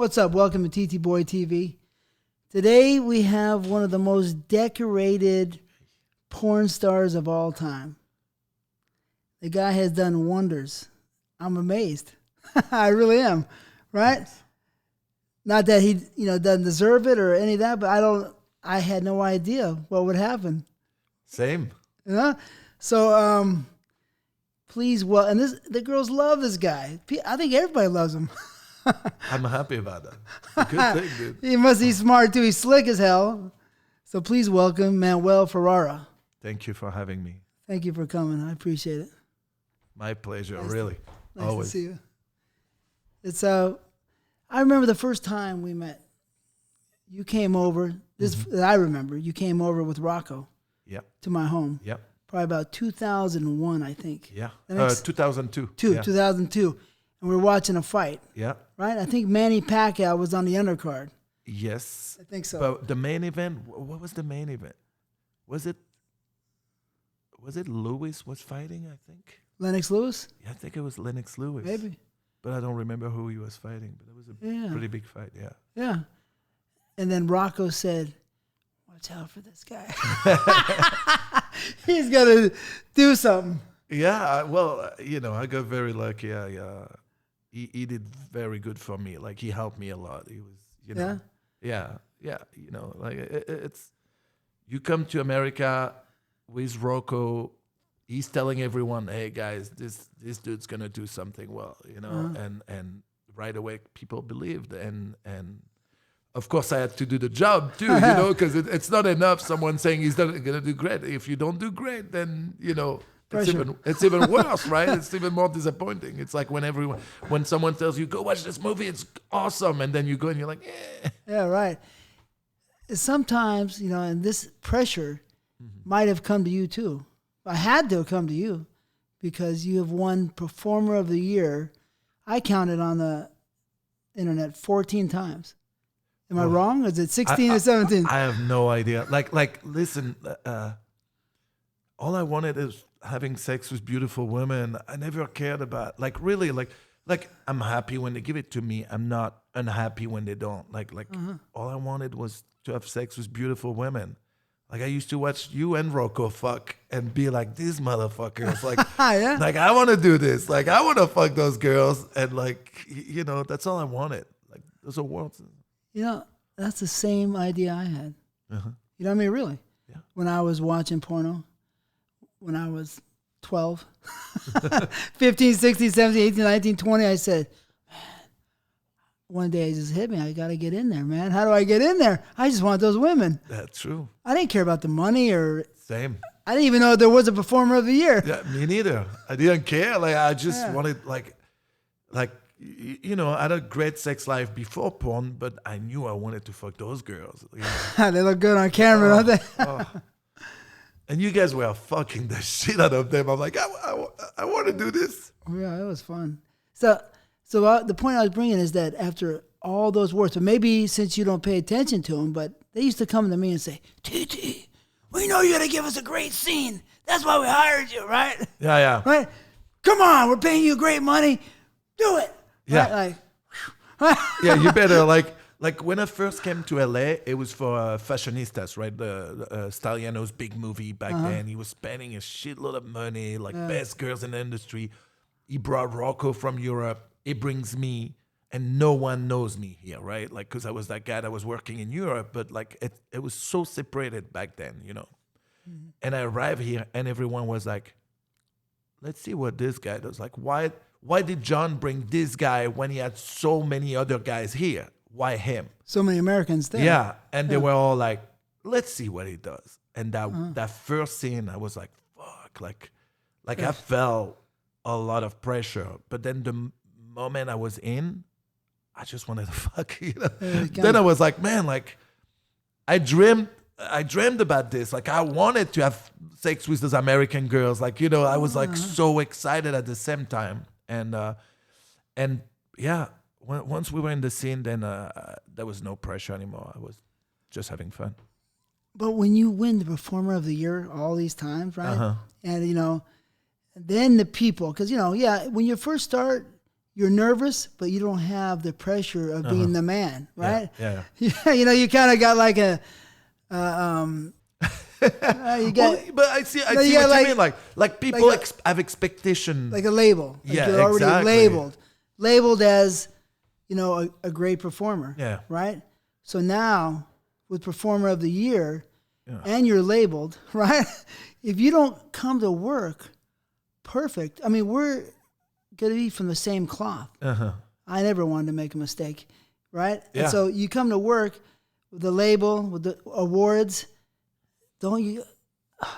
What's up? Welcome to TTBoy TV. Today we have one of the most decorated porn stars of all time. The guy has done wonders. I'm amazed. I really am. Right? Not that he, doesn't deserve it or any of that, but I had no idea what would happen. Same. So, please, and the girls love this guy. I think everybody loves him. I'm happy about that. It's a good thing, dude. He must be smart too. He's slick as hell. So please welcome Manuel Ferrara. Thank you for having me. Thank you for coming. I appreciate it. My pleasure, Nice really. Nice Always. to see you. It's I remember the first time we met. You came over. I remember. You came over with Rocco. Yep. To my home. Yep. Probably about 2001, I think. Yeah. 2002. 2002. And we were watching a fight. Yeah. Right? I think Manny Pacquiao was on the undercard. Yes. I think so. But the main event, what was the main event? Was it Lewis was fighting, I think? Lennox Lewis? Yeah, I think it was Lennox Lewis. Maybe. But I don't remember who he was fighting. But it was a pretty big fight, yeah. Yeah. And then Rocco said, watch out for this guy. He's going to do something. Yeah, well, I got very lucky. He did very good for me. Like, he helped me a lot. He was, it's, you come to America with Rocco, he's telling everyone, hey, guys, this dude's going to do something well, and right away people believed. And of course, I had to do the job too, because it's not enough someone saying he's not going to do great. If you don't do great, then, it's even worse, right? It's even more disappointing. It's like when someone tells you, go watch this movie, it's awesome. And then you go and you're like, eh. Yeah, right. Sometimes, and this pressure might have come to you too. I had to come to you because you have won Performer of the Year. I counted on the internet 14 times. Am I wrong? Is it 16 or 17? I have no idea. Like, listen, all I wanted is having sex with beautiful women. I never cared about, really, I'm happy when they give it to me. I'm not unhappy when they don't. All I wanted was to have sex with beautiful women. Like, I used to watch you and Rocco fuck and be like, these motherfuckers. Yeah. Like, I want to do this. Like, I want to fuck those girls. And that's all I wanted. Like, those are worlds. That's the same idea I had. Uh-huh. You know what I mean? Really? Yeah. When I was watching porno, when I was 12, 15, 16, 17, 18, 19, 20, I said, man, one day it just hit me. I got to get in there, man. How do I get in there? I just want those women. That's true. I didn't care about the money or... Same. I didn't even know there was a Performer of the Year. Yeah, me neither. I didn't care. I just wanted, I had a great sex life before porn, but I knew I wanted to fuck those girls. They look good on camera, don't they? And you guys were fucking the shit out of them. I'm like, I want to do this. Yeah, it was fun. So the point I was bringing is that after all those words, so maybe since you don't pay attention to them, but they used to come to me and say, TT, we know you're going to give us a great scene. That's why we hired you, right? Yeah. Right? Come on, we're paying you great money. Do it. Yeah. Right? Yeah, you better, like when I first came to LA, it was for Fashionistas, right? The Staliano's big movie back then. He was spending a shitload of money, best girls in the industry. He brought Rocco from Europe. He brings me, and no one knows me here, right? Because I was that guy that was working in Europe, but it was so separated back then, Mm-hmm. And I arrived here, and everyone was like, let's see what this guy does. Like, why did John bring this guy when he had so many other guys here? Why him? So many Americans there. Yeah, and they were all like, let's see what he does. And that first scene, I was like, fuck. I felt a lot of pressure. But then the moment I was in, I just wanted to fuck, Then I was like, man, I dreamed about this. I wanted to have sex with those American girls. I was so excited at the same time. And yeah, once we were in the scene, then there was no pressure anymore. I was just having fun. But when you win the Performer of the Year all these times, right? And then the people, because when you first start, you're nervous, but you don't have the pressure of being the man, right? Yeah. You know, you kind of got like a, you got, but I see you what got you mean. Like people like have expectation. like a label. Like Yeah, you're already exactly. labeled as, you know, a great performer. Yeah. Right. So now with Performer of the Year, and you're labeled, right? If you don't come to work perfect, I mean, we're gonna be from the same cloth. I never wanted to make a mistake, right? Yeah. And so you come to work with the label, with the awards. Don't you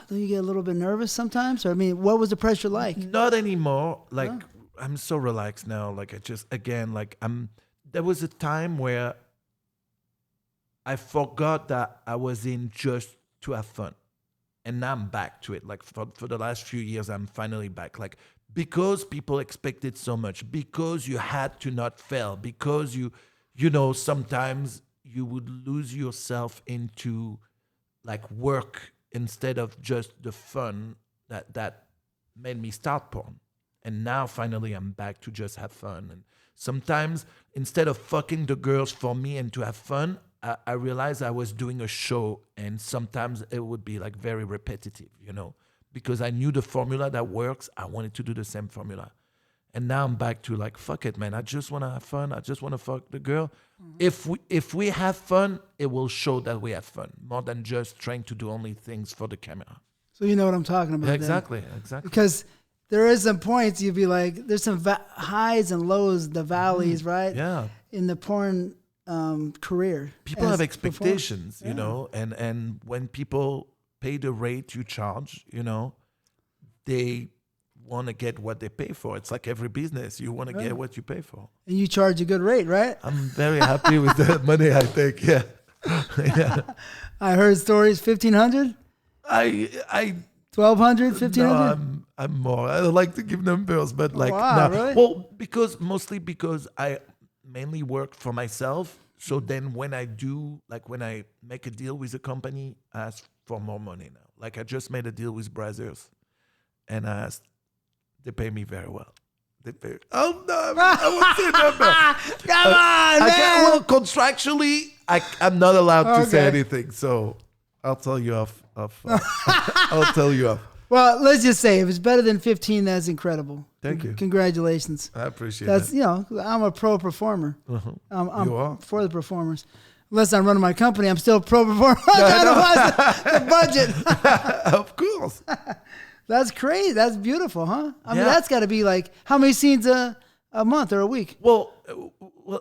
get a little bit nervous sometimes? Or I mean, what was the pressure like? Not anymore. Like I'm so relaxed now. Like I just again like there was a time where I forgot that I was in just to have fun. And now I'm back to it. Like for the last few years, I'm finally back. Like because people expected so much, because you had to not fail, because you know, sometimes you would lose yourself into like work instead of just the fun that made me start porn. And now finally I'm back to just have fun. And sometimes instead of fucking the girls for me and to have fun, I realized I was doing a show, and sometimes it would be like very repetitive, you know, because I knew the formula that works. I wanted to do the same formula. And now I'm back to like, fuck it, man. I just want to have fun. I just want to fuck the girl. If we have fun, it will show that we have fun more than just trying to do only things for the camera. So you know what I'm talking about. Yeah, exactly. Because there is some points you'd be like, there's some highs and lows, the valleys, right? Yeah. In the porn career. People have expectations, you know, and when people pay the rate you charge, you know, they want to get what they pay for. It's like every business. You want to get what you pay for. And you charge a good rate, right? I'm very happy with the money I take. Yeah. Yeah. I heard stories, 1,500? I 1,200, 1,500? No, I'm more. I don't like to give numbers, but like, wow, no. Really? Well, mostly because I mainly work for myself. So then when I make a deal with a company, I ask for more money now. Like I just made a deal with Brazzers, and they pay me very well. They pay. Oh no, I won't say number. Come on, man. Well, contractually, I'm not allowed to say anything. So I'll tell you off. I'll tell you off. Well, let's just say if it's better than 15, that's incredible. Thank you. Congratulations. I appreciate That's that. You know, I'm a pro performer. I'm You are? for the performers. Unless I'm running my company, I'm still a pro performer. The budget. Of course. That's crazy. That's beautiful, huh? I mean, that's got to be like how many scenes a month or a week? Well,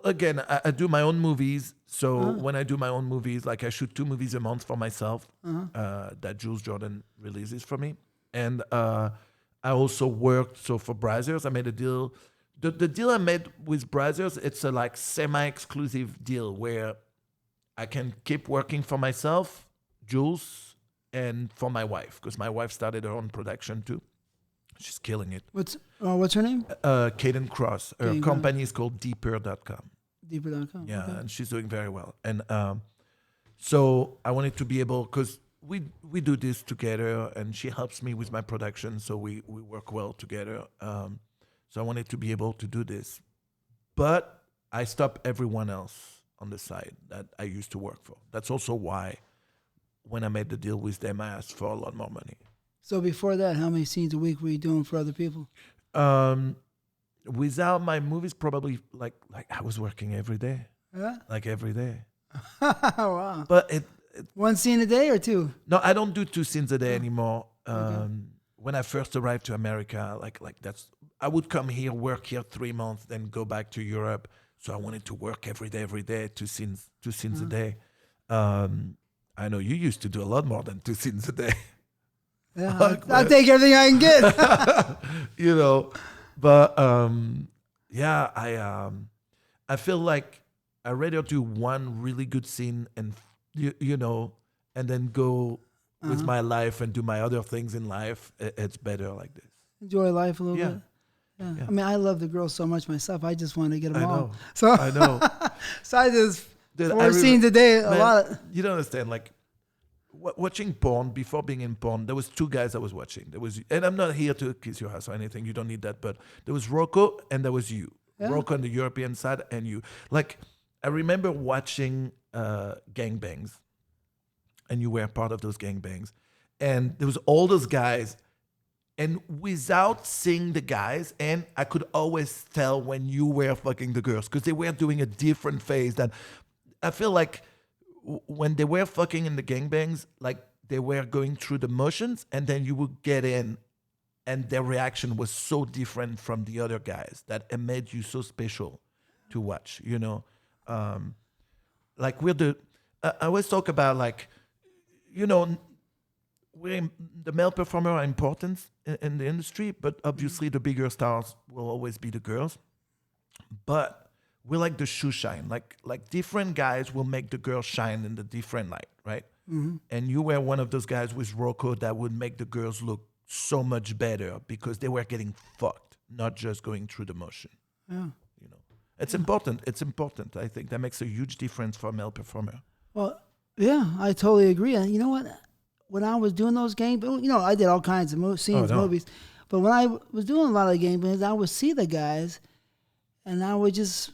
again, I do my own movies. So when I do my own movies, like I shoot 2 movies a month for myself that Jules Jordan releases for me. And I also worked, so for Brazzers, I made a deal. The deal I made with Brazzers, it's a like semi-exclusive deal where I can keep working for myself, Jules, and for my wife, because my wife started her own production too. She's killing it. What's her name? Kaden Cross. Her company is called deeper.com. Deeper.com. Yeah, okay. and she's doing very well. And so I wanted to be able, because we do this together, and she helps me with my production, so we work well together. So I wanted to be able to do this. But I stopped everyone else on the side that I used to work for. That's also why when I made the deal with them, I asked for a lot more money. So before that, how many scenes a week were you doing for other people? Without my movies, probably like I was working every day. Yeah? Like every day. Wow. But it 1 scene a day or 2? No, I don't do 2 scenes a day anymore. When I first arrived to America, like that's, I would come here, work here 3 months, then go back to Europe. So I wanted to work every day, 2 scenes a day. I know you used to do a lot more than 2 scenes a day. Yeah, I'll take everything I can get. You know, but yeah, I feel like I'd rather do 1 really good scene and you know, and then go with my life and do my other things in life. It's better like this. Enjoy life a little bit. Yeah. I mean, I love the girls so much myself. I just want to get them I all. know. So I know. So I just Dude, 4 scenes a day. Man, a lot. You don't understand. Like watching porn, before being in porn, there was 2 guys I was watching. There was, and I'm not here to kiss your ass or anything. You don't need that. But there was Rocco and there was you. Rocco on the European side, and you like. I remember watching gangbangs, and you were part of those gangbangs, and there was all those guys, and without seeing the guys, and I could always tell when you were fucking the girls because they were doing a different phase. That I feel like when they were fucking in the gangbangs, like they were going through the motions, and then you would get in, and their reaction was so different from the other guys that it made you so special to watch. You know, like we're the. I always talk about like, you know, the male performer are important in the industry, but obviously the bigger stars will always be the girls. But we're like the shoe shine. Like different guys will make the girls shine in the different light, right? Mm-hmm. And you were one of those guys with Rocco that would make the girls look so much better because they were getting fucked, not just going through the motion. Yeah. You know, it's important. It's important. I think that makes a huge difference for a male performer. Well, yeah, I totally agree. And you know what? When I was doing those games, you know, I did all kinds of movies. But when I was doing a lot of gameplays, I would see the guys, and I would just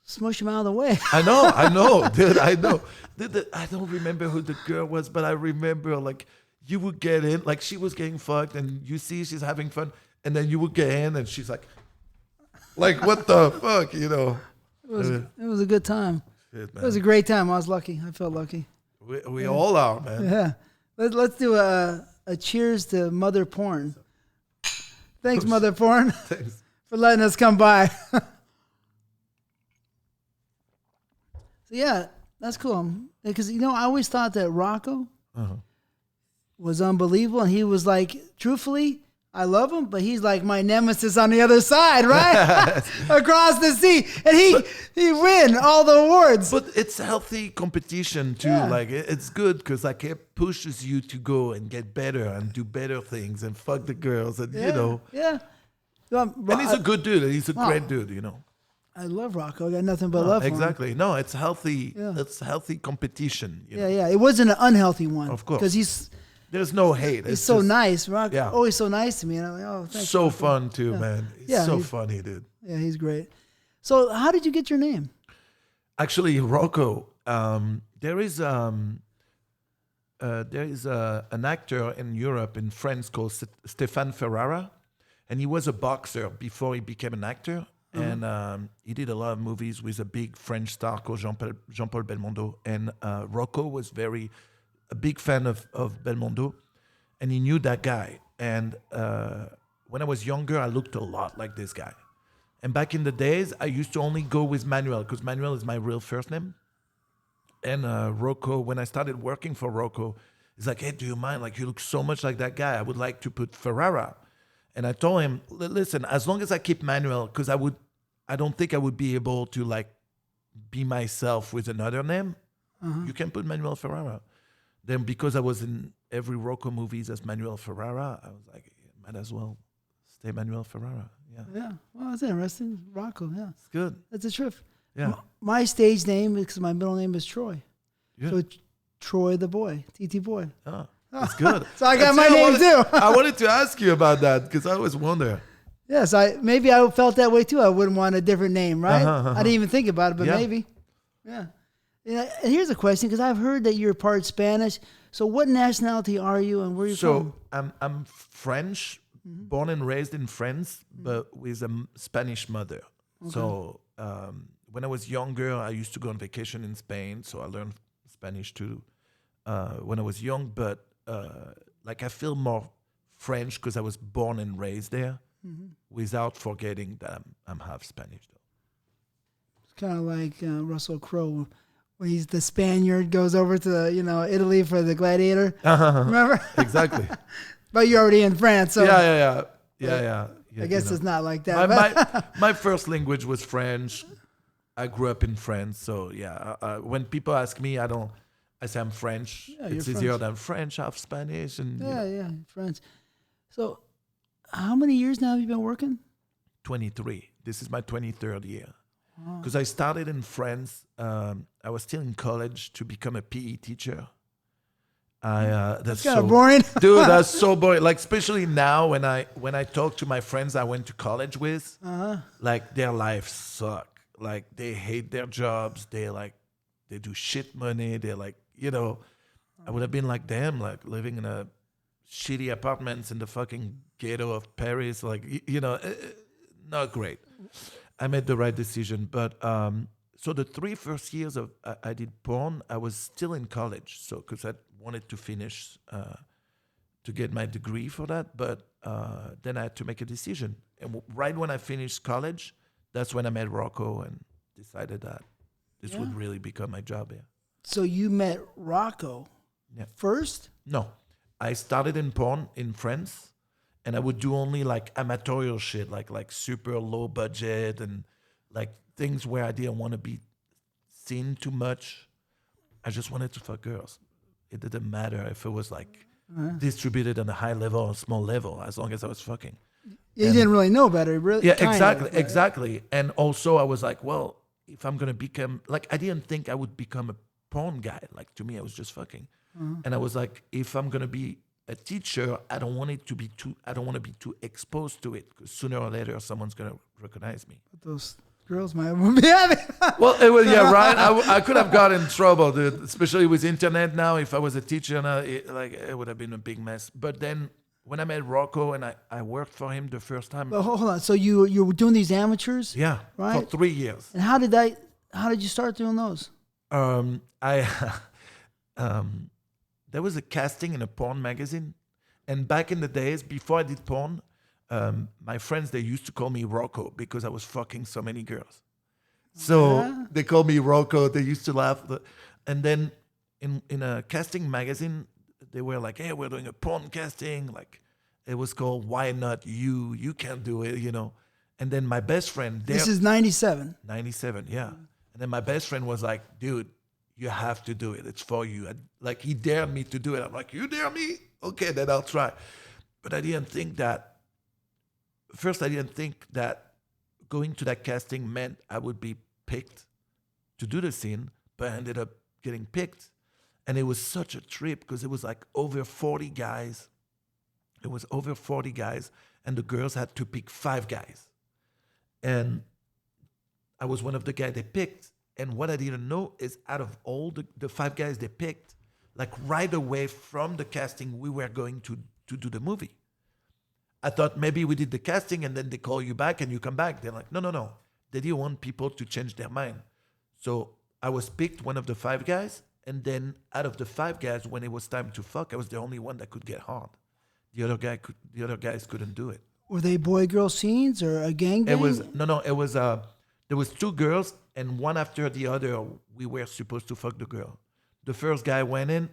smush them out of the way. I know, dude. I know. I don't remember who the girl was, but I remember like you would get in, like she was getting fucked, and you see she's having fun, and then you would get in, and she's like what the fuck, you know? It was a good time. Shit, man. It was a great time. I was lucky. I felt lucky. We all are, man. Yeah. Let's do a cheers to Mother Porn. Thanks, Mother Porn, Thanks. for letting us come by. So yeah, that's cool. Because, you know, I always thought that Rocco was unbelievable. And he was like, truthfully, I love him, but he's like my nemesis on the other side, right? Across the sea. And he win all the awards. But it's healthy competition too. Yeah. Like it's good because like it pushes you to go and get better and do better things and fuck the girls and you know. Yeah. And he's a good dude. He's a great dude, you know. I love Rocco. I got nothing but love for him. Exactly. No, it's healthy. Yeah. It's healthy competition. You know? Yeah. It wasn't an unhealthy one. Of course. Because there's no hate. He's so nice. Rocco, always so nice to me. And I'm like, oh, thanks. So fun too, man. He's so funny, dude. Yeah, he's great. So how did you get your name? Actually, Rocco, there is an actor in Europe, in France, called Manuel Ferrara, and he was a boxer before he became an actor. And he did a lot of movies with a big French star called Jean-Paul Belmondo. And Rocco was a big fan of Belmondo, and he knew that guy. And when I was younger, I looked a lot like this guy. And back in the days, I used to only go with Manuel because Manuel is my real first name. And Rocco, when I started working for Rocco, he's like, hey, do you mind? Like, you look so much like that guy. I would like to put Ferrara. And I told him, listen, as long as I keep Manuel, because I don't think I would be able to like be myself with another name. You can put Manuel Ferrara. Then because I was in every Rocco movies as Manuel Ferrara, I was like, might as well stay Manuel Ferrara. Yeah. Yeah. Well, that's interesting. Rocco, yeah. It's good. That's a trip. Yeah. My stage name, because my middle name is Troy. Yeah. So Troy the boy, TTBoy. Oh, that's good. So I got my name too. I wanted to ask you about that because I always wonder. Yes, maybe I felt that way too. I wouldn't want a different name, right? I didn't even think about it, but maybe. Yeah. And here's a question, because I've heard that you're part Spanish. So what nationality are you and where are you from? So I'm French, born and raised in France, but with a Spanish mother. Okay. So when I was younger, I used to go on vacation in Spain. So I learned Spanish too when I was young. But like I feel more French because I was born and raised there without forgetting that I'm half Spanish though. It's kind of like Russell Crowe. When he's the Spaniard, goes over to Italy for the Gladiator. Remember? Exactly. But you're already in France, so yeah. I guess it's not like that. My first language was French. I grew up in France, so yeah. When people ask me, I say I'm French. Yeah, it's easier than French, half Spanish, and French. So, how many years now have you been working? 23. This is my 23rd year. Because I started in France. I was still in college to become a PE teacher. That's kind of so boring. dude. That's so boring. Like especially now when I talk to my friends I went to college with, like their lives suck. Like they hate their jobs. They do shit money. They're like, I would have been like them, like living in a shitty apartments in the fucking ghetto of Paris. Like not great. I made the right decision, but so the 3 first years of I did porn, I was still in college, so because I wanted to finish to get my degree for that, but then I had to make a decision. And right when I finished college, that's when I met Rocco and decided that this would really become my job. Yeah. So you met Rocco first? No, I started in porn in France, and I would do only like amateur shit, like super low budget and like things where I didn't want to be seen too much. I just wanted to fuck girls. It didn't matter if it was like distributed on a high level or small level, as long as I was fucking. You didn't really know better, really. Yeah, exactly. And also I was like, well, if I'm gonna become like, I didn't think I would become a porn guy. Like to me, I was just fucking. And I was like, if I'm gonna be a teacher, I don't want to be too exposed to it, because sooner or later someone's gonna recognize me. But those girls might be having. Well, it was right. I could have got in trouble, dude. Especially with internet now. If I was a teacher now, it would have been a big mess. But then when I met Rocco and I worked for him the first time. But hold on. So you were doing these amateurs? Yeah, right? for 3 years. And how did you start doing those? There was a casting in a porn magazine, and back in the days before I did porn, my friends, they used to call me Rocco because I was fucking so many girls. So they called me Rocco. They used to laugh. And then in a casting magazine, they were like, hey, we're doing a porn casting. Like it was called Why Not You? You Can't Do It, And then my best friend. This is 97. 97, yeah. And then my best friend was like, dude, you have to do it. It's for you. Like he dared me to do it. I'm like, you dare me? Okay, then I'll try. But I didn't think that going to that casting meant I would be picked to do the scene, but I ended up getting picked. And it was such a trip because it was like over 40 guys. It was over 40 guys, and the girls had to pick 5 guys. And I was one of the guys they picked. And what I didn't know is out of all the 5 guys they picked, like right away from the casting, we were going to do the movie. I thought maybe we did the casting and then they call you back and you come back. They're like, no. They didn't want people to change their mind. So I was picked one of the 5 guys. And then out of the 5 guys, when it was time to fuck, I was the only one that could get hard. The other guys couldn't do it. Were they boy-girl scenes or a gang? It was, there was 2 girls, and one after the other, we were supposed to fuck the girl. The first guy went in,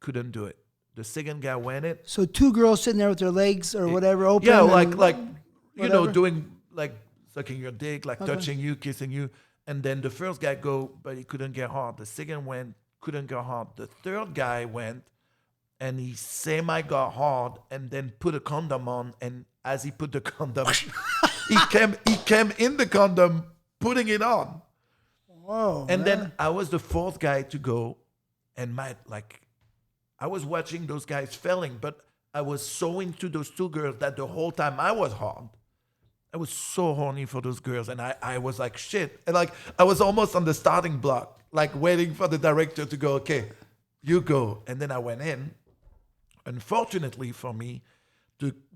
couldn't do it. The second guy went in. So 2 girls sitting there with their legs or whatever open. Yeah, like doing like sucking your dick, like touching you, kissing you. And then the first guy go, but he couldn't get hard. The second went, couldn't get hard. The third guy went, and he semi got hard, and then put a condom on. And as he put the condom, he came in the condom, putting it on. Whoa! And then I was the 4th guy to go, and I was watching those guys failing, but I was so into those 2 girls that the whole time I was hard. I was so horny for those girls, and I was like, shit. And like, I was almost on the starting block, like waiting for the director to go, okay, you go. And then I went in. Unfortunately for me,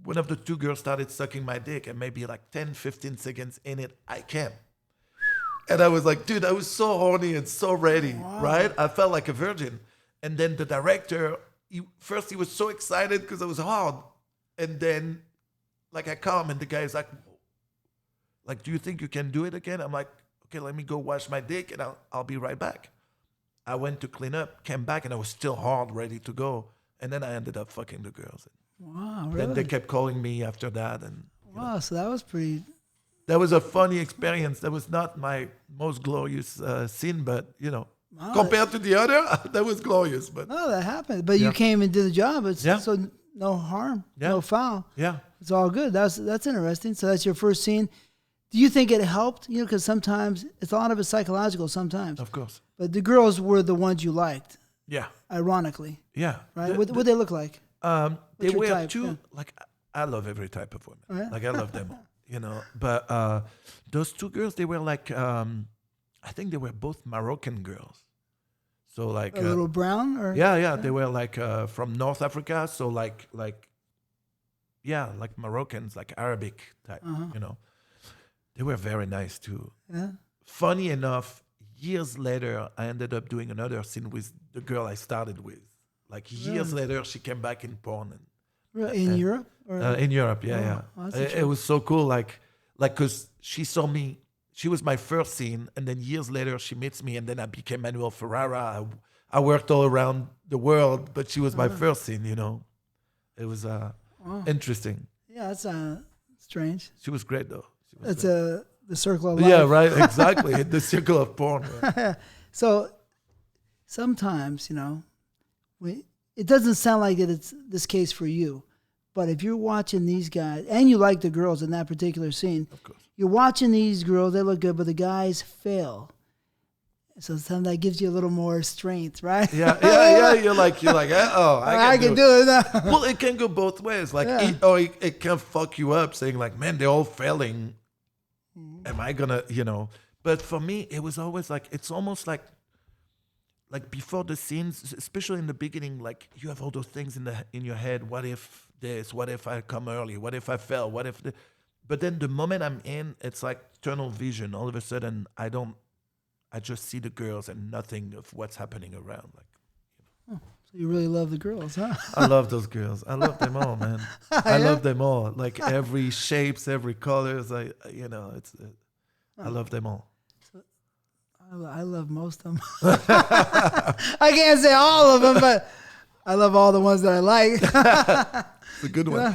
one of the 2 girls started sucking my dick, and maybe like 10, 15 seconds in it, I came. And I was like, dude, I was so horny and so ready, right? I felt like a virgin. And then the director, first he was so excited because I was hard. And then like I come and the guy is like, do you think you can do it again? I'm like, okay, let me go wash my dick and I'll be right back. I went to clean up, came back, and I was still hard, ready to go. And then I ended up fucking the girls. Wow, really? Then they kept calling me after that. And wow, so that was pretty... That was a funny experience. That was not my most glorious scene, but, compared to the other, that was glorious. But no, that happened. But you came and did the job. So no harm, no foul. Yeah. It's all good. That's interesting. So that's your first scene. Do you think it helped? Because sometimes, a lot of it's psychological sometimes. Of course. But the girls were the ones you liked. Yeah. ironically, Yeah. right? What they look like? They your were type? two. Yeah. Like I love every type of woman. Oh, yeah? Like I love them all. But those two girls, they were like, I think they were both Moroccan girls. So like A little brown, or yeah, they were like from North Africa. So like Moroccans, like Arabic type. They were very nice too. Yeah. Funny enough, years later, I ended up doing another scene with the girl I started with. Like years later, she came back in porn. In Europe? Or? In Europe, yeah. Oh, that's It was so cool. Like, cause she saw me. She was my first scene, and then years later, she meets me, and then I became Manuel Ferrara. I worked all around the world, but she was my first scene. It was interesting. Yeah, that's strange. She was great, though. That's the circle of life. Yeah, right. Exactly. The circle of porn. Right? So sometimes, it doesn't sound like it's this case for you, but if you're watching these guys and you like the girls in that particular scene, Of course. you're watching these girls, they look good, but the guys fail. So sometimes that gives you a little more strength, right? Yeah. You're like, I can do it now. Well, it can go both ways. Like, it can fuck you up, saying like, man, they're all failing. Am I gonna, But for me, it was always like, it's almost like before the scenes, especially in the beginning, like you have all those things in your head. What if this? What if I come early? What if I fail? What if? But then the moment I'm in, it's like tunnel vision. All of a sudden, I just see the girls and nothing of what's happening around. Like, So you really love the girls, huh? I love those girls. I love them all, man. I love them all. Like every shapes, every colors. I love them all. I love most of them. I can't say all of them, but I love all the ones that I like. It's a good one.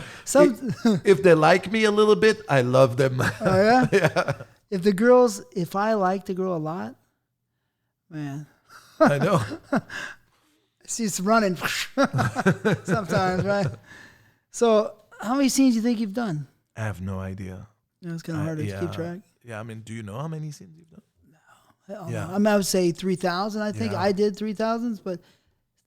If they like me a little bit, I love them. Oh, yeah? Yeah. If I like the girl a lot, man. I know. She's running sometimes, right? So how many scenes do you think you've done? I have no idea. It's kind of hard to keep track. Yeah, I mean, do you know how many scenes you've done? Yeah. I would say 3,000. I think I did 3,000s, but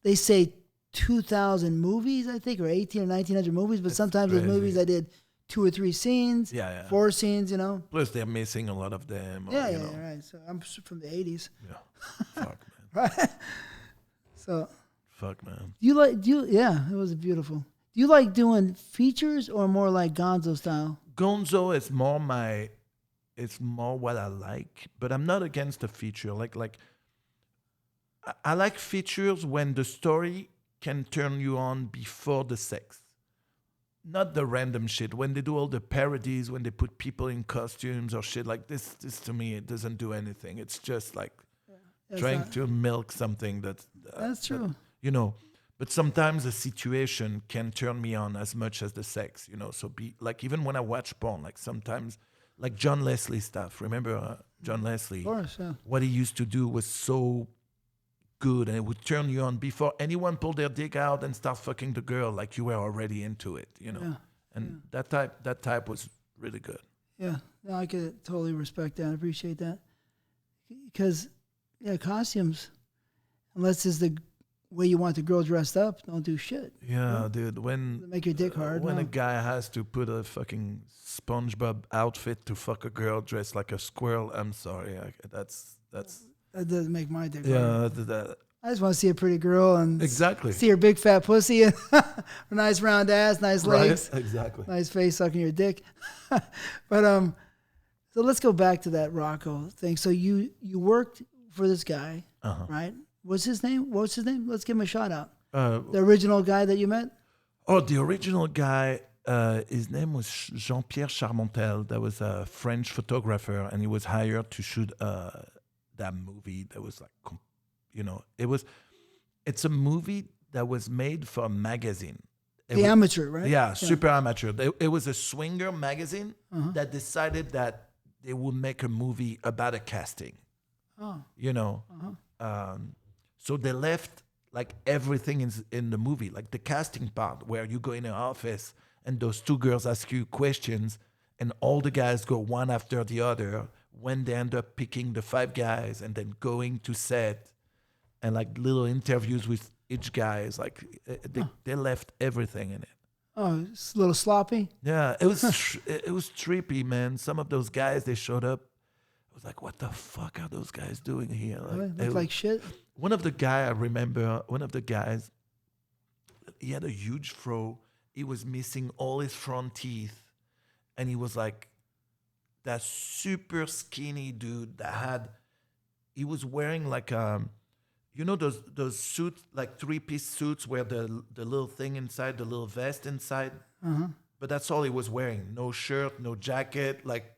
they say 2,000 movies, I think, or 18 or 1,900 movies. But sometimes with movies, I did 2 or 3 scenes, 4 scenes, Plus, they're missing a lot of them. Right. So I'm from the 80s. Yeah. Fuck, man. Right. So. Fuck, man. It was beautiful. Do you like doing features or more like Gonzo style? Gonzo is it's more what I like, but I'm not against a feature. I like features when the story can turn you on before the sex. Not the random shit. When they do all the parodies, when they put people in costumes or shit like this to me, it doesn't do anything. It's just like trying to milk something that's true. But sometimes a situation can turn me on as much as the sex, So even when I watch porn, like sometimes, like John Leslie stuff. Remember John Leslie? Of course, yeah. What he used to do was so good, and it would turn you on before anyone pulled their dick out and start fucking the girl. Like you were already into it, And that type was really good. Yeah, no, I could totally respect that. I appreciate that because costumes, unless it's the way you want the girl dressed up, don't do shit. Yeah, dude. When make your dick hard. When a guy has to put a fucking SpongeBob outfit to fuck a girl dressed like a squirrel, I'm sorry. That doesn't make my dick hard. Yeah, I just want to see a pretty girl and exactly see her big fat pussy and a nice round ass, nice legs, right? Exactly, nice face sucking your dick. But so let's go back to that Rocco thing. So you worked for this guy, right? What's his name? Let's give him a shout out. The original guy that you met? Oh, the original guy, his name was Jean-Pierre Charmontel. That was a French photographer, and he was hired to shoot that movie that was like, it's a movie that was made for a magazine. Amateur, right? Yeah, super amateur. It was a swinger magazine that decided that they would make a movie about a casting. Oh. So they left like everything in the movie, like the casting part where you go in an office and those 2 girls ask you questions and all the guys go one after the other when they end up picking the 5 guys and then going to set and like little interviews with each guy is like they left everything in it. Oh, it's a little sloppy. Yeah, it was it was trippy, man. Some of those guys, they showed up. I was like, what the fuck are those guys doing here? Really? Looked like shit. One of the guy I remember, one of the guys, he had a huge fro. He was missing all his front teeth, and he was like that super skinny dude that had. He was wearing like you know those suits, like 3-piece suits where the little thing inside, the little vest inside. But that's all he was wearing. No shirt, no jacket. Like,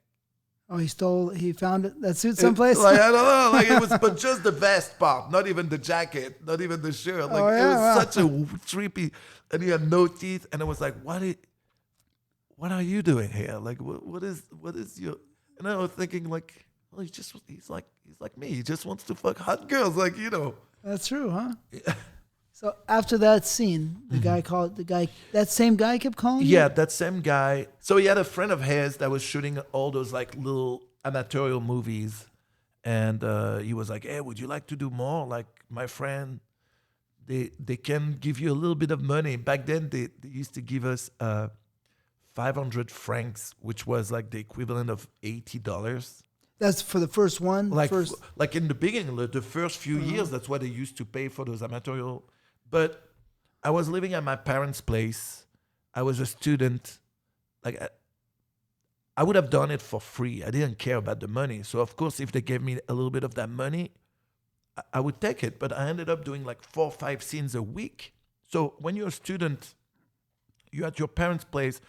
oh, he found that suit someplace. Like, I don't know. Like it was, but just the vest part, not even the jacket, not even the shirt. Like it was such a trippy, and he had no teeth. And I was like, what are you doing here? Like, what is your? And I was thinking like, well, he's like me. He just wants to fuck hot girls, like, you know. That's true, huh? Yeah. So after that scene, that same guy kept calling you? Yeah, that same guy. So he had a friend of his that was shooting all those like little amatorial movies. And he was like, hey, would you like to do more? Like my friend, they can give you a little bit of money. Back then, they used to give us 500 francs, which was like the equivalent of $80. That's for the first one? Like in the beginning, the first few years, that's what they used to pay for those amatorial. But I was living at my parents' place. I was a student. Like I would have done it for free. I didn't care about the money. So of course, if they gave me a little bit of that money, I would take it. But I ended up doing like 4 or 5 scenes a week. So when you're a student, you're at your parents' place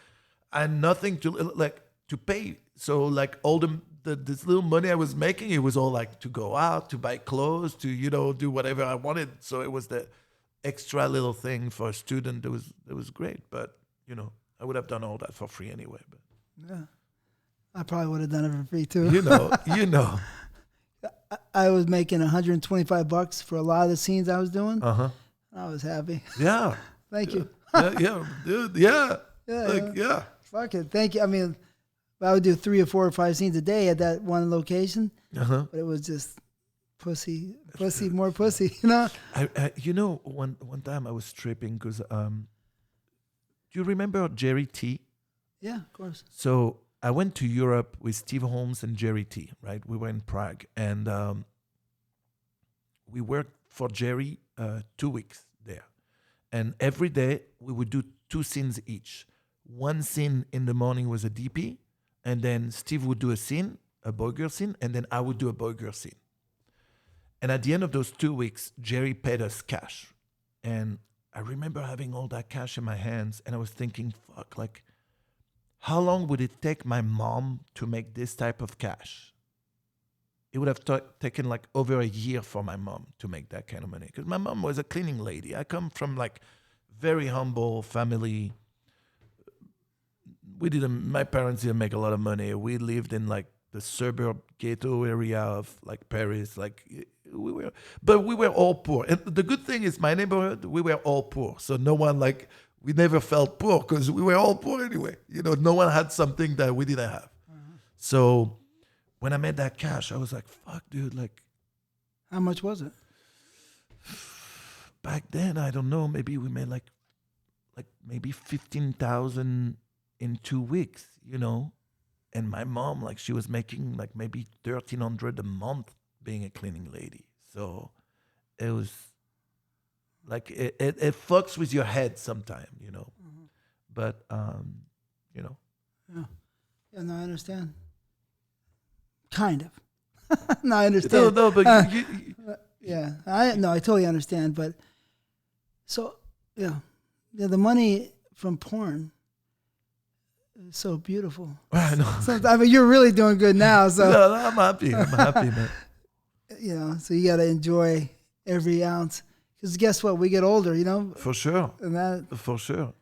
and nothing to pay. So like all this little money I was making, it was all like to go out, to buy clothes, to, you know, do whatever I wanted. So it was the extra little thing for a student. It was great, but you know, I would have done all that for free anyway. But yeah, I probably would have done it for free too. You know. I was making $125 for a lot of the scenes I was doing. I was happy. Yeah. Thank you. yeah, dude. Yeah. Yeah. Fuck it. Thank you. I mean, I would do 3 or 4 or 5 scenes a day at that one location, but it was just pussy, more pussy. You know. You know, one time I was stripping because do you remember Jerry T? Yeah, of course. So I went to Europe with Steve Holmes and Jerry T. Right, we were in Prague, and we worked for Jerry 2 weeks there, and every day we would do 2 scenes each. One scene in the morning was a DP. And then Steve would do a scene, a boy-girl scene, and then I would do a boy-girl scene. And at the end of those 2 weeks, Jerry paid us cash. And I remember having all that cash in my hands, and I was thinking, fuck, like, how long would it take my mom to make this type of cash? It would have taken like over a year for my mom to make that kind of money. Because my mom was a cleaning lady. I come from like very humble family. My parents didn't make a lot of money. We lived in like the suburb ghetto area of like Paris. Like we were all poor. And the good thing is my neighborhood, we were all poor. So no one we never felt poor because we were all poor anyway. You know, no one had something that we didn't have. So when I made that cash, I was like, fuck, dude, like. How much was it? Back then, I don't know, maybe we made like maybe 15,000 in 2 weeks, you know, and my mom, like, she was making like maybe 1,300 a month being a cleaning lady. So it was like it fucks with your head sometime, you know. But you know. Yeah, no, I understand. Kind of. No, I understand. No, but yeah, I totally understand. But so yeah, the money from porn. So beautiful. I know. I mean, you're really doing good now. So no, I'm happy, man. You know, so you got to enjoy every ounce. Because guess what? We get older, you know. For sure. And for sure.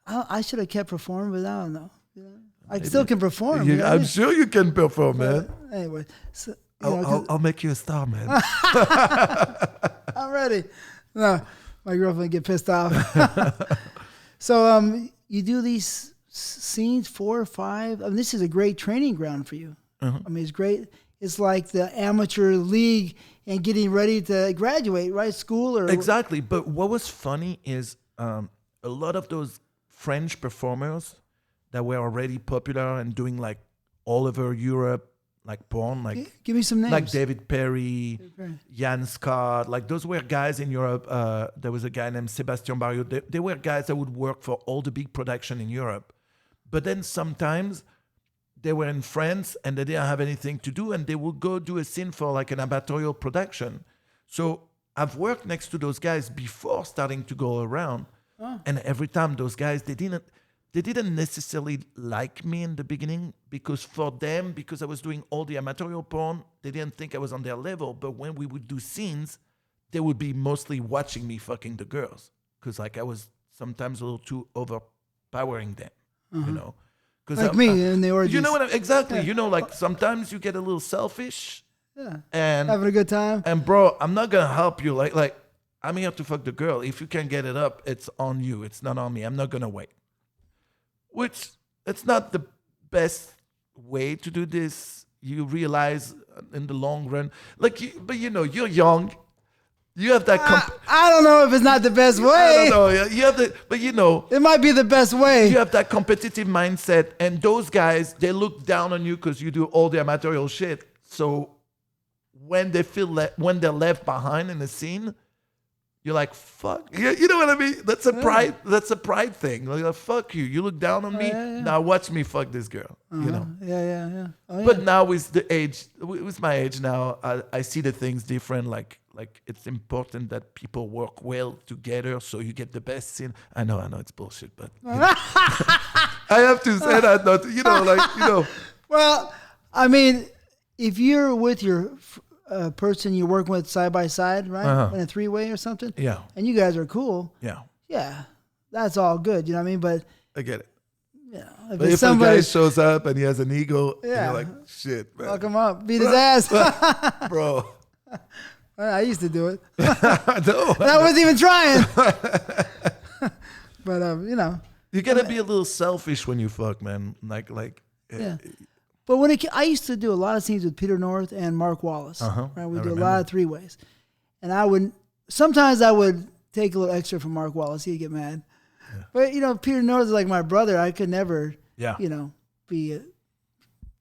I should have kept performing, but I don't know. You know? I still can perform. I'm sure you can perform, man. Anyway, so, I'll make you a star, man. I'm ready. No, my girlfriend get pissed off. So you do these scenes 4 or 5. I mean, this is a great training ground for you. I mean, it's great. It's like the amateur league and getting ready to graduate, right? School or Exactly. But what was funny is a lot of those French performers that were already popular and doing like all over Europe, like porn, like give me some names. like David Perry, Jan Scott, like those were guys in Europe. There was a guy named Sébastien Barriot. They were guys that would work for all the big production in Europe. But then sometimes they were in France and they didn't have anything to do and they would go do a scene for like an amatorial production. So I've worked next to those guys before starting to go around. And every time those guys, they didn't necessarily like me in the beginning because for them, because I was doing all the amatorial porn, they didn't think I was on their level. But when we would do scenes, they would be mostly watching me fucking the girls because like I was sometimes a little too overpowering them, you know. Like me in the orgies. You know what? Exactly. You know, like sometimes you get a little selfish. Yeah. And having a good time. And bro, I'm not gonna help you. Like I'm here to fuck the girl. If you can't get it up, it's on you. It's not on me. I'm not gonna wait. Which it's not the best way to do this. You realize in the long run, but you know, you're young. You have that. I don't know if it's not the best way. I don't know. You have the, but you know, it might be the best way. You have that competitive mindset, and those guys, they look down on you because you do all the amatorial shit. So when they feel when they're left behind in the scene, you're like, fuck. You know what I mean? That's a pride. That's a pride thing. Like, fuck you. You look down on me. Yeah. Now watch me fuck this girl. You know? Yeah. Oh, but now with the age, with my age now, I see the things different. Like it's important that people work well together so you get the best scene. I know it's bullshit, but you know. I have to say that. Not, you know, like you know. Well, I mean, if you're with your person you're working with side by side, right? In a three-way or something. Yeah. And you guys are cool. Yeah. Yeah. That's all good. You know what I mean? But I get it. Yeah. But if a guy shows up and he has an ego, yeah, you're like, shit, man. Fuck him up. Beat his ass. Bro. I used to do it. I know. I wasn't even trying. But, you know. You got to be a little selfish when you fuck, man. Like. Yeah. But I used to do a lot of scenes with Peter North and Mark Wallace. Right, we do a lot of three-ways, and sometimes I would take a little extra from Mark Wallace. He'd get mad, but you know, Peter North is like my brother. I could never, you know, be.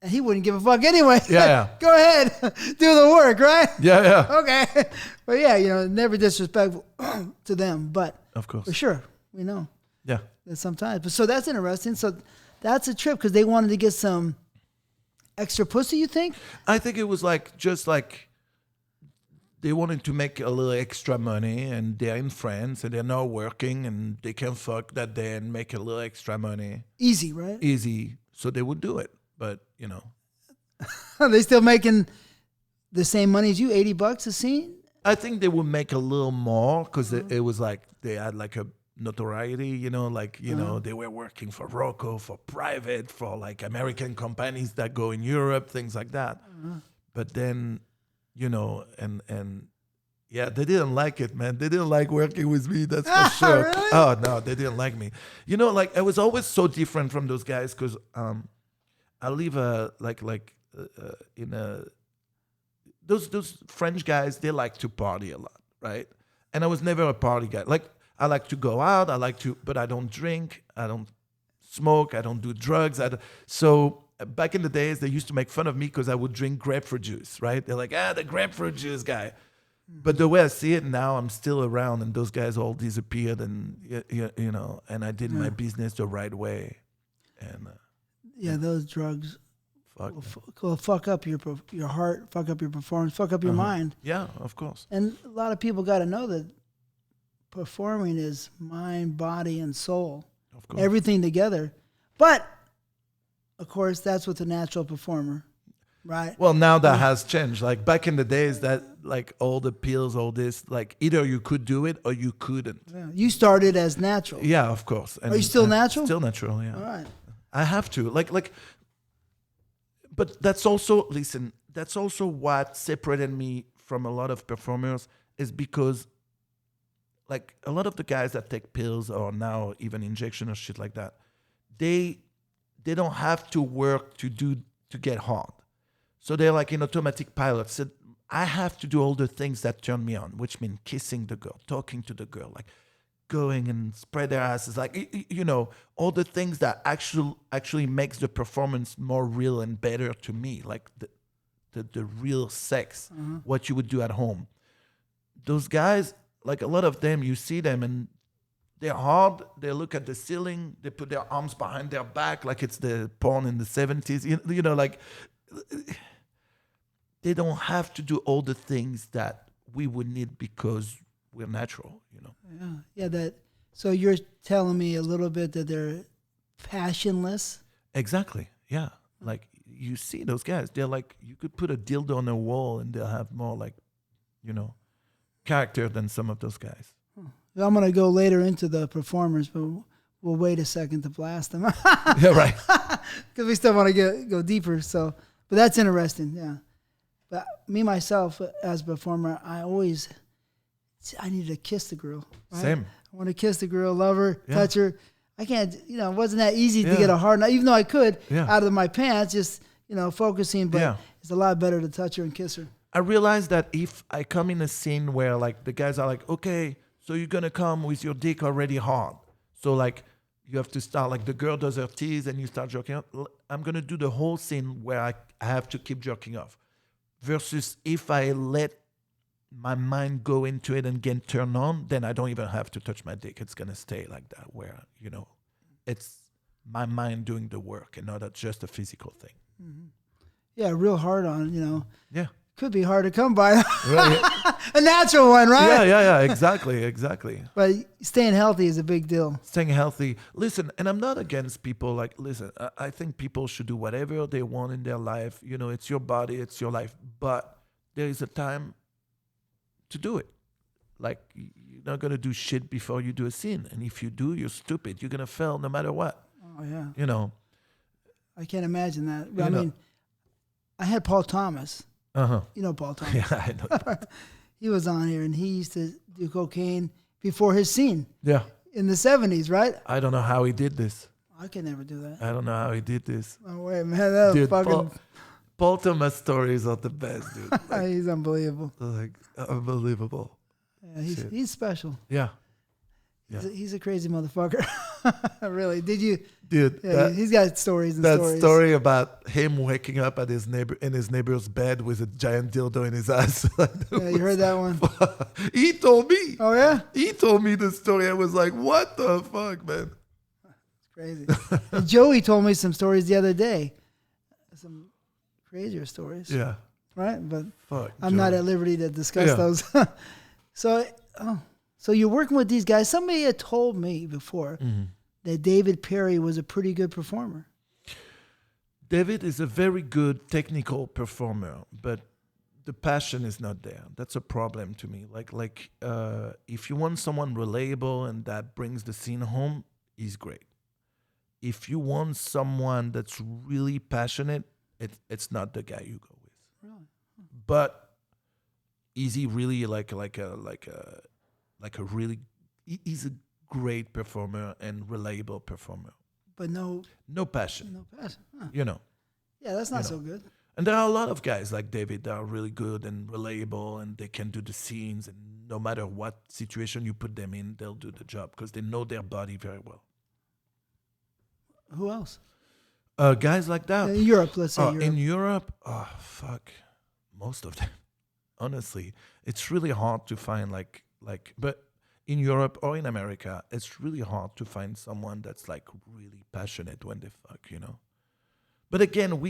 And he wouldn't give a fuck anyway. Yeah. Go ahead, do the work, right? Yeah. Okay, but yeah, you know, never disrespectful to them, but of course, for sure, we know. Yeah. That sometimes, but so that's interesting. So that's a trip because they wanted to get some extra pussy, you think? I think it was just like they wanted to make a little extra money and they're in France and they're not working and they can fuck that day and make a little extra money. Easy, right? Easy. So they would do it. But, you know. Are they still making the same money as you, $80 a scene? I think they would make a little more because it was like they had like a notoriety, you know, like, you know, they were working for Rocco, for private, for like American companies that go in Europe, things like that. But then, you know, and yeah, they didn't like it, man. They didn't like working with me, that's for sure. Really? Oh, no, they didn't like me. You know, like I was always so different from those guys because I live in a... Those French guys, they like to party a lot, right? And I was never a party guy. Like, I like to go out. But I don't drink. I don't smoke. I don't do drugs. So back in the days, they used to make fun of me because I would drink grapefruit juice, right? They're like, the grapefruit juice guy. But the way I see it now, I'm still around, and those guys all disappeared, and you know, and I did my business the right way, and those drugs will fuck up your heart, fuck up your performance, fuck up your mind. Yeah, of course. And a lot of people got to know that performing is mind, body, and soul. Of course. Everything together. But, of course, that's with a natural performer, right? Well, now that has changed. Like, back in the days, that, like, all the pills, all this, like, either you could do it or you couldn't. Yeah. You started as natural. Yeah, of course. Are you still natural? Still natural, yeah. All right. I have to. But that's also, listen, that's also what separated me from a lot of performers is because like a lot of the guys that take pills or now even injection or shit like that, they don't have to work to get hard. So they're like an automatic pilot. So I have to do all the things that turn me on, which mean kissing the girl, talking to the girl, like going and spread their asses, like, you know, all the things that actually makes the performance more real and better to me, like the real sex, what you would do at home. Those guys, like a lot of them, you see them and they're hard. They look at the ceiling. They put their arms behind their back like it's the porn in the 70s. You know, like they don't have to do all the things that we would need because we're natural, you know. Yeah. So you're telling me a little bit that they're passionless? Exactly. Yeah. Like you see those guys, they're like, you could put a dildo on a wall and they'll have more like, you know, character than some of those guys. I'm going to go later into the performers, but we'll wait a second to blast them. Yeah, right. Because we still want to go deeper. So, but that's interesting. Yeah. But me, myself, as a performer, I need to kiss the girl. Right? Same. I want to kiss the girl, love her, touch her. I can't, you know, it wasn't that easy to get a hard, even though I could out of my pants, just, you know, focusing, but it's a lot better to touch her and kiss her. I realized that if I come in a scene where like the guys are like, okay, so you're going to come with your dick already hard. So like you have to start, like the girl does her tease and you start jerking off. I'm going to do the whole scene where I have to keep jerking off. Versus if I let my mind go into it and get turned on, then I don't even have to touch my dick. It's going to stay like that where, you know, it's my mind doing the work and not just a physical thing. Mm-hmm. Yeah, real hard on, you know. Yeah. Could be hard to come by. Right. A natural one, right? Yeah, exactly. But staying healthy is a big deal. Staying healthy. Listen, and I'm not against people. Like, listen, I think people should do whatever they want in their life. You know, it's your body, it's your life. But there is a time to do it. Like, you're not going to do shit before you do a scene. And if you do, you're stupid. You're going to fail no matter what. Oh, yeah. You know. I can't imagine that. I mean, I had Paul Thomas. Uh-huh. You know Paul Thomas. Yeah, I know. He was on here, and he used to do cocaine before his scene. Yeah. In the 70s, right? I don't know how he did this. I could never do that. I don't know how he did this. Oh, wait, man. That was fucking... Paul Thomas stories are the best, dude. Like, he's unbelievable. Like, unbelievable. Yeah, he's special. Yeah. He's a crazy motherfucker. Really. Did you... Dude, yeah, he's got stories and stories. That story about him waking up at his neighbor's bed with a giant dildo in his ass. Yeah, you heard that one? He told me. Oh, yeah? He told me the story. I was like, what the fuck, man? It's crazy. And Joey told me some stories the other day. Some crazier stories. Yeah. Right? But fuck, I'm not at liberty to discuss those. So you're working with these guys. Somebody had told me before that David Perry was a pretty good performer. David is a very good technical performer, but the passion is not there. That's a problem to me. Like if you want someone reliable and that brings the scene home, he's great. If you want someone that's really passionate, it's not the guy you go with. Really? But is he really like a really? He's a great performer and reliable performer. But no passion. No passion. Huh. You know. Yeah, that's not so good. And there are a lot of guys like David that are really good and reliable, and they can do the scenes, and no matter what situation you put them in, they'll do the job because they know their body very well. Who else? Guys like that. In Europe, let's say. In Europe, fuck, most of them. Honestly, it's really hard to find but in Europe or in America, it's really hard to find someone that's like really passionate when they fuck, you know. But again,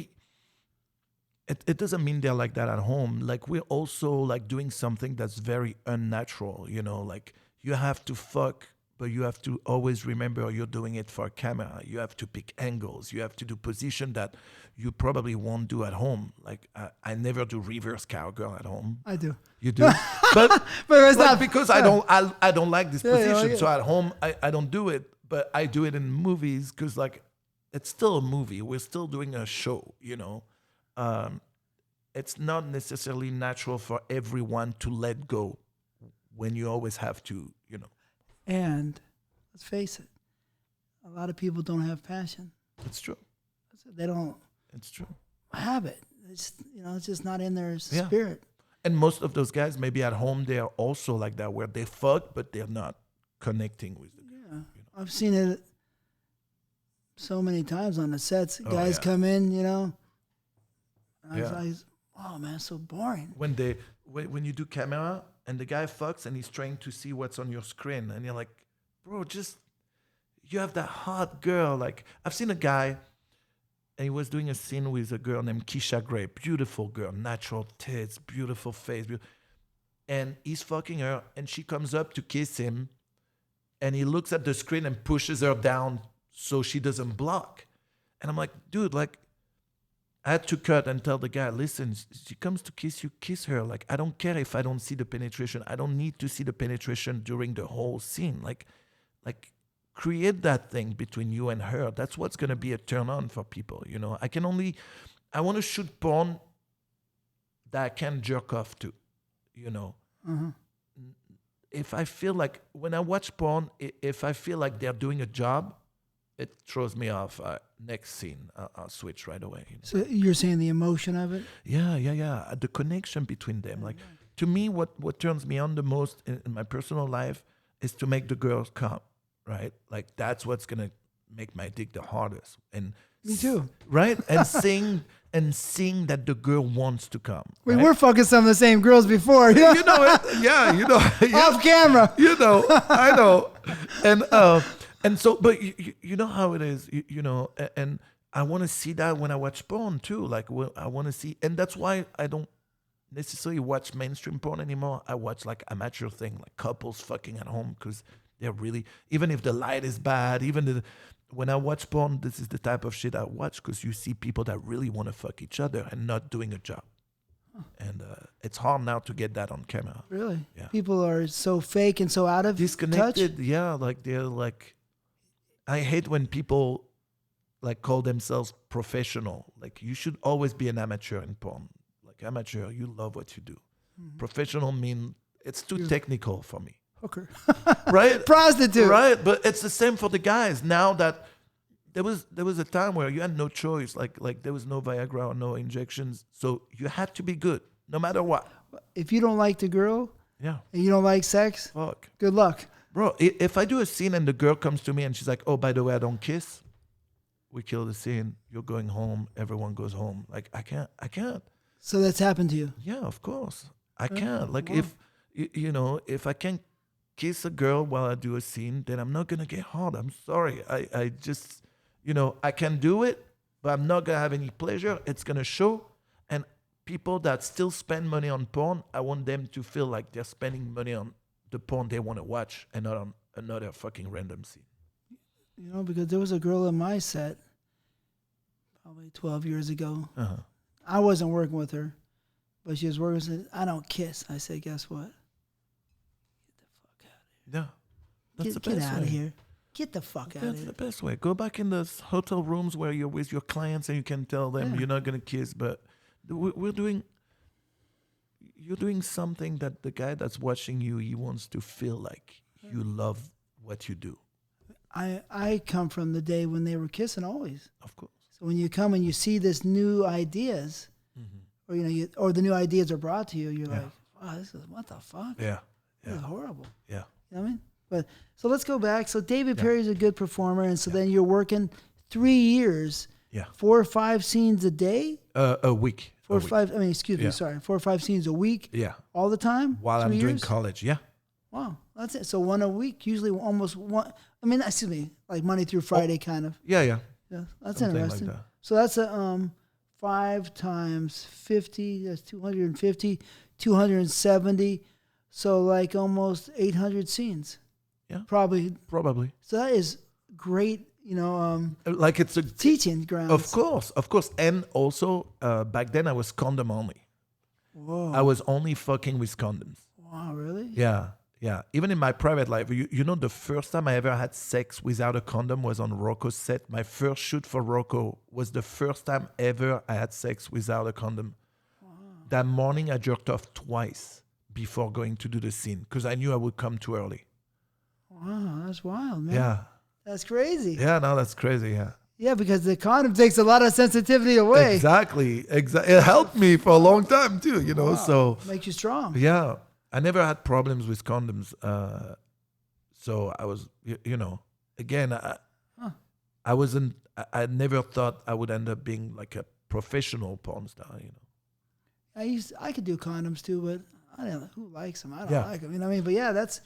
it doesn't mean they're like that at home. Like we're also like doing something that's very unnatural, you know. Like you have to fuck, but you have to always remember you're doing it for a camera. You have to pick angles. You have to do position that you probably won't do at home. Like I never do reverse cowgirl at home. I do. You do, but it's like, not because I don't like this position. Yeah. So at home I don't do it, but I do it in movies because like it's still a movie. We're still doing a show, you know. It's not necessarily natural for everyone to let go when you always have to, you know. And let's face it, a lot of people don't have passion. It's true. They don't. It's true. Have it. It's it's just not in their spirit. And most of those guys, maybe at home, they are also like that, where they fuck, but they're not connecting with the girl. Yeah. I've seen it so many times on the sets. Oh, Guys yeah. come in, you know. I was Yeah. like, oh man, so boring. When you do camera and the guy fucks and he's trying to see what's on your screen, and you're like, bro, you have that hot girl. Like, I've seen a guy, and he was doing a scene with a girl named Keisha Gray, beautiful girl, natural tits, beautiful face, and he's fucking her, and she comes up to kiss him, and he looks at the screen and pushes her down so she doesn't block. And I'm like, dude, like, I had to cut and tell the guy, listen, she comes to kiss you, kiss her. Like, I don't care if I don't see the penetration. I don't need to see the penetration during the whole scene. Like create that thing between you and her. That's what's going to be a turn on for people. You know, I want to shoot porn that I can jerk off to, you know. Uh-huh. If I feel like, when I watch porn, if I feel like they're doing a job, it throws me off. Next scene, I'll switch right away. You know? So you're saying the emotion of it? Yeah. The connection between them. Like, to me, what turns me on the most in my personal life is to make the girls come, right? Like, that's what's gonna make my dick the hardest. And Me too. right? And seeing that the girl wants to come. We right? were fucking some of the same girls before. You know? You know it. Yeah, you know. Off camera. You know, I know. And so, but you know how it is, you know, and I want to see that when I watch porn too. Like, I want to see, and that's why I don't necessarily watch mainstream porn anymore. I watch like amateur thing, like couples fucking at home, because they're really, even if the light is bad, when I watch porn, this is the type of shit I watch, because you see people that really want to fuck each other and not doing a job. And it's hard now to get that on camera. Really? Yeah. People are so fake and so out of Disconnected. touch? Yeah, like they're like, I hate when people like call themselves professional. Like, you should always be an amateur in porn. Like, amateur, you love what you do. Mm-hmm. Professional mean it's too technical for me. Hooker. Right? Prostitute. Right, but it's the same for the guys. Now that there was a time where you had no choice. Like there was no Viagra or no injections, so you had to be good no matter what. If you don't like the girl, Yeah. and you don't like sex, Fuck. good luck. Bro, if I do a scene and the girl comes to me and she's like, oh, by the way, I don't kiss, we kill the scene. You're going home. Everyone goes home. Like, I can't. So that's happened to you. Yeah, of course. I can't. Like, wow. if I can't kiss a girl while I do a scene, then I'm not going to get hard. I'm sorry. I just, I can do it, but I'm not going to have any pleasure. It's going to show. And people that still spend money on porn, I want them to feel like they're spending money on the porn they want to watch and not on another fucking random scene. Because there was a girl in my set probably 12 years ago. Uh-huh. I wasn't working with her, but she was working and said, I don't kiss. I said, guess what? Yeah. That's the Get best out way. of here. Get the fuck out of That's here. the best way. Go back in the hotel rooms where you're with your clients and you can tell them Yeah. you're not going to kiss, but you're doing something that the guy that's watching you, he wants to feel like you love what you do. I come from the day when they were kissing always. Of course. So when you come and you see this new ideas, or the new ideas are brought to you, you're like, wow, this is, what the fuck? Yeah. This is horrible. Yeah. You know what I mean? But so let's go back. So David Perry's a good performer, and so then you're working 3 years, 4 or 5 scenes a day? A week. 4 or 5, I mean, excuse me, sorry, 4 or 5 scenes a week? Yeah. All the time? While 3 I'm doing years? college, yeah. Wow, that's it. So 1 a week, usually almost one. I mean, excuse me, like Monday through Friday, kind of. Yeah. Yeah, that's Something interesting. like that. So that's a 5 times 50. That's 250, 270. So like almost 800 scenes. Yeah, probably. So that is great. Like it's a teaching grounds. Of course, and also back then I was condom only. Whoa. I was only fucking with condoms. Wow, really? Yeah. Even in my private life, the first time I ever had sex without a condom was on Rocco's set. My first shoot for Rocco was the first time ever I had sex without a condom. Wow. That morning I jerked off twice before going to do the scene because I knew I would come too early. Wow, that's wild, man. Yeah. That's crazy. Yeah, no, that's crazy, yeah. Yeah, because the condom takes a lot of sensitivity away. Exactly. It helped me for a long time too, you know. Wow. So Makes you strong. yeah, I never had problems with condoms. So I was, you know, again, I wasn't. I never thought I would end up being like a professional porn star. You know. I could do condoms too, but I don't know who likes them. I don't Yeah. like them. You know what I mean? But yeah, that's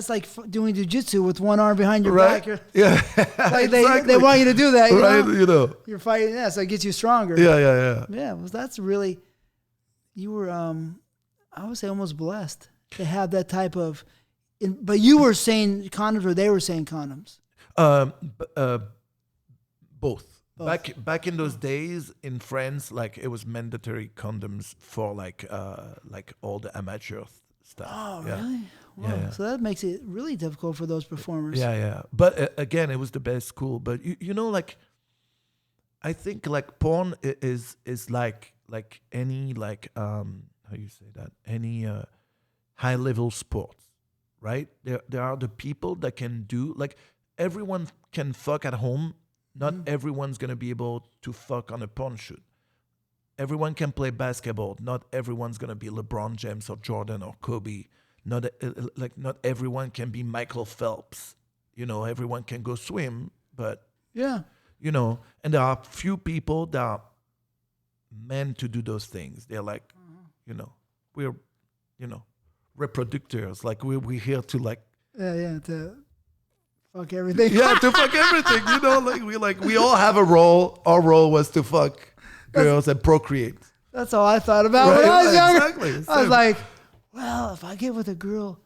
like doing jiu-jitsu with one arm behind your Right? back. You're, Yeah. like Exactly. they want you to do that. You Right? know? You know. You're fighting. Yeah, so it gets you stronger. Yeah. Yeah, well, that's really, you were, I would say almost blessed to have that type of, but you were saying condoms or they were saying condoms? Both. Back in those days in France, like it was mandatory condoms for like all the amateur stuff. Oh, Yeah. really? Wow. Yeah. So that makes it really difficult for those performers. Yeah. But again, it was the best school. But you know, like I think like porn is like any like how you say that, any high level sports, right? There are the people that can do, like, everyone can fuck at home. Not everyone's gonna be able to fuck on a porn shoot. Everyone can play basketball. Not everyone's gonna be LeBron James or Jordan or Kobe. Not everyone can be Michael Phelps. You know, everyone can go swim, but Yeah. you know, and there are few people that are meant to do those things. They're like, you know, we're, you know, reproductors. Like we're here to like, Yeah, to fuck everything. yeah, to fuck everything. You know, we all have a role. Our role was to fuck girls and procreate. That's all I thought about when Right, I was younger. exactly. I was Same. like, well, if I get with a girl,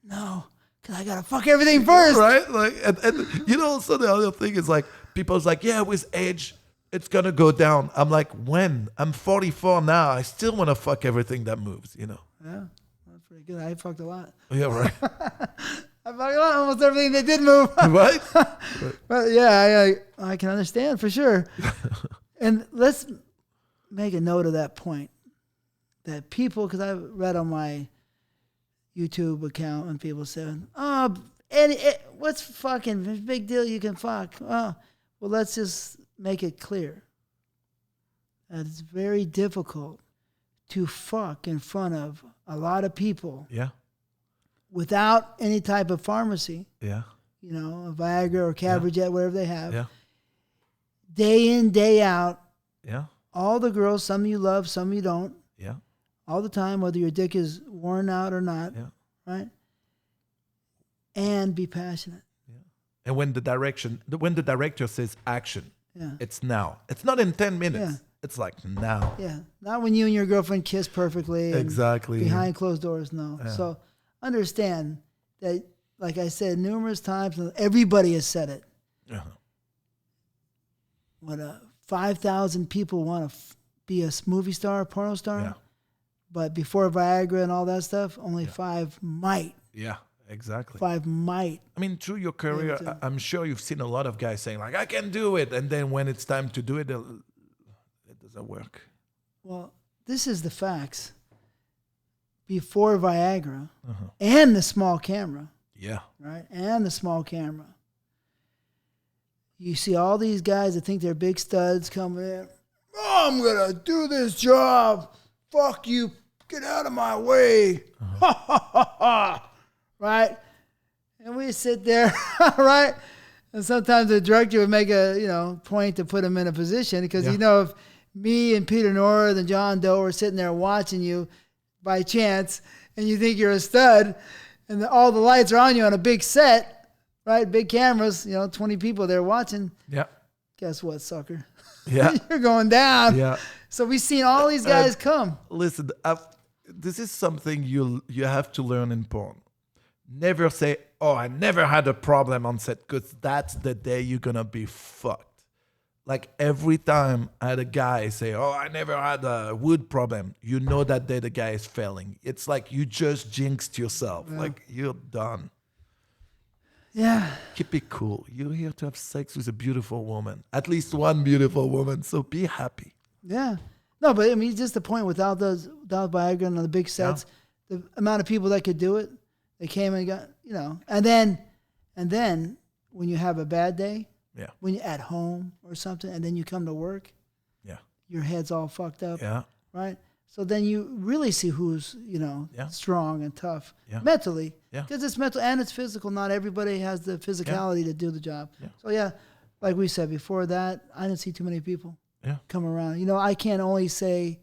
no, because I got to fuck everything first. Right? Like, and you know, so the other thing is like, people's like, yeah, with age, it's going to go down. I'm like, when? I'm 44 now. I still want to fuck everything that moves, you know? Yeah, that's pretty good. I fucked a lot. Yeah, right. I fucked a lot, almost everything that did move. Right? But yeah, I can understand for sure. And let's make a note of that point. That people, because I read on my YouTube account and people said, oh, what's fucking big deal? You can fuck. Oh, well, let's just make it clear that it's very difficult to fuck in front of a lot of people. Yeah. Without any type of pharmacy. Yeah. You know, a Viagra or Cabaret, whatever they have. Yeah. Day in, day out. Yeah. All the girls, some you love, some you don't. Yeah. All the time, whether your dick is worn out or not. Yeah. Right? And be passionate. Yeah. And when the director says action, Yeah. it's now. It's not in 10 minutes. Yeah. It's like now. Yeah. Not when you and your girlfriend kiss perfectly. And Exactly. behind closed doors, no. Yeah. So understand that, like I said numerous times, and everybody has said it. Uh-huh. What 5,000 people want to be a movie star, a porno star. Yeah. But before Viagra and all that stuff, only 5 might. Yeah. Exactly. 5 might. I mean, through your career, I'm sure you've seen a lot of guys saying like, I can do it. And then when it's time to do it, it doesn't work. Well, this is the facts. Before Viagra and the small camera, Yeah. right? And the small camera. You see all these guys that think they're big studs coming in. Oh, I'm going to do this job. Fuck you. Get out of my way. Ha, ha, ha, ha. Right? And we sit there, right? And sometimes the director would make a point to put him in a position because if me and Peter North and John Doe are sitting there watching you by chance and you think you're a stud and all the lights are on you on a big set, right? Big cameras, 20 people there watching. Yeah. Guess what, sucker? Yeah. You're going down. Yeah. So we've seen all these guys come. Listen, this is something you have to learn in porn. Never say, oh, I never had a problem on set, because that's the day you're going to be fucked. Like every time I had a guy say, oh, I never had a wood problem, you know that day the guy is failing. It's like you just jinxed yourself. Yeah. Like you're done. Yeah. Keep it cool. You're here to have sex with a beautiful woman. At least one beautiful woman. So be happy. Yeah. No, but I mean, just the point without Viagra and the big sets, the amount of people that could do it, they came and got, and then when you have a bad day, Yeah. When you're at home or something, and then you come to work, Yeah. your head's all fucked up, Yeah. right? So then you really see who's, Yeah. strong and tough Yeah. mentally. Because it's mental and it's physical. Not everybody has the physicality to do the job. Yeah. So yeah, like we said before that, I didn't see too many people come around. I can only say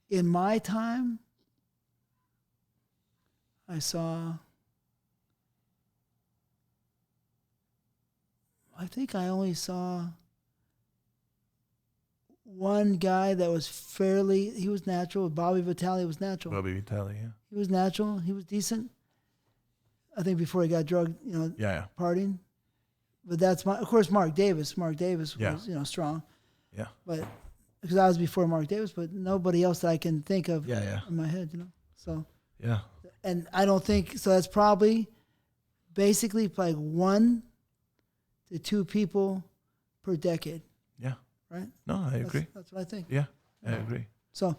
in my time, I think I only saw one guy that was he was natural. Bobby Vitale was natural. Bobby Vitale, yeah. He was natural. He was decent. I think before he got drugged, partying. But of course, Mark Davis. Mark Davis was, strong. Yeah. But because I was before Mark Davis, but nobody else that I can think of in my head, So. Yeah. And I don't think, so that's probably basically like 1 to 2 people per decade. Yeah. Right? No, I agree. That's what I think. Yeah, I agree. So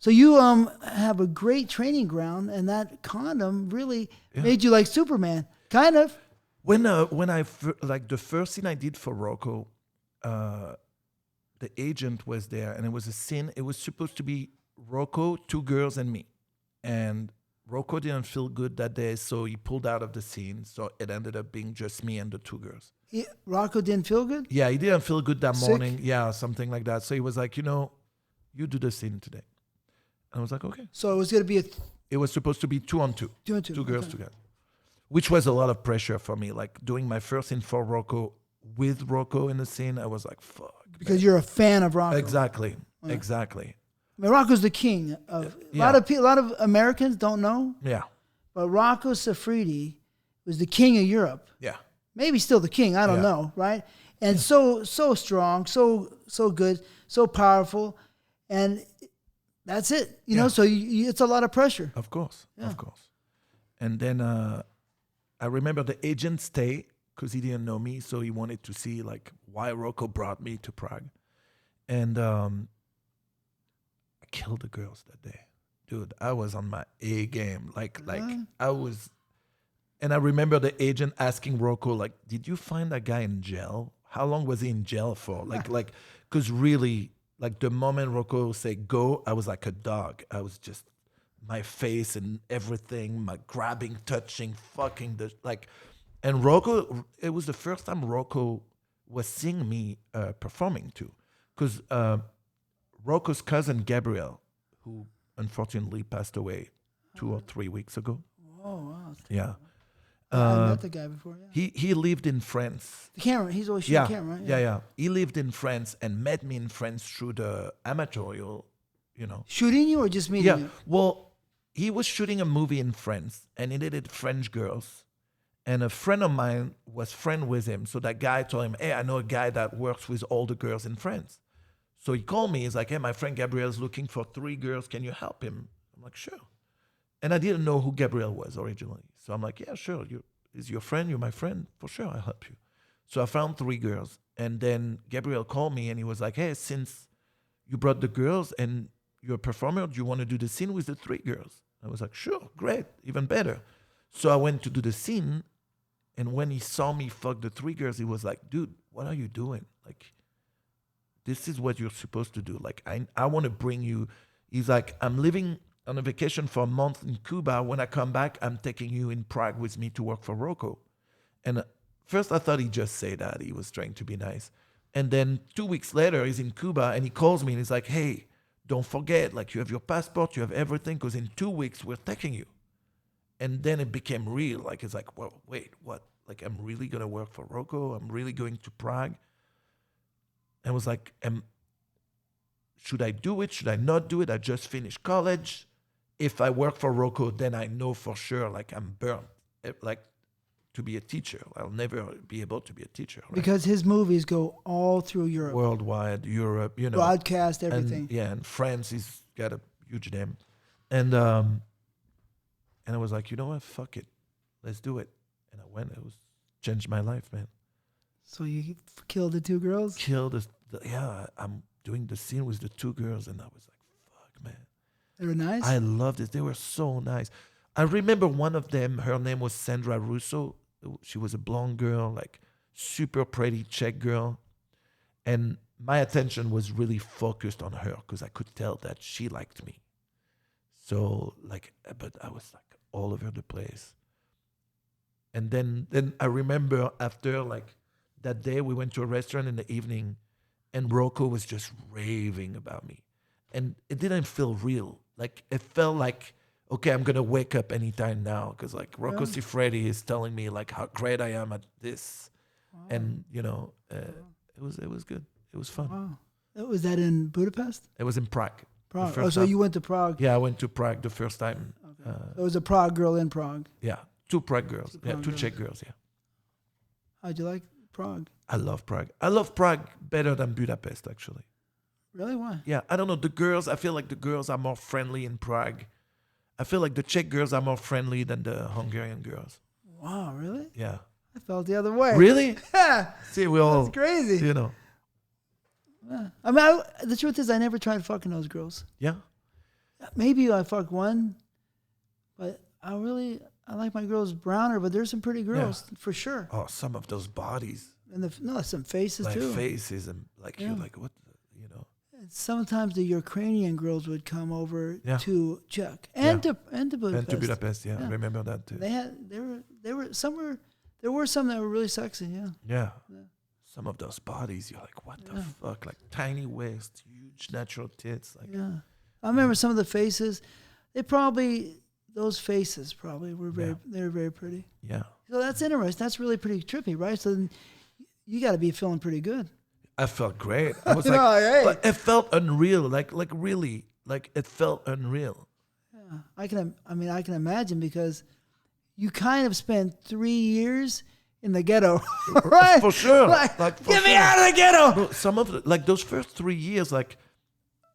you have a great training ground, and that Condom really made you like Superman, kind of. When the first scene I did for Rocco, the agent was there, and it was a scene. It was supposed to be Rocco, 2 girls, and me, and Rocco didn't feel good that day, so he pulled out of the scene. So it ended up being just me and the 2 girls. Rocco didn't feel good? Yeah, he didn't feel good that Sick? morning. Yeah, something like that. So he was like, you do the scene today. And I was like, okay. So it was going to be It was supposed to be 2 on 2. 2 on 2. 2 girls together. Which was a lot of pressure for me. Like doing my first scene for Rocco with Rocco in the scene, I was like, fuck. Because you're a fan of Rocco. Exactly. Exactly. I mean, Rocco's the king of a lot of Americans don't know. Yeah. But Rocco Siffredi was the king of Europe. Yeah. Maybe still the king, I don't know, right? And so strong, so good, so powerful, and that's it. So it's a lot of pressure. Of course. And then I remember the agent stayed because he didn't know me, so he wanted to see like why Rocco brought me to Prague. And I killed the girls that day. Dude, I was on my A game. Like I was. And I remember the agent asking Rocco, like, did you find that guy in jail? How long was he in jail for? Because really, like the moment Rocco said go, I was like a dog. I was just, my face and everything, my grabbing, touching, fucking, and Rocco, it was the first time Rocco was seeing me performing too. Because Rocco's cousin, Gabriel, who unfortunately passed away 2 or 3 weeks ago. Oh, wow. Yeah. I met the guy before. Yeah. He lived in France. The camera. He's always shooting camera. Right? Yeah. He lived in France and met me in France through the amatorial, Shooting you or just meeting you? Well, he was shooting a movie in France and he dated French girls. And a friend of mine was friend with him. So that guy told him, hey, I know a guy that works with all the girls in France. So he called me. He's like, hey, my friend Gabriel's looking for 3 girls. Can you help him? I'm like, sure. And I didn't know who Gabriel was originally. So I'm like, yeah, sure. Is your friend? You're my friend? For sure, I'll help you. So I found 3 girls. And then Gabriel called me and he was like, hey, since you brought the girls and you're a performer, do you want to do the scene with the 3 girls? I was like, sure, great, even better. So I went to do the scene. And when he saw me fuck the 3 girls, he was like, dude, what are you doing? Like, this is what you're supposed to do. Like, I want to bring you. He's like, I'm living on a vacation for a month in Cuba. When I come back, I'm taking you in Prague with me to work for Rocco. And first I thought he'd just say that. He was trying to be nice. And then 2 weeks later, he's in Cuba and he calls me and he's like, hey, don't forget, like you have your passport, you have everything, because in 2 weeks, we're taking you. And then it became real. Like, it's like, well, wait, what? Like, I'm really going to work for Rocco? I'm really going to Prague? And I was like, should I do it? Should I not do it? I just finished college. If I work for Rocco, then I know for sure, like, I'm burnt. Like, to be a teacher. I'll never be able to be a teacher. Right? Because his movies go all through Europe. Worldwide, Europe, Broadcast, everything. And France, he's got a huge name. And I was like, you know what? Fuck it. Let's do it. And I went. It was changed my life, man. So you killed the 2 girls? I'm doing the scene with the 2 girls, and I was like, fuck, man. They were nice? I loved it. They were so nice. I remember one of them, her name was Sandra Russo. She was a blonde girl, like super pretty Czech girl. And my attention was really focused on her because I could tell that she liked me. So like, but I was like all over the place. And then I remember after like that day, we went to a restaurant in the evening and Rocco was just raving about me. And it didn't feel real. Like it felt like, okay, I'm going to wake up anytime now. Because like Rocco Siffredi is telling me like how great I am at this. Wow. And you know, it was good. It was fun. Wow. Was that in Budapest? It was in Prague. Prague. Oh, so you went to Prague? Yeah, I went to Prague the first time. Okay. It was a Prague girl in Prague. Yeah, two Prague girls. Two Czech girls. Yeah. How'd you like Prague? I love Prague. I love Prague better than Budapest, actually. Really? Why? Yeah, I don't know. The girls, I feel like the girls are more friendly in Prague. I feel like the Czech girls are more friendly than the Hungarian girls. Wow, really? Yeah. I felt the other way. Really? Yeah. See, we all... That's crazy. You know. Yeah. I mean, the truth is I never tried fucking those girls. Yeah? Maybe I fucked one, but I like my girls browner, but there's some pretty girls, for sure. Oh, some of those bodies. And some faces, like too. Like faces and like, you're like, what, you know. Sometimes the Ukrainian girls would come over to Czech and to Budapest. And to Budapest, I remember that too. There were some that were really sexy, Yeah. Some of those bodies, you're like, what the fuck? Like tiny waist, huge natural tits. Like, I remember some of the faces. Those faces probably were they were very pretty. Yeah. So that's interesting. That's really pretty trippy, right? So then you got to be feeling pretty good. I felt great. I was like, but it felt unreal. Like really, like it felt unreal. Yeah, I can imagine because you kind of spent 3 years in the ghetto, right? For sure. Get me out of the ghetto. No, some of those first 3 years, like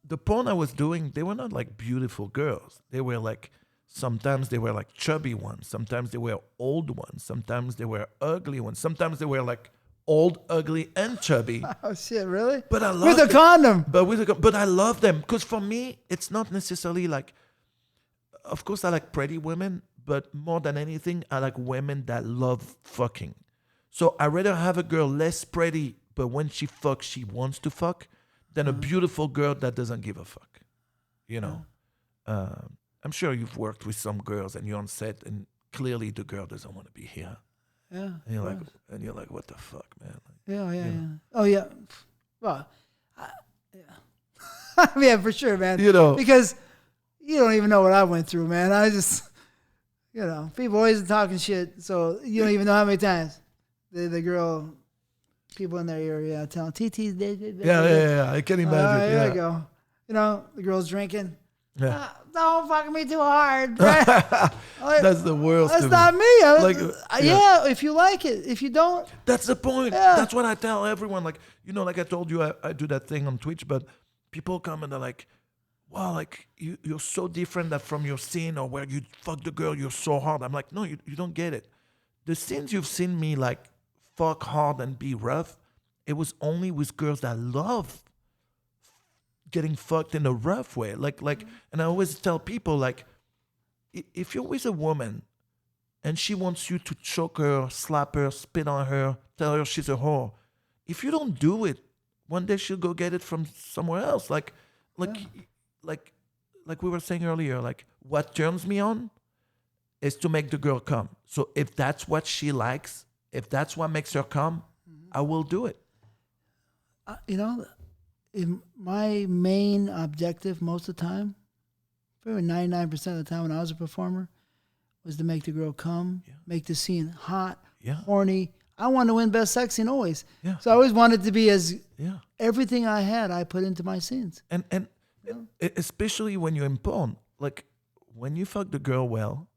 the porn I was doing, they were not like beautiful girls. They were like, sometimes they were like chubby ones. Sometimes they were old ones. Sometimes they were ugly ones. Sometimes they were like old, ugly, and chubby. Oh shit! Really? But I love with a condom. But I love them because for me, it's not necessarily like. Of course, I like pretty women, but more than anything, I like women that love fucking. So I rather have a girl less pretty, but when she fucks, she wants to fuck, than a beautiful girl that doesn't give a fuck. You know, I'm sure you've worked with some girls and you're on set, and clearly the girl doesn't want to be here. Yeah. And you're like, what the fuck, man? Like, yeah. Oh yeah. Well, yeah, for sure, man. You know, because you don't even know what I went through, man. I just, people always talking shit, so you don't even know how many times the girl, people in their ear, telling TT's. Yeah. I can imagine. Here we go. The girl's drinking. Yeah. Don't fuck me too hard. Right? That's the worst. That's not me. If you like it. If you don't. That's the point. Yeah. That's what I tell everyone. Like, like I told you, I do that thing on Twitch, but people come and they're like, wow, like you're so different that from your scene or where you fuck the girl, you're so hard. I'm like, no, you don't get it. The scenes you've seen me like fuck hard and be rough, it was only with girls that love getting fucked in a rough way. Like, and I always tell people, like, if you're with a woman and she wants you to choke her, slap her, spit on her, tell her she's a whore, if you don't do it, one day she'll go get it from somewhere else. Like we were saying earlier, like what turns me on is to make the girl come. So if that's what she likes, if that's what makes her come, I will do it. My main objective most of the time, probably 99% of the time when I was a performer, was to make the girl come, make the scene hot, horny. I wanted to win Best Sex Scene always. Yeah. So I always wanted to be everything I had, I put into my scenes. And especially when you're in porn, like when you fuck the girl well,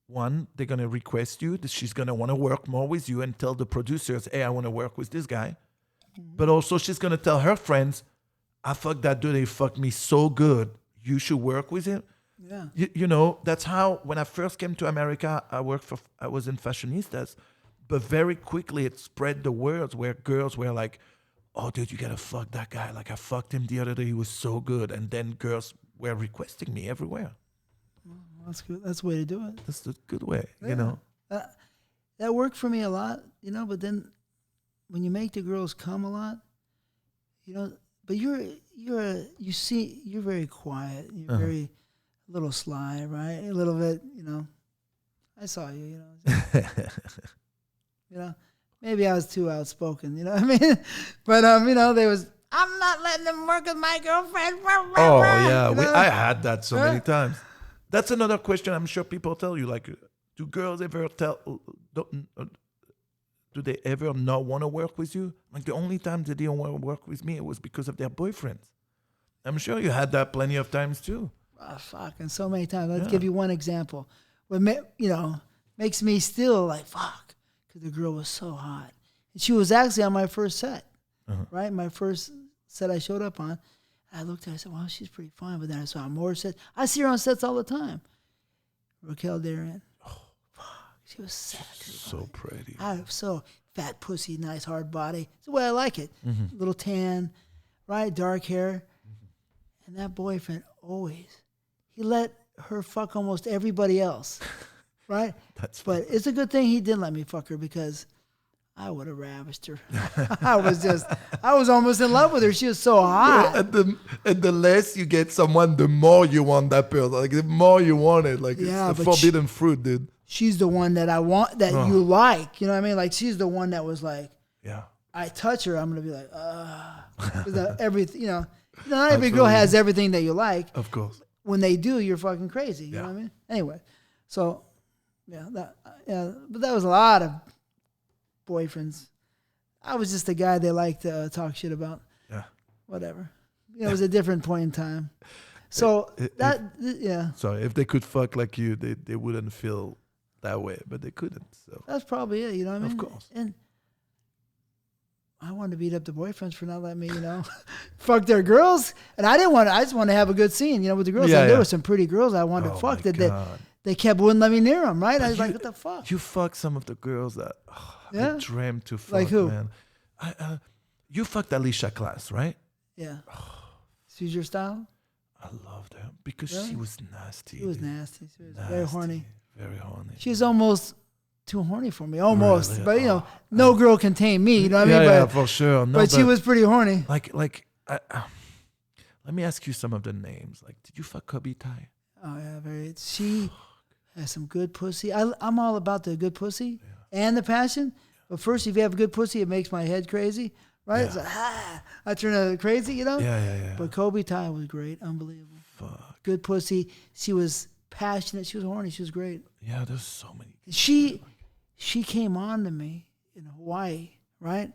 one, they're going to request you, that she's going to want to work more with you and tell the producers, hey, I want to work with this guy. Mm-hmm. But also she's going to tell her friends, I fucked that dude, he fucked me so good, you should work with him. Yeah. That's how, when I first came to America, I was in Fashionistas, but very quickly it spread the word where girls were like, oh, dude, you got to fuck that guy. Like, I fucked him the other day, he was so good. And then girls were requesting me everywhere. Well, that's good. That's the way to do it. That's the good way, That worked for me a lot, but then when you make the girls come a lot, but you're very quiet. You're very a little sly, right? A little bit, I saw you, maybe I was too outspoken, you know what I mean? But there was, I'm not letting them work with my girlfriend. Oh yeah, I had that so many times. That's another question. I'm sure people tell you, like, do girls ever do they ever not want to work with you? Like, the only time they didn't want to work with me, it was because of their boyfriends. I'm sure you had that plenty of times too. Oh, fucking so many times. Let's give you one example. What makes me still like, fuck, because the girl was so hot. And she was actually on my first set, right? My first set I showed up on. I looked at her, I said, well, she's pretty fine. But then I saw more sets. I see her on sets all the time. Raquel Darren. Oh, fuck. She was so pretty. So fat pussy, nice hard body. It's the way I like it. Little tan, right? Dark hair. And that boyfriend always, he let her fuck almost everybody else, right? But it's a good thing he didn't let me fuck her, because I would have ravished her. I was almost in love with her. She was so hot. And the less you get someone, the more you want that person. Like, the more you want it. Like, it's the forbidden fruit, dude. She's the one that I want, that you like. You know what I mean? Like, she's the one that was like, I touch her, I'm going to be like, everything, not every girl has everything that you like. Of course. When they do, you're fucking crazy. You know what I mean? Anyway, so, but that was a lot of boyfriends. I was just the guy they liked to talk shit about. Yeah. Whatever. It was a different point in time. So, Sorry, if they could fuck like you, they wouldn't feel that way, but they couldn't. So that's probably it, you know what I mean? Of course. And I wanted to beat up the boyfriends for not letting me, fuck their girls. And I just wanted to have a good scene, with the girls. And there were some pretty girls I wanted to fuck that they wouldn't let me near them, right? I was like, what the fuck? You fucked some of the girls that I dreamt to fuck, like who? Man. You fucked Alicia Class, right? Yeah. She's your style? I loved her because she was nasty. She was nasty. She was very horny. Very horny. She was almost too horny for me, almost. Really? But no girl can tame me. You know what I mean? Yeah, for sure. No, but she was pretty horny. Like, let me ask you some of the names. Like, did you fuck Kobe Tai? Oh yeah, very. She has some good pussy. I'm all about the good pussy and the passion. But first, if you have good pussy, it makes my head crazy, right? Yeah. It's like, I turn crazy, Yeah. But Kobe Tai was great, unbelievable. Fuck. Good pussy. She was passionate. She was horny. She was great. Yeah, there's so many. She came on to me in Hawaii, right?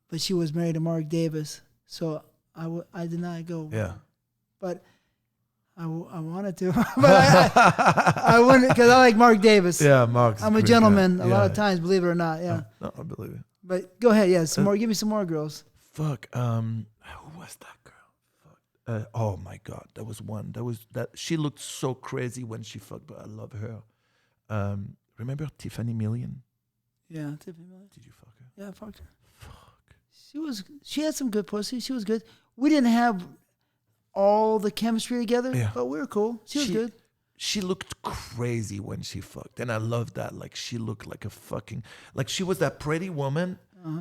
But she was married to Mark Davis, so I did not go. Yeah. But I wanted to, but I wouldn't, because I like Mark Davis. Yeah, Mark's I'm a gentleman a lot of times, believe it or not. Yeah. No, I believe it. But go ahead, some more. Give me some more girls. Fuck. Who was that girl? Fuck. Oh my God, that was one. That she looked so crazy when she fucked, but I love her. Remember Tiffany Million? Yeah, Tiffany Million. Did you fuck her? Yeah, I fucked her. Fuck. She had some good pussy. She was good. We didn't have all the chemistry together, but we were cool. She was good. She looked crazy when she fucked, and I love that. Like, she looked like a fucking, like, she was that pretty woman,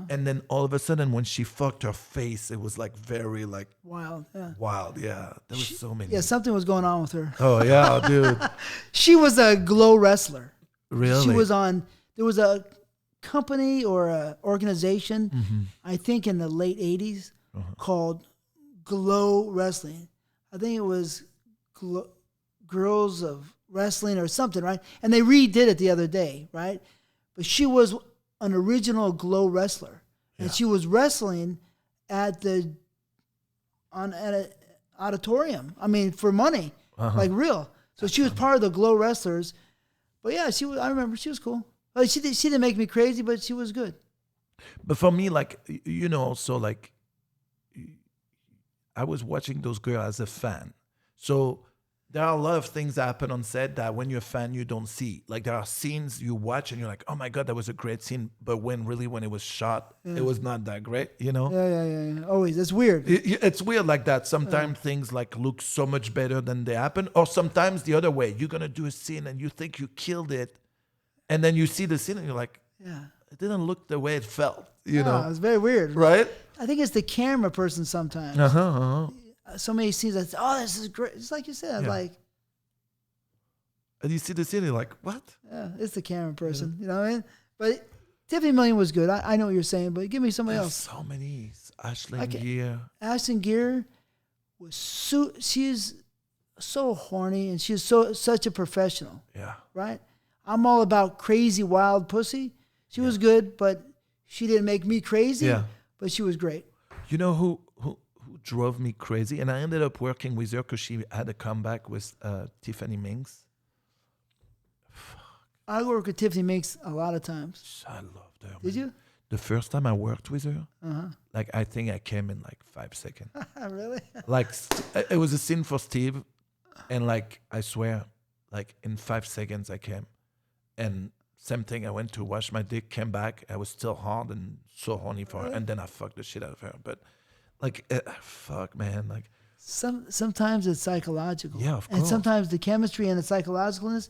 and then all of a sudden when she fucked, her face, it was like very like wild. Yeah, there was so many. Yeah, something was going on with her. Oh yeah, dude. She was a glow wrestler. Really? She was on. There was a company or a organization, I think in the late '80s, called Glow Wrestling. I think it was Girls of Wrestling or something, right? And they redid it the other day, right? But she was an original Glow wrestler, and she was wrestling at an auditorium. I mean, for money, like real. So she was part of the Glow wrestlers. But yeah, she was. I remember she was cool. Like, she didn't make me crazy, but she was good. But for me, like, also like, I was watching those girls as a fan. So there are a lot of things that happen on set that when you're a fan, you don't see. Like, there are scenes you watch and you're like, oh my God, that was a great scene. But when it was shot, it was not that great, Yeah. Always. It's weird. It's weird like that. Sometimes things like look so much better than they happen. Or sometimes the other way. You're going to do a scene and you think you killed it. And then you see the scene and you're like, it didn't look the way it felt. you know. It's very weird. Right? I think it's the camera person sometimes. So many scenes that, this is great. It's like you said, like. And you see the scene, you're like, what? Yeah, it's the camera person. You know what I mean? But Tiffany Million was good. I know what you're saying, but give me somebody else. So many. Ashlyn Gear. Ashlyn Gear was she's so horny, and she's such a professional. Yeah. Right? I'm all about crazy, wild pussy. She was good, but she didn't make me crazy. Yeah. But she was great. You know who drove me crazy? And I ended up working with her because she had a comeback with Tiffany Minks. I work with Tiffany Minks a lot of times. I loved her. Did you? The first time I worked with her, like I think I came in like 5 seconds. Really? Like it was a scene for Steve, and like I swear, like in 5 seconds I came, and same thing. I went to wash my dick, came back. I was still hard and so horny for her, and then I fucked the shit out of her. But like, fuck, man, like. Sometimes it's psychological. Yeah, of course. And sometimes the chemistry and the psychologicalness.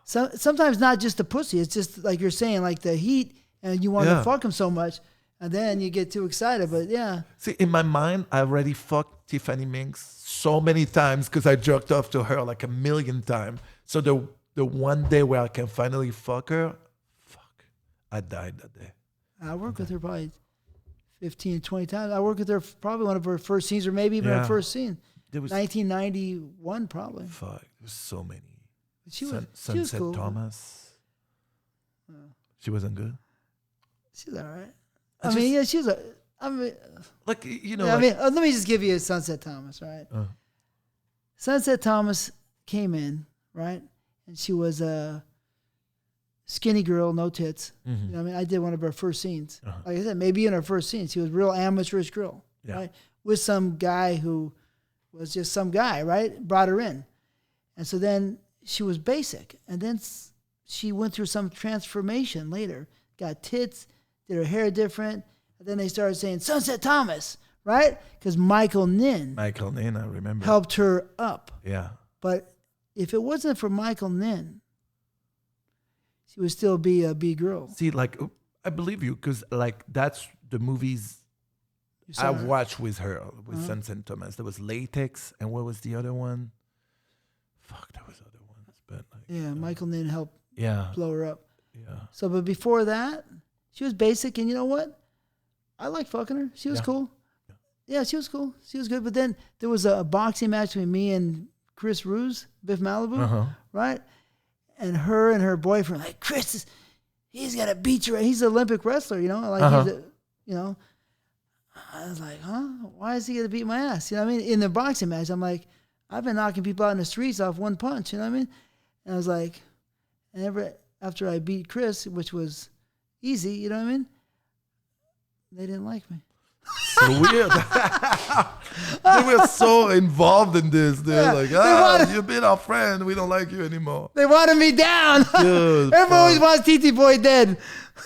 Sometimes not just the pussy. It's just like you're saying, like the heat, and you want to fuck him so much, and then you get too excited. But yeah. See, in my mind, I already fucked Tiffany Minks so many times because I jerked off to her like 1,000,000 times. So the one day where I can finally fuck her, I died that day. I worked with her probably 15, 20 times. I worked with her probably one of her first scenes, or maybe even her first scene. It was 1991 probably. Fuck, there was so many. She was Sunset cool. Thomas. She wasn't good. She's all right. I mean, she was like, you know. Yeah, like, let me just give you a Sunset Thomas, right? Sunset Thomas came in, right? And she was a skinny girl, no tits. You know what I mean? I did one of her first scenes. Like I said, maybe in her first scene, she was a real amateurish girl, right? With some guy who was just some guy, right? Brought her in. And so then she was basic. And then she went through some transformation later. Got tits, did her hair different. And then they started saying, Sunset Thomas, right? Because Michael Nin, I remember. helped her up. Yeah. But if it wasn't for Michael Nin, she would still be a B-girl. See, like, I believe you, because, like, that's the movies I watched with her, with Sunset Thomas. There was Latex, and what was the other one? Fuck, there was other ones. But like, Michael Nin helped blow her up. Yeah. So, but before that, she was basic, and you know what? I liked fucking her. She was cool. Yeah, she was cool. She was good. But then there was a boxing match between me and Chris Ruse, Biff Malibu, right? And her boyfriend, like, Chris, he's got to beat you. He's an Olympic wrestler, you know? Like, he's you know. I was like, huh? Why is he going to beat my ass? You know what I mean? In the boxing match, I'm like, I've been knocking people out in the streets off one punch, you know what I mean? And I was like, and after I beat Chris, which was easy, you know what I mean? They didn't like me. So weird. They were so involved in this. They're like, you've been our friend. We don't like you anymore. They wanted me down. Dude, everyone always wants TTBoy dead.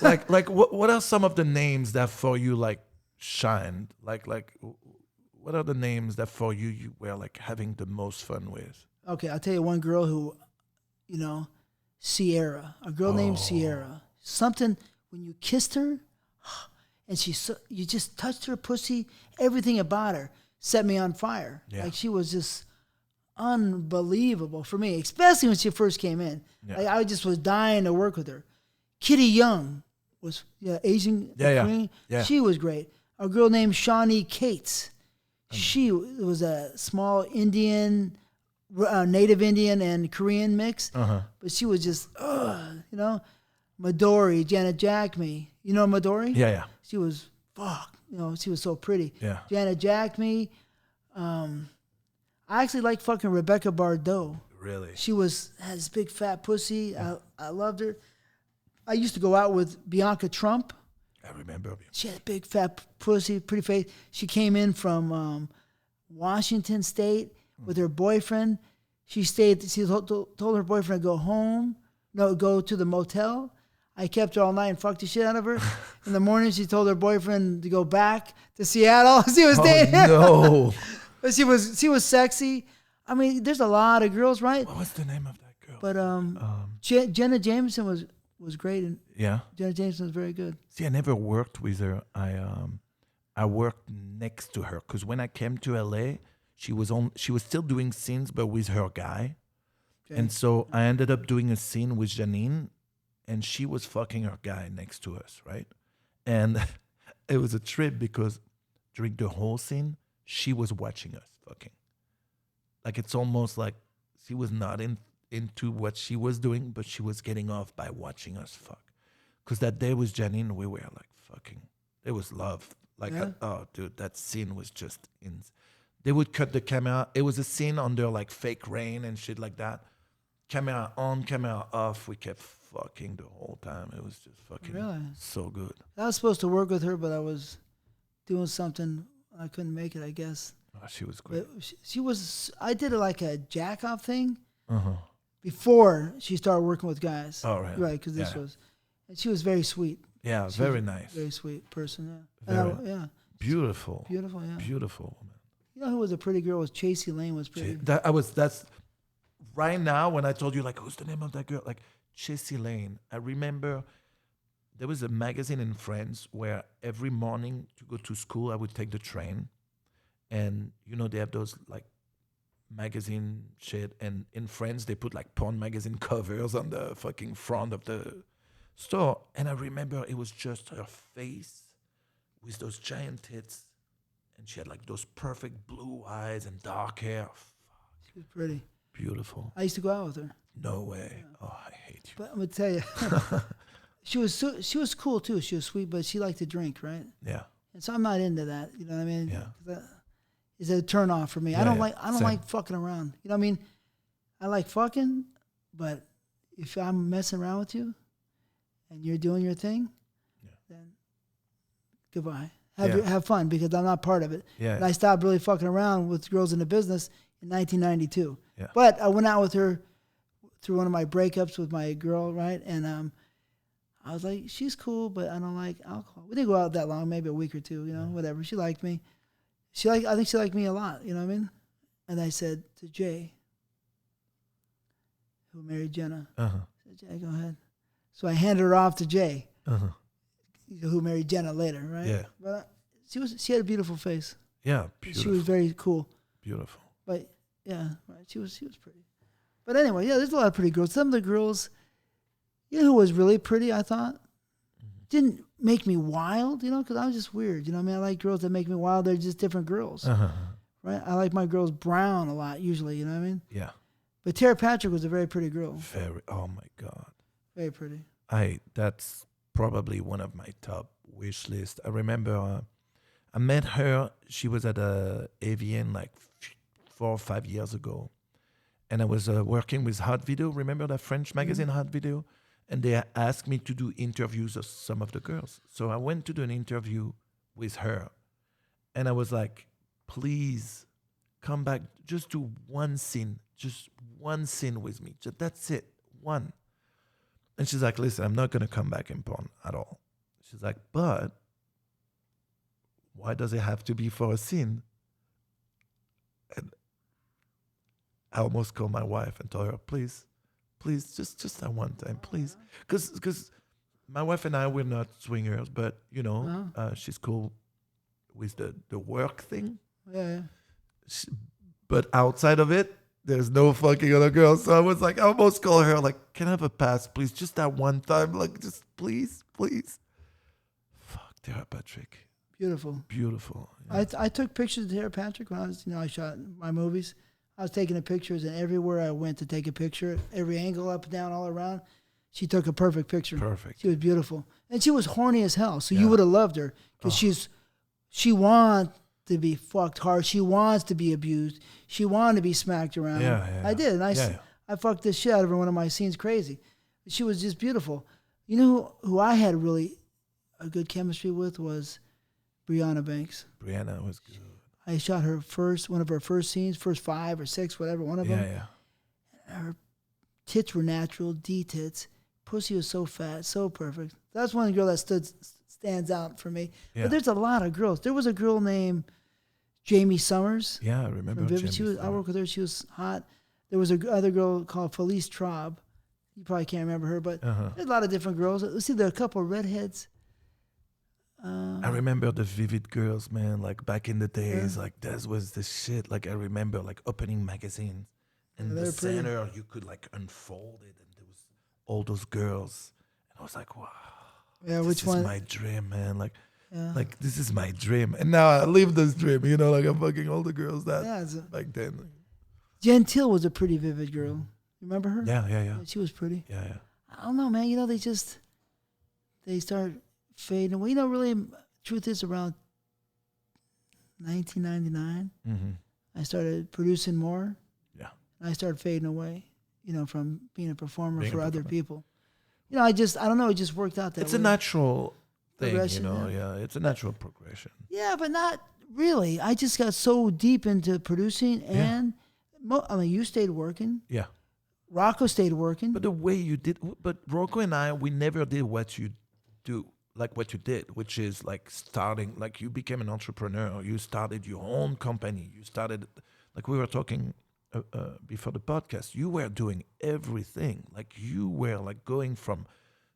like what are some of the names that for you like shined? Like what are the names that for you were like having the most fun with? Okay, I'll tell you one girl who, you know, Sierra. A girl named Sierra. Something when you kissed her, and you just touched her pussy, everything about her set me on fire. Yeah. Like she was just unbelievable for me, especially when she first came in. Yeah. Like I just was dying to work with her. Kitty Young was Asian. Korean. Yeah. She was great. A girl named Shawnee Cates. She was a small Indian, native Indian and Korean mix. But she was just, you know, Midori, Janet Jackme. You know Midori? Yeah. She was, you know, she was so pretty. Yeah. Janet Jackme. I actually like fucking Rebecca Bardot. Really? She has this big fat pussy. I loved her. I used to go out with Bianca Trump. I remember. She had a big fat pussy, pretty face. She came in from Washington State with her boyfriend. She told her boyfriend to go to the motel. I kept her all night and fucked the shit out of her. In the morning, she told her boyfriend to go back to Seattle. She was staying here. No. But she was sexy. I mean, there's a lot of girls, right? What was the name of that girl? But Jenna Jameson was was great, and Yeah. Jenna Jameson was very good. See, I never worked with her. I worked next to her because when I came to LA, she was still doing scenes, but with her guy. Okay. And so I ended up doing a scene with Janine, and she was fucking her guy next to us, right? And it was a trip because during the whole scene, she was watching us fucking. Like it's almost like she was not into what she was doing, but she was getting off by watching us fuck. Because that day with Janine, we were like fucking. It was love. Like, Yeah. oh, dude, that scene was just They would cut the camera. It was a scene under like fake rain and shit like that. Camera on, camera off. We kept fucking the whole time. It was just fucking so good. I was supposed to work with her, but I was doing something. I couldn't make it, I guess. Oh, she was great. But she was. I did like a jack off thing Uh-huh. before she started working with guys. Oh, right. Right, because this Yeah. was, and she was very sweet. Yeah, She very was a nice. Very sweet person. Yeah. Very Yeah. beautiful. Beautiful. Yeah. Beautiful woman. You know who was a pretty girl? Was Chasey Lane was pretty. That's right now when I told you like who's the name of that girl? Like Chessie Lane. I remember there was a magazine in France where every morning to go to school I would take the train, and you know they have those like magazine shit, and in France they put like porn magazine covers on the fucking front of the store, and I remember it was just her face with those giant tits, and she had like those perfect blue eyes and dark hair. She was pretty. Beautiful. I used to go out with her. No way. Oh, I hate you. But I'm gonna tell you, she was cool too. She was sweet, but she liked to drink, right? Yeah. And so I'm not into that. You know what I mean? Yeah. 'Cause it's a turn off for me. I Yeah, don't yeah. like Same. like fucking around. You know what I mean? I like fucking, but if I'm messing around with you, and you're doing your thing, then goodbye. Have fun because I'm not part of it. Yeah. And I stopped really fucking around with girls in the business in 1992. Yeah. But I went out with her through one of my breakups with my girl, right? And I was like, she's cool, but I don't like alcohol. We didn't go out that long, maybe a week or two, you know, whatever. She liked me. I think she liked me a lot, you know what I mean? And I said to Jay, who married Jenna, Uh-huh. I said, Jay, go ahead. So I handed her off to Jay, Uh-huh. who married Jenna later, right? Yeah. But she had a beautiful face. Yeah. Beautiful. She was very cool. Beautiful. But yeah, right. She was pretty. But anyway, yeah, there's a lot of pretty girls. Some of the girls, you know who was really pretty, I thought? Didn't make me wild, you know, because I was just weird. You know what I mean? I like girls that make me wild. They're just different girls, Uh-huh. right? I like my girls brown a lot, usually, you know what I mean? Yeah. But Tara Patrick was a very pretty girl. Oh my God. Very pretty. That's probably one of my top wish list. I remember I met her. She was at AVN like 4 or 5 years ago. And I was working with Hot Video. Remember that French magazine, Hot Video? And they asked me to do interviews of some of the girls. So I went to do an interview with her. And I was like, please come back. Just do one scene. Just one scene with me. That's it. One. And she's like, listen, I'm not going to come back in porn at all. She's like, but why does it have to be for a scene? And I almost called my wife and told her, please, just that one time, please. Because my wife and I, we're not swingers, but, you know, she's cool with the work thing. Yeah. But outside of it, there's no fucking other girls. So I was like, I almost called her, like, can I have a pass, please? Just that one time. Like, just please. Fuck, Tara Patrick. Beautiful. Yeah. I took pictures of Tara Patrick when I was, I shot my movies. I was taking the pictures, and everywhere I went to take a picture, every angle, up and down, all around, she took a perfect picture. Perfect. She was beautiful. And she was horny as hell, so you would have loved her because she wants to be fucked hard. She wants to be abused. She wanted to be smacked around. Yeah. I did, and I fucked this shit out of her in one of my scenes crazy. She was just beautiful. You know who I had really a good chemistry with was Brianna Banks. Brianna was good. I shot one of her first scenes, first 5 or 6, whatever, one of them. Yeah. Her tits were natural, D tits. Pussy was so fat, so perfect. That's one girl that stands out for me. Yeah. But there's a lot of girls. There was a girl named Jamie Summers. Yeah, I remember Jamie I worked with her. She was hot. There was other girl called Felice Traub. You probably can't remember her, but there's a lot of different girls. Let's see, there are a couple of redheads. I remember the Vivid Girls, man. Like back in the days, like that was the shit. Like I remember like opening magazines, and the center you could like unfold it, and there was all those girls, and I was like, wow, Which one? This is my dream, man. Like this is my dream, and now I live this dream. You know, like I'm fucking all the girls that back then. Gentile was a pretty vivid girl. Remember her? Yeah. She was pretty. Yeah. I don't know, man. You know, they start fading away. You know, really, truth is around 1999, I started producing more. Yeah. And I started fading away, you know, from being a performer for other people. You know, I don't know, it just worked out that way. It's a natural thing, you know, it's a natural progression. Yeah, but not really. I just got so deep into producing and, I mean, you stayed working. Yeah. Rocco stayed working. But the way you did, but Rocco and I, we never did what you do, like what you did, which is like starting, like you became an entrepreneur. You started your own company. You started, like we were talking before the podcast, you were doing everything. Like you were like going from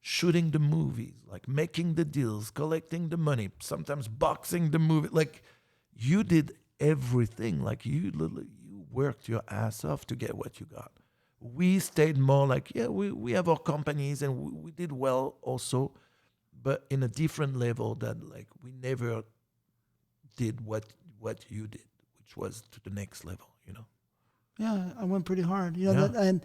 shooting the movies, like making the deals, collecting the money, sometimes boxing the movie. Like you did everything. Like you worked your ass off to get what you got. We stayed more like, we have our companies and we did well also, but in a different level that like we never did what you did, which was to the next level, you know? Yeah, I went pretty hard, you know, and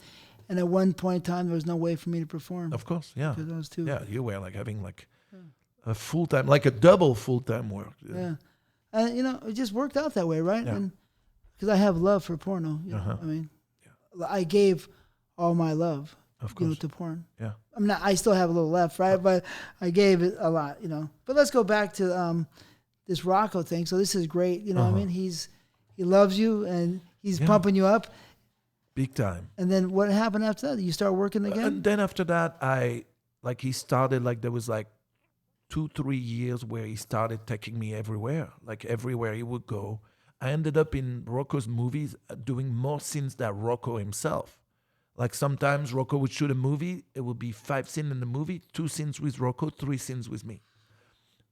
at one point in time, there was no way for me to perform. Of course, yeah. Because I was too... Yeah, you were like having like a full-time, like a double full-time work. Yeah. And, you know, it just worked out that way, right? And because I have love for porno, you know, I mean... I gave all my love, you know, to porn. Yeah, I still have a little left, right? But I gave it a lot, you know. But let's go back to this Rocco thing. So this is great, you know. What I mean, he loves you and he's pumping you up, big time. And then what happened after that? You start working again. And then after that, he started like there was like 2-3 years where he started taking me everywhere, like everywhere he would go. I ended up in Rocco's movies doing more scenes than Rocco himself. Like sometimes Rocco would shoot a movie, it would be 5 scenes in the movie, 2 scenes with Rocco, 3 scenes with me.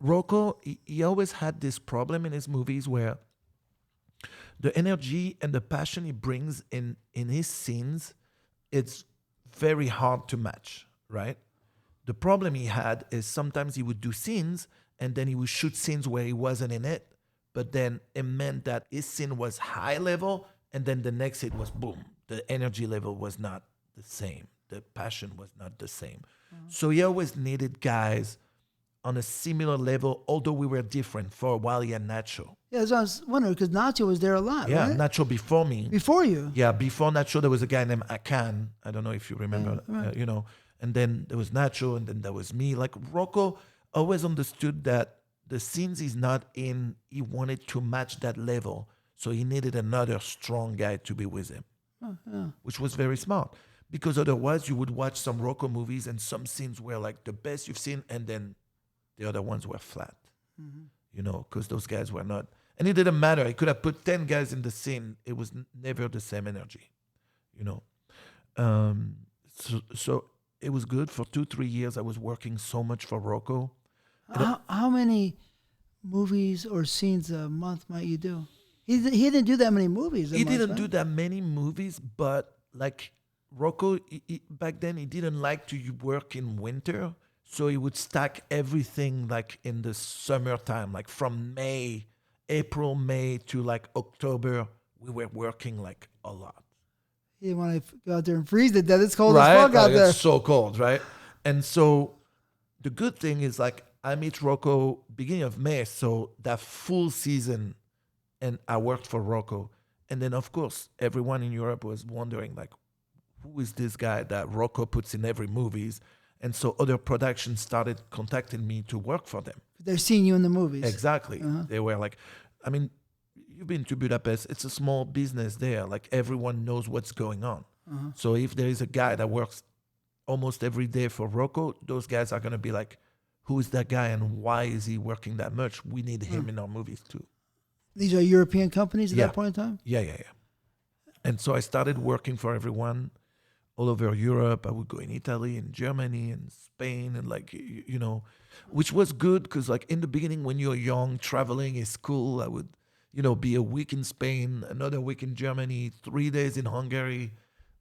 Rocco, he always had this problem in his movies where the energy and the passion he brings in his scenes, it's very hard to match, right? The problem he had is sometimes he would do scenes and then he would shoot scenes where he wasn't in it. But then it meant that his scene was high level, and then the next hit was boom. The energy level was not the same. The passion was not the same. So he always needed guys on a similar level, although we were different. For a while, he had Nacho. Yeah, that's what I was wondering, because Nacho was there a lot, right? Nacho before me. Before you? Yeah, before Nacho, there was a guy named Akan. I don't know if you remember, you know. And then there was Nacho, and then there was me. Like, Rocco always understood that the scenes he's not in, he wanted to match that level. So he needed another strong guy to be with him, which was very smart. Because otherwise you would watch some Rocco movies and some scenes were like the best you've seen and then the other ones were flat, you know, because those guys were not. And it didn't matter. He could have put 10 guys in the scene. It was never the same energy, you know. So it was good. For 2-3 years, I was working so much for Rocco. How many movies or scenes a month might you do? He didn't do that many movies. He didn't do that many movies, but like Rocco, back then he didn't like to work in winter, so he would stack everything like in the summertime, like from April, May to like October. We were working like a lot. He didn't want to go out there and freeze to death. It's cold as fuck out there. It's so cold, right? And so the good thing is like I meet Rocco beginning of May, so that full season, and I worked for Rocco. And then, of course, everyone in Europe was wondering, like, who is this guy that Rocco puts in every movies? And so other productions started contacting me to work for them. They're seeing you in the movies. Exactly. They were like, I mean, you've been to Budapest. It's a small business there. Like, everyone knows what's going on. So if there is a guy that works almost every day for Rocco, those guys are going to be like, who is that guy and why is he working that much? We need him in our movies too. These are European companies at that point in time? Yeah. And so I started working for everyone all over Europe. I would go in Italy and Germany and Spain and like, which was good because like in the beginning when you're young, traveling is cool. I would, be a week in Spain, another week in Germany, 3 days in Hungary.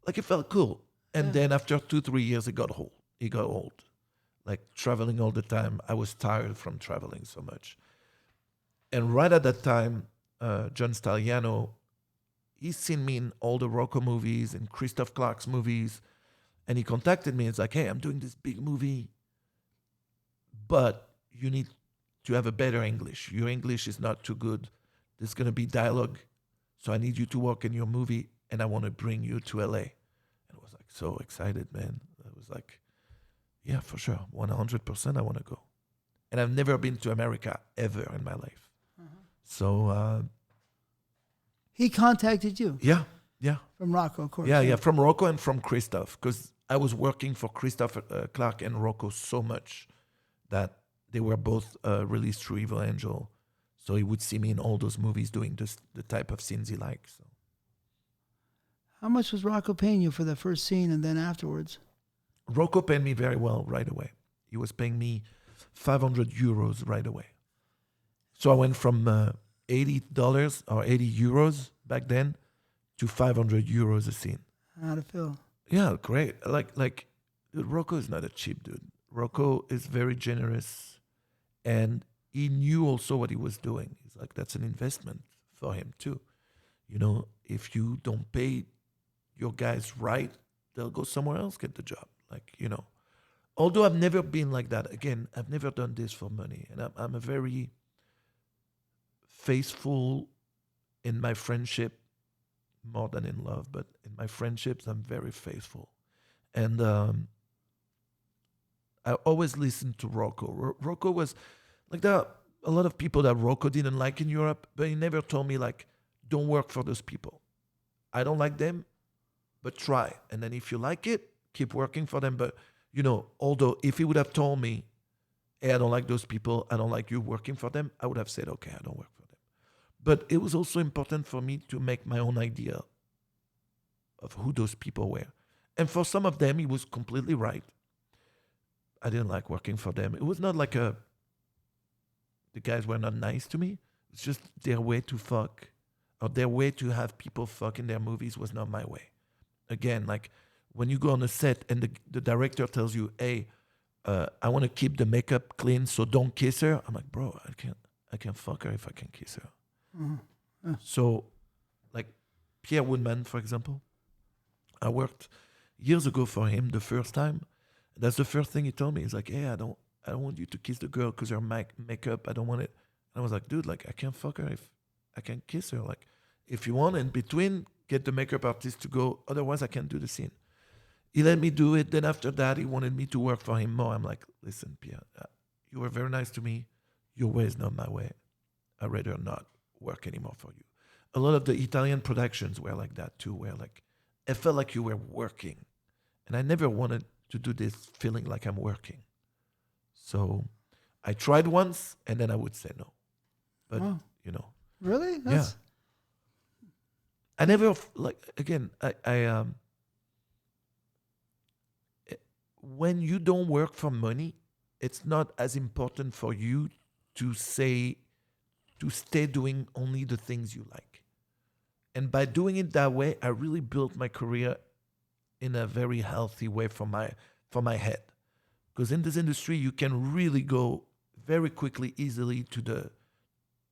Like it felt cool. And then after 2-3 years, it got old. Like traveling all the time. I was tired from traveling so much. And right at that time, John Staliano, he's seen me in all the Rocco movies and Christoph Clark's movies. And he contacted me. It's like, hey, I'm doing this big movie, but you need to have a better English. Your English is not too good. There's going to be dialogue. So I need you to work in your movie, and I want to bring you to LA. And I was like so excited, man. I was like, yeah, for sure. 100% I want to go. And I've never been to America ever in my life. So he contacted you? Yeah. From Rocco, of course. Yeah, from Rocco and from Christoph, because I was working for Christoph Clark and Rocco so much that they were both released through Evil Angel. So he would see me in all those movies doing the type of scenes he likes. So. How much was Rocco paying you for the first scene and then afterwards? Rocco paid me very well right away. He was paying me 500 euros right away. So I went from $80 or 80 euros back then to 500 euros a scene. How'd it feel? Yeah, great. Like, dude, Rocco is not a cheap dude. Rocco is very generous, and he knew also what he was doing. He's like, that's an investment for him too. If you don't pay your guys right, they'll go somewhere else, get the job. Although I've never been like that. Again, I've never done this for money, and I'm a very faithful in my friendship, more than in love, but in my friendships, I'm very faithful. And I always listened to Rocco. Rocco was, like, there are a lot of people that Rocco didn't like in Europe, but he never told me, like, don't work for those people. I don't like them, but try. And then if you like it, keep working for them. But, although if he would have told me, hey, I don't like those people, I don't like you working for them, I would have said, okay, I don't work for them. But it was also important for me to make my own idea of who those people were. And for some of them, he was completely right. I didn't like working for them. It was not like the guys were not nice to me. It's just their way to fuck, or their way to have people fuck in their movies was not my way. Again, like when you go on a set and the director tells you, hey, I want to keep the makeup clean, so don't kiss her. I'm like, bro, I can't fuck her if I can kiss her. Mm-hmm. So, like Pierre Woodman, for example, I worked years ago for him the first time. That's the first thing he told me. He's like, hey, I don't want you to kiss the girl because her makeup, I don't want it. And I was like, dude, like I can't fuck her if I can't kiss her. Like, if you want in between, get the makeup artist to go. Otherwise, I can't do the scene. He let me do it. Then after that, he wanted me to work for him more. I'm like, listen, Pierre, you were very nice to me. Your way is not my way. I'd rather not work anymore for you. A lot of the Italian productions were like that too, where like it felt like you were working. And I never wanted to do this feeling like I'm working. So I tried once and then I would say no. But, Really? Yeah. I never, like, again, I when you don't work for money, it's not as important for you to stay doing only the things you like. And by doing it that way, I really built my career in a very healthy way for my head. Because in this industry, you can really go very quickly, easily to the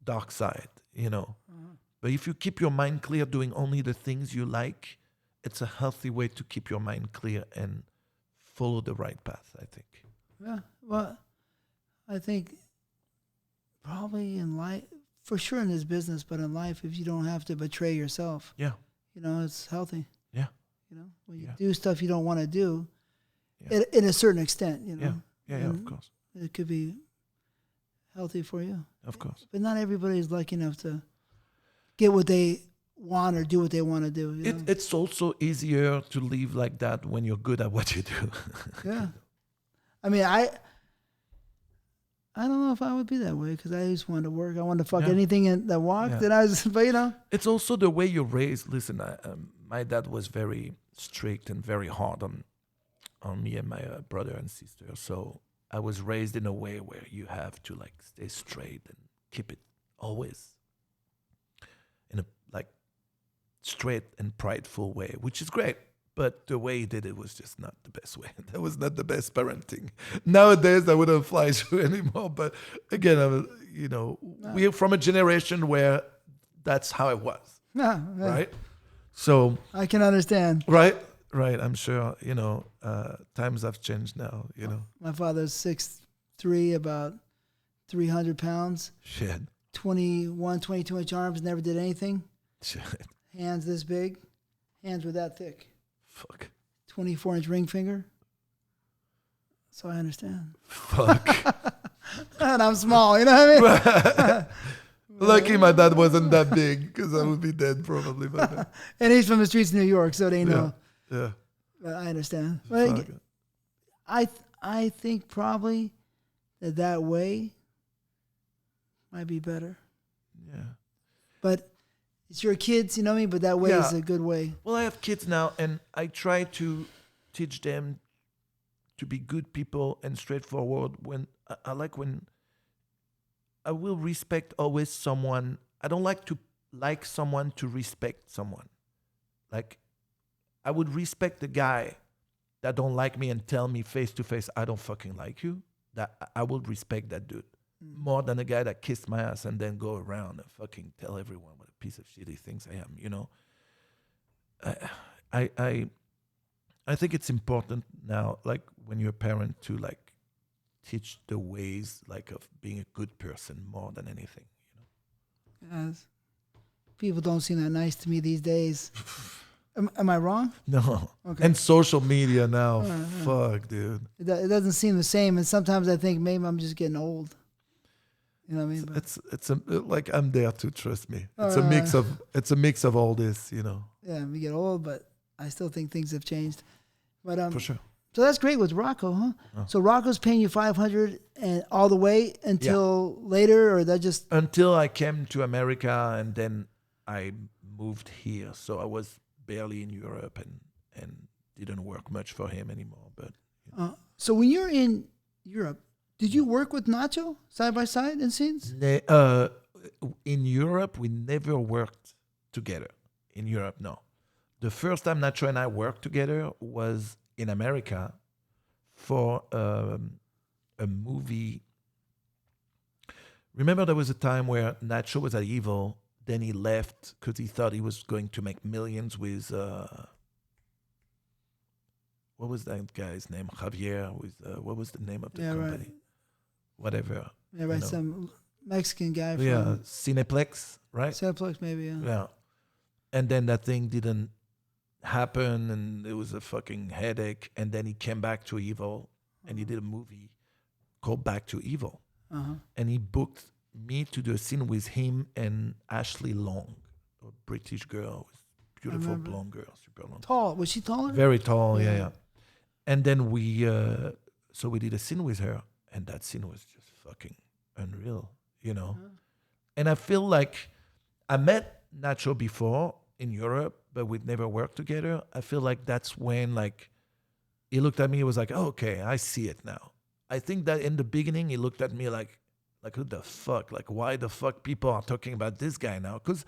dark side, Mm-hmm. But if you keep your mind clear doing only the things you like, it's a healthy way to keep your mind clear and follow the right path, I think. Yeah, well, I think probably in life, for sure in this business, but in life, if you don't have to betray yourself, it's healthy. Yeah. When you do stuff you don't want to do, in a certain extent, Yeah, of course. It could be healthy for you. Of course. But not everybody is lucky enough to get what they want or do what they want to do. It's also easier to live like that when you're good at what you do. Yeah. I mean, I I don't know if I would be that way because I just wanted to work. I wanted to fuck Yeah. anything that walked. Yeah. And I was, but you know. It's also the way you're raised. Listen, my dad was very strict and very hard on me and my brother and sister. So I was raised in a way where you have to like stay straight and keep it always in a like straight and prideful way, which is great. But the way he did it was just not the best way. That was not the best parenting. Nowadays, that wouldn't fly through anymore. But again, we're from a generation where that's how it was, Yeah, right? So, I can understand. right. I'm sure, times have changed now, My father's 6'3", about 300 pounds. Shit. 21, 22 inch arms, never did anything. Shit. Hands this big. Hands were that thick. Fuck. 24-inch ring finger. So I understand. Fuck. And I'm small, you know what I mean? Lucky my dad wasn't that big because I would be dead probably by then. And he's from the streets of New York, so they know. Yeah. But I understand. But Fuck. I think probably that way might be better. Yeah. But it's your kids, you know what I mean? But that way is Yeah. a good way. Well, I have kids now, and I try to teach them to be good people and straightforward. When I like when I will respect always someone. I don't like someone to respect someone. Like I would respect the guy that don't like me and tell me face to face, I don't fucking like you. That I would respect that dude more than a guy that kissed my ass and then go around and fucking tell everyone what a piece of shit he thinks I am. I think it's important now, like when you're a parent, to like teach the ways like of being a good person more than anything. Yes. People don't seem that nice to me these days. Am I wrong? No. Okay. And social media now, fuck, dude. It doesn't seem the same, and sometimes I think maybe I'm just getting old. You know what I mean? It's like I'm there too. Trust me. It's a mix of all this. Yeah, we get old, but I still think things have changed. But For sure. So that's great with Rocco, huh? Oh. So Rocco's paying you $500 and all the way until later, or that just Until I came to America and then I moved here, so I was barely in Europe and didn't work much for him anymore. But so when you're in Europe, did you work with Nacho side by side in scenes? In Europe, we never worked together. In Europe, no. The first time Nacho and I worked together was in America for a movie. Remember, there was a time where Nacho was at Evil, then he left because he thought he was going to make millions with what was that guy's name? Javier. With what was the name of the company? Right. Whatever. Yeah, right. Some Mexican guy from Yeah, Cineplex, right? Cineplex, maybe. Yeah. Yeah. And then that thing didn't happen, and it was a fucking headache. And then he came back to Evil, and he did a movie called Back to Evil. Uh-huh. And he booked me to do a scene with him and Ashley Long, a British girl, beautiful blonde girl, super long. Tall. Was she taller? Very tall, yeah. And then we did a scene with her, and that scene was just fucking unreal, And I feel like I met Nacho before in Europe, but we'd never worked together. I feel like that's when like he looked at me, he was like, oh, okay, I see it now. I think that in the beginning he looked at me like who the fuck? Like why the fuck people are talking about this guy now? Because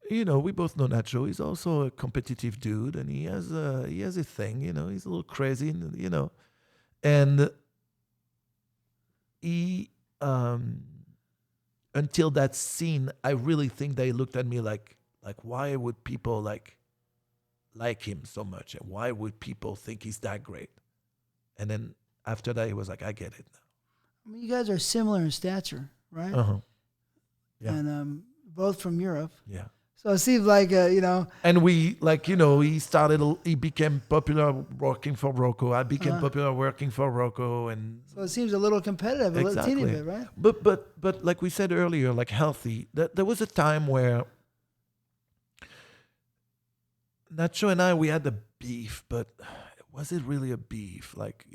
we both know Nacho. He's also a competitive dude, and he has a thing. He's a little crazy, and he until that scene, I really think they looked at me like why would people like him so much, and why would people think he's that great? And then after that, he was like, I get it now. I mean, you guys are similar in stature, right? Uh-huh. Yeah. And both from Europe. Yeah. So it seems like, And we, he became popular working for Rocco. I became popular working for Rocco. And so it seems a little competitive, a little teeny bit, right? But like we said earlier, like healthy, there was a time where Nacho and I, we had a beef, but was it really a beef? Like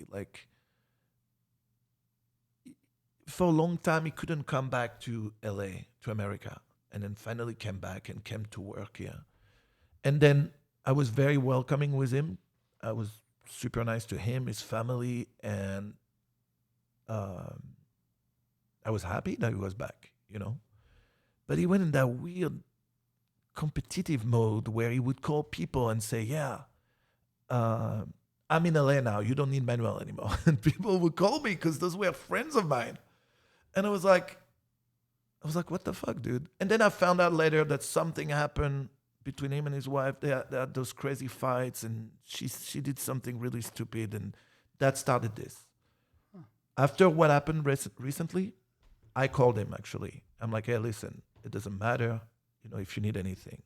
for a long time, he couldn't come back to LA, to America. And then finally came back and came to work here. And then I was very welcoming with him. I was super nice to him, his family, and I was happy that he was back, you know. But he went in that weird competitive mode where he would call people and say, yeah, I'm in LA now. You don't need Manuel anymore. And people would call me because those were friends of mine. And I was like, what the fuck, dude? And then I found out later that something happened between him and his wife. They had those crazy fights, and she did something really stupid, and that started this. Huh. After what happened recently, I called him, actually. I'm like, hey, listen, it doesn't matter, you know, if you need anything.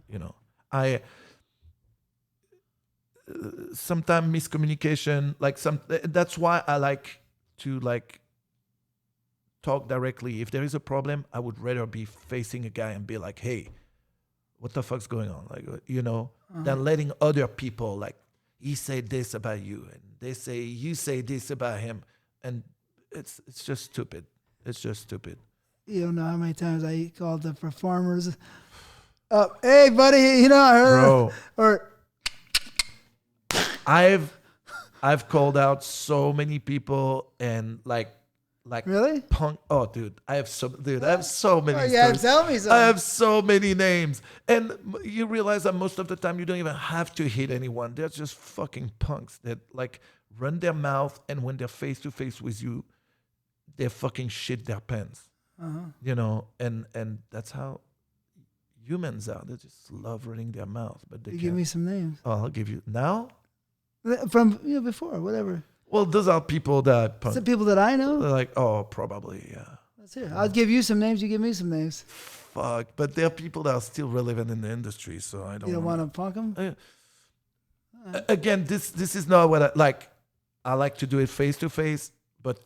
You know, sometimes miscommunication, that's why I like to talk directly. If there is a problem, I would rather be facing a guy and be like, hey, what the fuck's going on? Than letting other people, he said this about you, and they say, you say this about him. And it's just stupid. It's just stupid. You don't know how many times I called the performers up. Hey, buddy, you know, I heard. Bro. I've called out so many people, and really? Punk. Oh, dude, I have so many. Yeah, tell me something. I have so many names, and you realize that most of the time you don't even have to hit anyone. They're just fucking punks that run their mouth, and when they're face to face with you, they fucking shit their pants. You know, and that's how humans are. They just love running their mouth, but they can't. Give me some names. Oh, I'll give you now. From before, whatever. Well, those are people that the people that I know. They're like, oh, probably, yeah. That's it. I'll give you some names. You give me some names. Fuck, but there are people that are still relevant in the industry, so I don't. You don't want to punk them. Again, this is not what I like. I like to do it face to face, but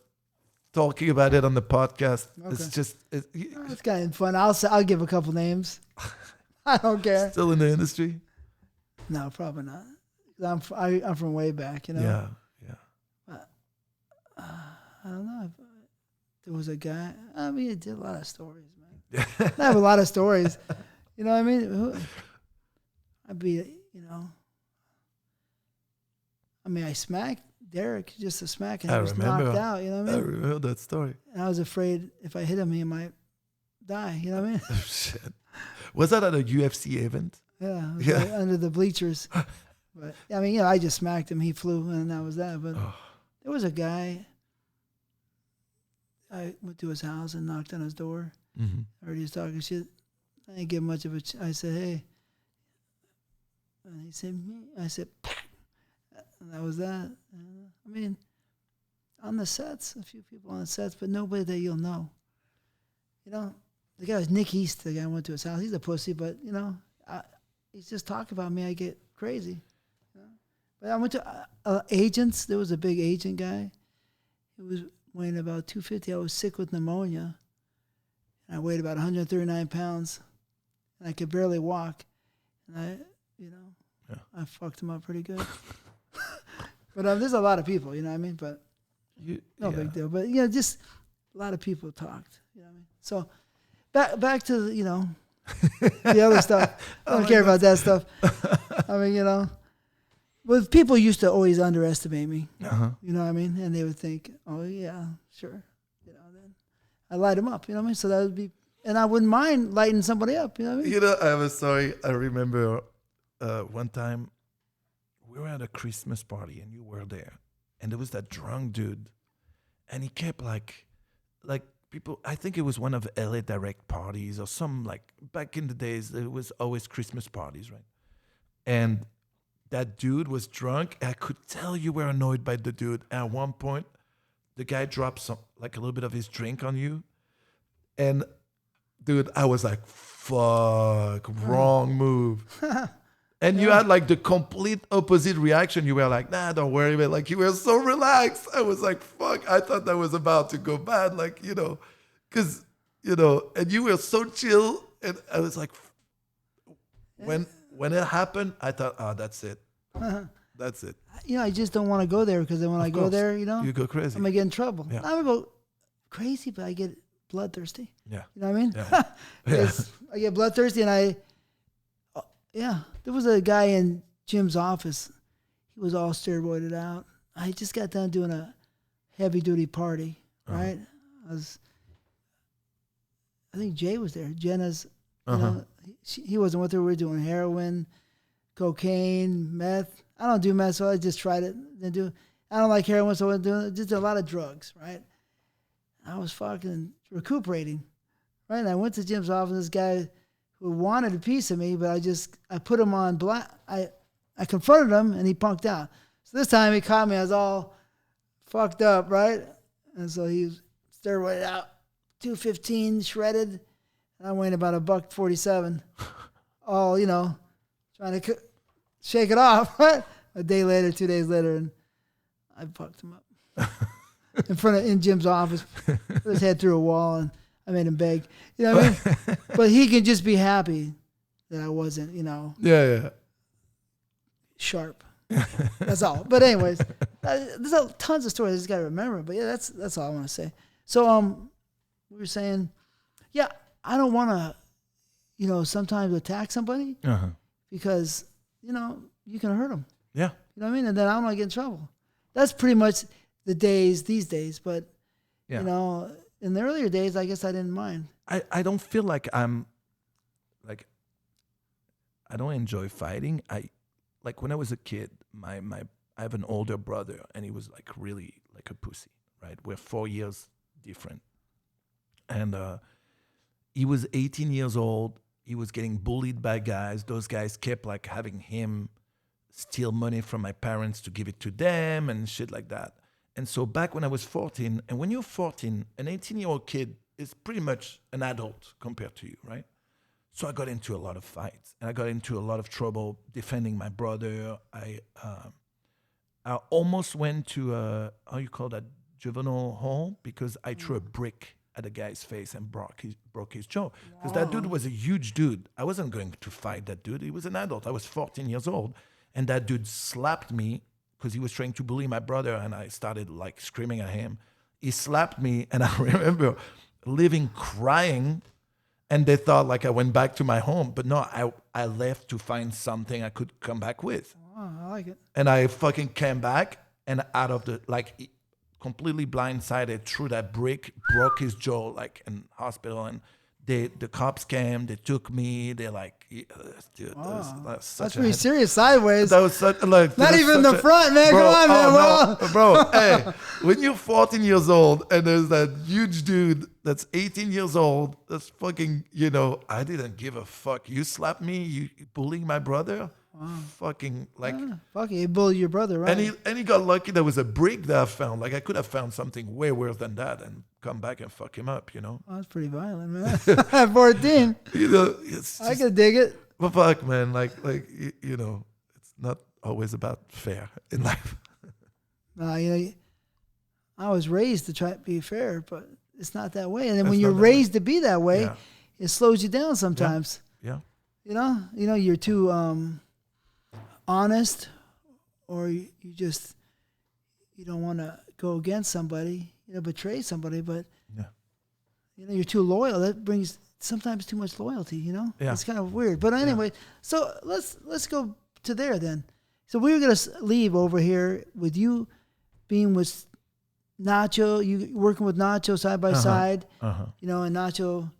talking about it on the podcast, it's just it's kind of fun. I'll give a couple names. I don't care. Still in the industry? No, probably not. I'm from way back, you know. Yeah. I don't know. There was a guy. I mean, he did a lot of stories, man. I have a lot of stories. You know what I mean? I'd be, you know. I mean, I smacked Derek just a smack, and he was knocked out. You know what I mean? I remember that story. And I was afraid if I hit him, he might die. You know what I mean? Oh, shit. Was that at a UFC event? Yeah. Under the bleachers. But I mean, you know, I just smacked him. He flew, and that was that. But there was a guy. I went to his house and knocked on his door. Mm-hmm. I heard he was talking shit. I didn't give much of a. I said, "Hey," and he said, "Me." I said, and that was that. I mean, on the sets, a few people on the sets, but nobody that you'll know. You know, the guy was Nick East. The guy I went to his house. He's a pussy, but you know, he's just talking about me. I get crazy. You know? But I went to agents. There was a big agent guy. He was weighing about 250. I was sick with pneumonia. And I weighed about 139 pounds. And I could barely walk. And I fucked him up pretty good. But there's a lot of people, you know what I mean? But no big deal. But, you know, just a lot of people talked, you know what I mean? So back to, you know, the other stuff. I don't care about that stuff. I mean, you know. But people used to always underestimate me. You know what I mean? And they would think, oh, yeah, sure. You know, then I light them up, you know what I mean? So that would be, and I wouldn't mind lighting somebody up, you know what I mean? You know, I have a story. I remember one time we were at a Christmas party and you were there. And there was that drunk dude. And he kept like people, I think it was one of LA Direct parties or some, back in the days, it was always Christmas parties, right? And that dude was drunk. I could tell you were annoyed by the dude. At one point, the guy dropped some, a little bit of his drink on you. And, dude, I was like, fuck, wrong move. And you had, the complete opposite reaction. You were like, nah, don't worry about it. You were so relaxed. I was like, fuck, I thought that was about to go bad. Because, and you were so chill. And I was like, when it happened, I thought, oh, that's it. That's it. You know, I just don't want to go there because then when I go there, you know, you go crazy. I'm going to get in trouble. Yeah. I'm going to go crazy, but I get bloodthirsty. Yeah. You know what I mean? Yeah. Yeah. I get bloodthirsty, and there was a guy in Jim's office. He was all steroided out. I just got done doing a heavy duty party, right? I think Jay was there. Jenna's, you know, he wasn't with her. We were doing heroin, cocaine, meth. I don't do meth, so I just tried it. I don't like heroin, so I just did a lot of drugs, right? I was fucking recuperating, right? And I went to Jim's office. This guy who wanted a piece of me, but I put him on black. I confronted him, and he punked out. So this time he caught me. I was all fucked up, right? And so he was steroided out, 215 shredded. And I weighed about $147. All, you know, trying to shake it off, right? A day later, 2 days later, and I fucked him up in Jim's office. Put his head through a wall, and I made him beg. You know what I mean? But he can just be happy that I wasn't, you know. Yeah. Sharp. That's all. But anyways, there's tons of stories I just got to remember. But yeah, that's all I want to say. So we were saying, yeah, I don't want to, you know, sometimes attack somebody because, you know, you can hurt them. Yeah. You know what I mean? And then I don't want to get in trouble. That's pretty much these days. But, you know, in the earlier days, I guess I didn't mind. I don't feel like I'm, like, I don't enjoy fighting. Like when I was a kid, I have an older brother, and he was like really like a pussy, right? We're 4 years different. And he was 18 years old. He was getting bullied by guys. Those guys kept like having him steal money from my parents to give it to them and shit like that. And so back when I was 14, and when you're 14, an 18-year-old kid is pretty much an adult compared to you, right? So I got into a lot of fights, and I got into a lot of trouble defending my brother. I almost went to how you call that, juvenile hall, because I threw a brick at a guy's face and broke his jaw. Because that dude was a huge dude. I wasn't going to fight that dude. He was an adult. I was 14 years old, and that dude slapped me because he was trying to bully my brother, and I started like screaming at him. He slapped me, and I remember leaving crying. And they thought like I went back to my home, but no, I left to find something I could come back with. Oh, I like it. And I fucking came back, and out of the, like, completely blindsided, threw that brick, broke his jaw, like in hospital. And the cops came, they took me, they're like, dude, that's such pretty serious sideways. That was such, like, not even the front, man. Bro, come on, man. No, bro, hey, when you're 14 years old and there's that huge dude that's 18 years old, that's fucking, you know, I didn't give a fuck. You slapped me, you bullying my brother. Fucking like fuck it, you bullied your brother, right? And he got lucky. There was a brick that I found. Like I could have found something way worse than that and come back and fuck him up. You know, that's pretty violent, man. At 14, you know, it's just, I could dig it. But fuck, man, like you know, it's not always about fair in life. You know, I was raised to try to be fair, but it's not that way. And then when you're raised to be that way, it slows you down sometimes. Yeah. You know, you're too honest, or you don't want to go against somebody, you know, betray somebody, but you know, you're too loyal. That brings sometimes too much loyalty, you know? Yeah. It's kind of weird. But anyway, so let's go to there then. So we were going to leave over here with you being with Nacho, you working with Nacho side by side, you know, and Nacho,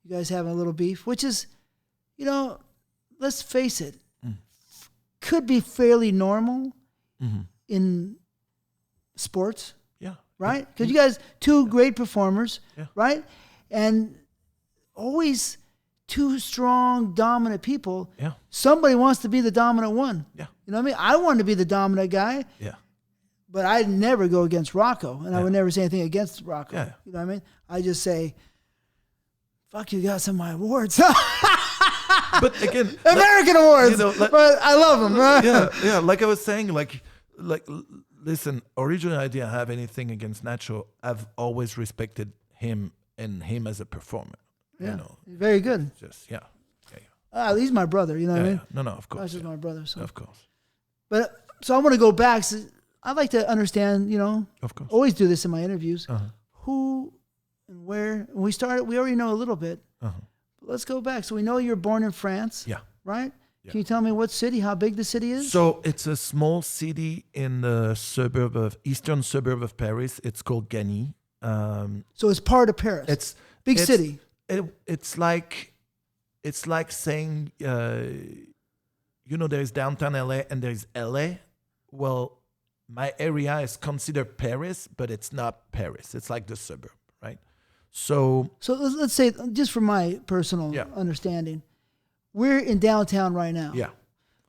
you guys having a little beef, which is, you know, let's face it, could be fairly normal in sports. Yeah. Right? Because you guys, two great performers, right? And always two strong, dominant people. Yeah. Somebody wants to be the dominant one. Yeah. You know what I mean? I wanted to be the dominant guy. Yeah. But I'd never go against Rocco, and I would never say anything against Rocco. Yeah. You know what I mean? I just say, fuck, you got some of my awards. But again, American awards, you know, but I love them. Right? Yeah. Like I was saying, like, listen, originally I didn't have anything against Nacho. I've always respected him and him as a performer. Yeah, you know, very good. Just He's my brother. You know what I mean? No, of course. Nacho's my brother. So. Of course. But so I want to go back. So I'd like to understand. You know, of course. Always do this in my interviews. Who and where we started. We already know a little bit. Uh-huh. Let's go back. So we know you're born in France. Yeah. Right? Yeah. Can you tell me what city, how big the city is? So it's a small city in the eastern suburb of Paris. It's called Gagny. So it's part of Paris. It's big city. It's like saying, there's downtown LA and there's LA. Well, my area is considered Paris, but it's not Paris. It's like the suburb, right? So let's say, just from my personal understanding, we're in downtown right now. Yeah.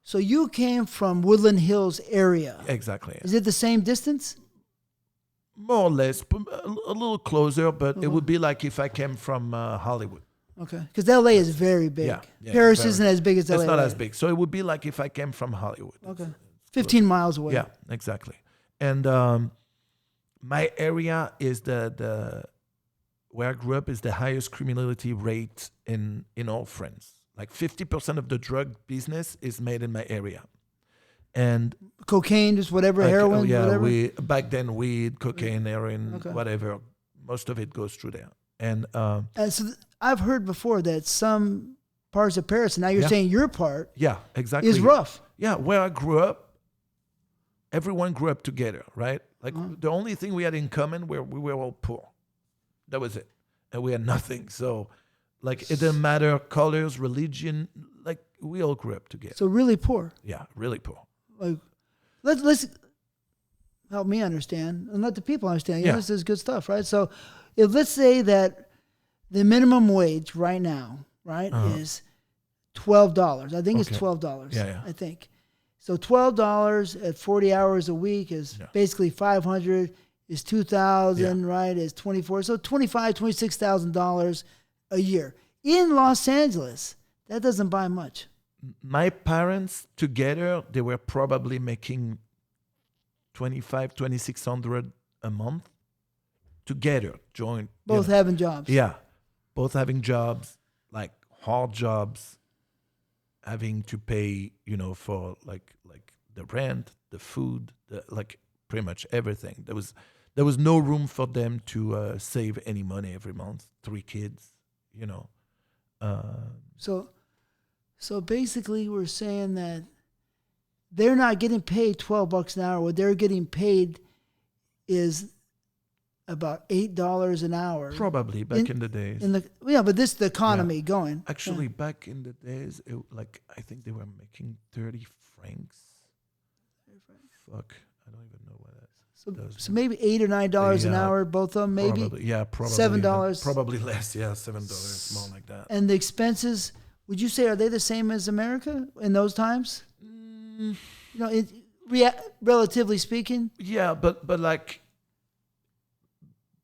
So you came from Woodland Hills area. Exactly. Is it the same distance? More or less, a little closer, but it would be like if I came from Hollywood. Okay. Because LA is very big. Yeah, Paris isn't as big as LA. It's not as big. So it would be like if I came from Hollywood. Okay. 15 miles away. Yeah, exactly. And my area is the where I grew up is the highest criminality rate in all France. Like 50% of the drug business is made in my area. And cocaine, just whatever, heroin, whatever? Back then, weed, cocaine, heroin, whatever. Most of it goes through there. And so I've heard before that some parts of Paris, and now you're saying your part exactly. is rough. Yeah, where I grew up, everyone grew up together, right? Like the only thing we had in common were we were all poor. That was it. And we had nothing. So like it didn't matter colors, religion, like we all grew up together. So really poor. Yeah, really poor. Like let's help me understand and let the people understand. This is good stuff, right? So if let's say that the minimum wage right now, is $12. I think it's $12. Yeah. I think. So $12 at 40 hours a week is basically 500 is 2,000, right? Is 24. So $25,000, $26,000 a year. In Los Angeles, that doesn't buy much. My parents together, they were probably making $2,500, $2,600 a month together, joint. Both having jobs. Yeah. Both having jobs, like hard jobs, having to pay, for like the rent, the food, like pretty much everything. There was no room for them to save any money every month. 3 kids, So basically, we're saying that they're not getting paid $12 an hour. What they're getting paid is about $8 an hour. Probably back in the days. But this is the economy going. Actually, back in the days, I think they were making 30 francs. Fuck, I don't even know what that is. So maybe $8 or $9 an hour, both of them, maybe. Probably $7. Probably less. Yeah, $7, more like that. And the expenses, would you say, are they the same as America in those times? Relatively speaking. Yeah, but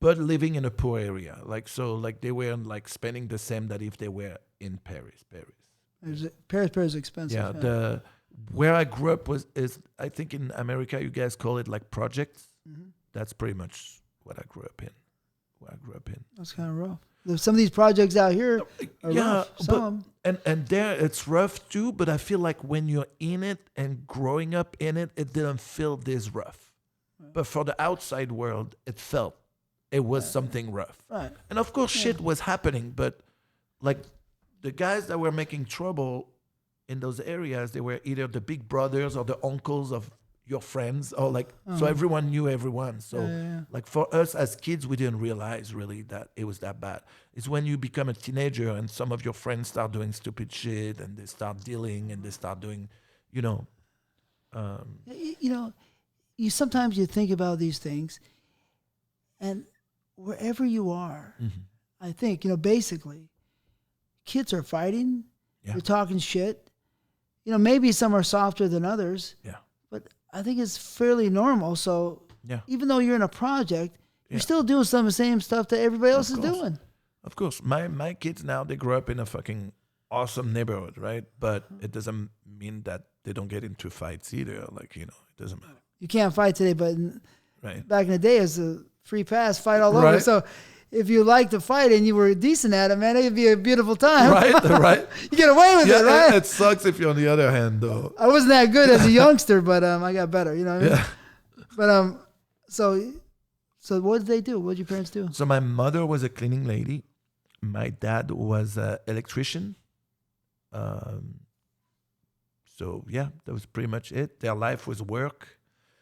living in a poor area, they weren't spending the same that if they were in Paris. Paris is expensive. Yeah, where I grew up is I think in America you guys call it like projects. Mm-hmm. That's pretty much what I grew up in. That's kind of rough. Some of these projects out here are rough. And there it's rough too. But I feel like when you're in it and growing up in it, it didn't feel this rough. Right. But for the outside world, it was something rough. Right. And of course, shit was happening. But like the guys that were making trouble in those areas, they were either the big brothers or the uncles of your friends, or so everyone knew everyone. So like for us as kids, we didn't realize really that it was that bad. It's when you become a teenager and some of your friends start doing stupid shit and they start dealing and they start doing, sometimes you think about these things, and wherever you are, I think, basically, kids are fighting, they're talking shit. Maybe some are softer than others. Yeah. But I think it's fairly normal. So even though you're in a project, you're still doing some of the same stuff that everybody else is doing. Of course. My kids now, they grow up in a fucking awesome neighborhood, right? But it doesn't mean that they don't get into fights either. It doesn't matter. You can't fight today, but back in the day, it was a free pass, fight all over. So if you like to fight and you were decent at it, man, it'd be a beautiful time. Right. You get away with it, right? It sucks if you're on the other hand, though. I wasn't that good as a youngster, but I got better, you know what I mean? But, so So what did they do? What did your parents do? So my mother was a cleaning lady. My dad was an electrician. So yeah, that was pretty much it. Their life was work.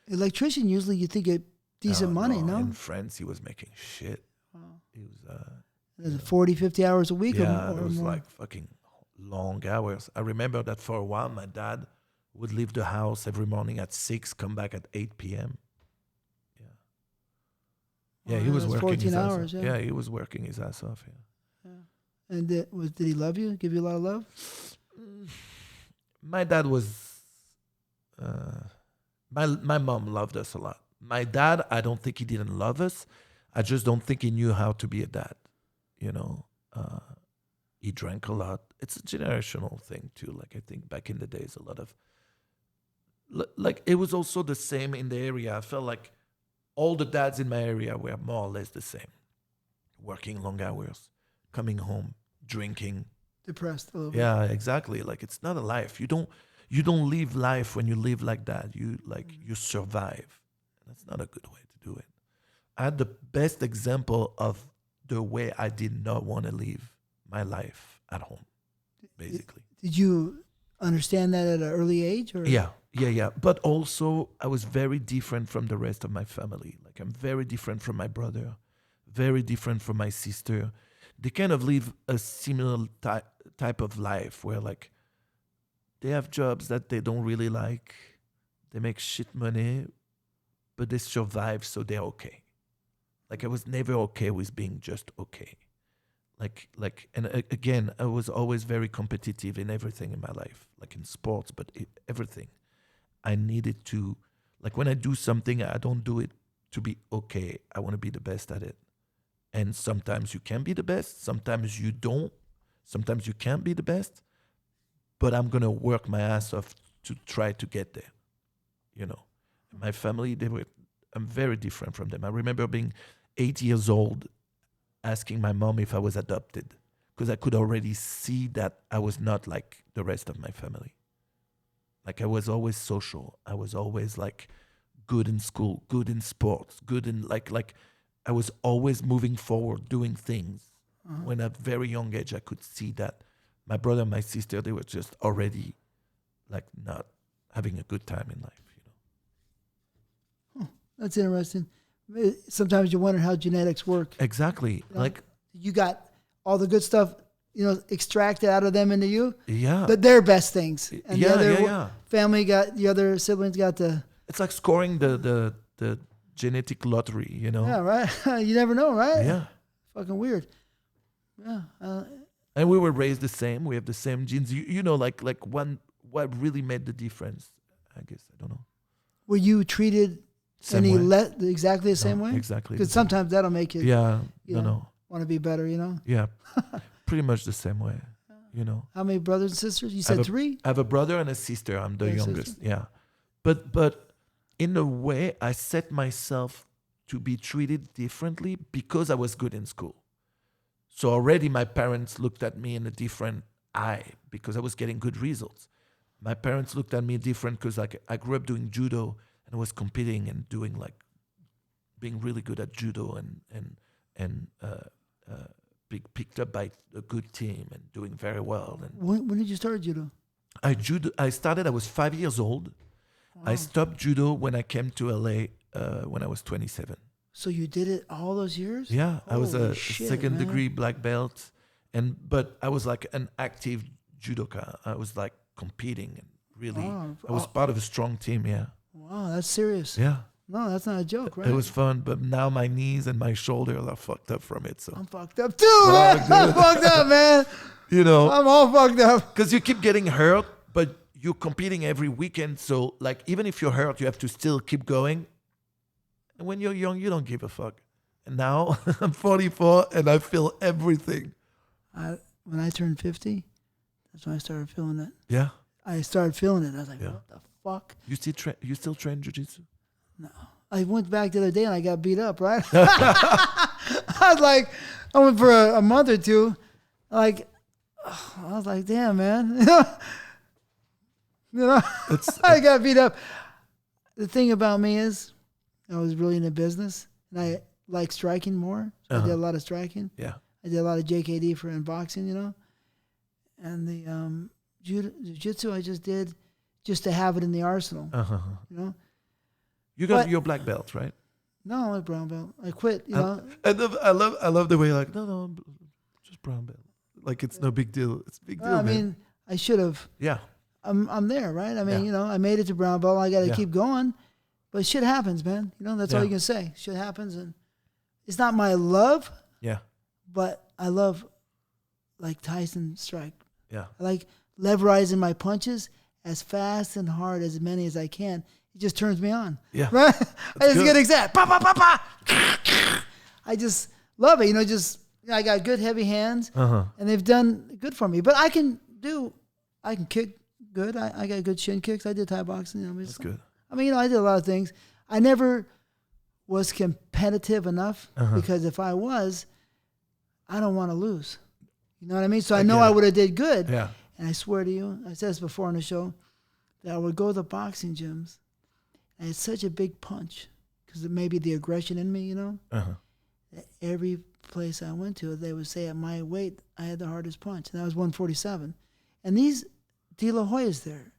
Electrician, usually you think get decent money, no? In France, he was making shit. He was 40, 50 hours a week yeah, or it was more. like fucking long hours. I remember that for a while, my dad would leave the house every morning at 6, come back at 8 p.m. Yeah, he was that's working 14 his ass hours, off. yeah. Yeah, he was working his ass off, yeah. And did he love you? Give you a lot of love? My dad was... my mom loved us a lot. My dad, I don't think he didn't love us. I just don't think he knew how to be a dad, you know. He drank a lot. It's a generational thing, too. Like, I think back in the days, a lot of... Like, it was also the same in the area. I felt like all the dads in my area were more or less the same. Working long hours, coming home, drinking. Depressed a little bit. Yeah, exactly. Like, it's not a life. You don't live life when you live like that. You survive. That's not a good way to do it. I had the best example of the way I did not want to live my life at home, basically. Did you understand that at an early age? Or? Yeah. But also, I was very different from the rest of my family. Like, I'm very different from my brother, very different from my sister. They kind of live a similar type of life where, like, they have jobs that they don't really like. They make shit money, but they survive, so they're okay. Like, I was never okay with being just okay. And again, I was always very competitive in everything in my life, like in sports, but everything. I needed to, like, when I do something, I don't do it to be okay. I want to be the best at it. And sometimes you can be the best. Sometimes you don't. Sometimes you can't be the best. But I'm going to work my ass off to try to get there. You know, my family, I'm very different from them. I remember being 8 years old, asking my mom if I was adopted, because I could already see that I was not like the rest of my family. Like, I was always social. I was always like good in school, good in sports, good in like I was always moving forward, doing things. When at a very young age, I could see that my brother and my sister, they were just already like not having a good time in life, you know. That's interesting. Sometimes you wonder how genetics work. Exactly. You know, like, you got all the good stuff, you know, extracted out of them into you. Yeah. Their best things. And yeah, the other yeah. family the other siblings got the... It's like scoring the genetic lottery, you know? Yeah, right? You never know, right? Yeah. Fucking weird. Yeah. And we were raised the same. We have the same genes. You know, like what really made the difference, I guess. I don't know. Were you treated exactly the same way? Exactly. Because sometimes that'll make you want to be better, you know? Yeah. Pretty much the same way, you know. How many brothers and sisters? You said 3? I have a brother and a sister. I'm the youngest. Sister? Yeah. But in a way, I set myself to be treated differently because I was good in school. So already my parents looked at me in a different eye because I was getting good results. My parents looked at me different because I grew up doing judo and I was competing and doing being really good at judo and picked up by a good team and doing very well. And when did you start judo? I started, I was 5 years old. Wow. I stopped judo when I came to LA when I was 27. So you did it all those years? Yeah, I was a shit, second degree black belt, but I was like an active judoka. I was like competing and really, I was part of a strong team. Yeah. Wow, that's serious. Yeah. No, that's not a joke, right? It was fun, but now my knees and my shoulders are fucked up from it. So I'm fucked up too, man. I'm fucked up, man. You know, I'm all fucked up because you keep getting hurt, but you're competing every weekend. So like, even if you're hurt, you have to still keep going. And when you're young, you don't give a fuck. And now I'm 44 and I feel everything. When I turned 50, that's when I started feeling it. Yeah. I started feeling it. I was like, what the fuck? You still train jiu-jitsu? No. I went back the other day and I got beat up, right? I was like, I went for a month or two. I was like, damn, man. I got beat up. The thing about me is, I was really into business, and like striking more. So I did a lot of striking. Yeah. I did a lot of JKD for unboxing, you know. And the Jiu-Jitsu I just did just to have it in the arsenal, you know. You got your black belt, right? No, I'm a brown belt. I quit, you know. I love the way you're like, no, just brown belt. Like it's no big deal. It's a big deal, I mean, I should have. Yeah. I'm there, right? I mean, you know, I made it to brown belt. I got to keep going. But shit happens, man. You know, that's all you can say. Shit happens. And it's not my love. Yeah. But I love, like, Tyson strike. Yeah. I like leverizing my punches as fast and hard as many as I can. It just turns me on. Yeah. Right? I just get exact. Pa, pa, pa, pa. I just love it. You know, I got good heavy hands. And they've done good for me. But I can kick good. I got good shin kicks. I did Thai boxing. You know, that's good. I mean, you know, I did a lot of things. I never was competitive enough because if I was, I don't want to lose. You know what I mean? So I know I would have did good. Yeah. And I swear to you, I said this before on the show, that I would go to the boxing gyms and it's such a big punch because it may be the aggression in me, you know? That every place I went to, they would say at my weight, I had the hardest punch. And that was 147. And these De La Hoya's there.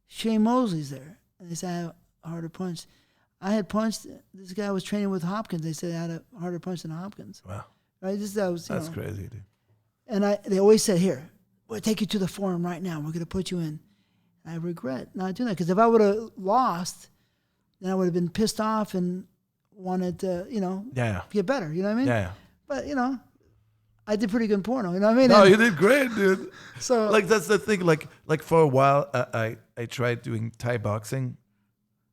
Shane Mosley's there. And they said I have a harder punch. I had punched, this guy was training with Hopkins. They said I had a harder punch than Hopkins. Wow. Right? That's crazy, dude. And they always said, here, we'll take you to the forum right now. We're going to put you in. And I regret not doing that. Because if I would have lost, then I would have been pissed off and wanted to, you know, get better. You know what I mean? Yeah. But, you know, I did pretty good porno. You know what I mean? No, you did great, dude. So, like, that's the thing. Like for a while, I tried doing Thai boxing,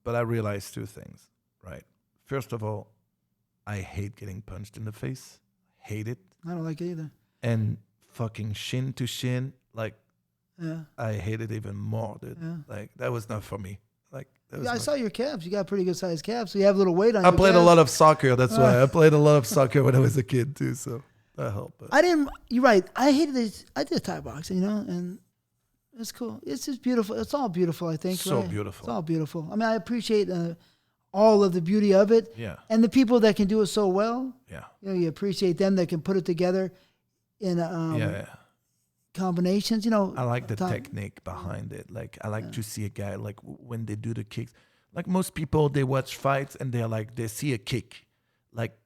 but I realized two things, right? First of all, I hate getting punched in the face. Hate it. I don't like it either. And fucking shin to shin, like, I hate it even more, dude. Yeah. Like, that was not for me. Like, I saw your calves. You got pretty good sized calves, so you have a little weight on. I played a lot of soccer. That's why I played a lot of soccer when I was a kid too. So that helped. But. I didn't. You're right. I hated it. I did Thai boxing, you know, and it's cool. It's just beautiful. It's all beautiful. I think. So right? Beautiful. It's all beautiful. I mean, I appreciate all of the beauty of it. Yeah. And the people that can do it so well. Yeah. You know, you appreciate them that can put it together in combinations. You know, I like the technique behind it. Like, I like to see a guy, like, when they do the kicks. Like, most people, they watch fights and they're like, they see a kick. Like,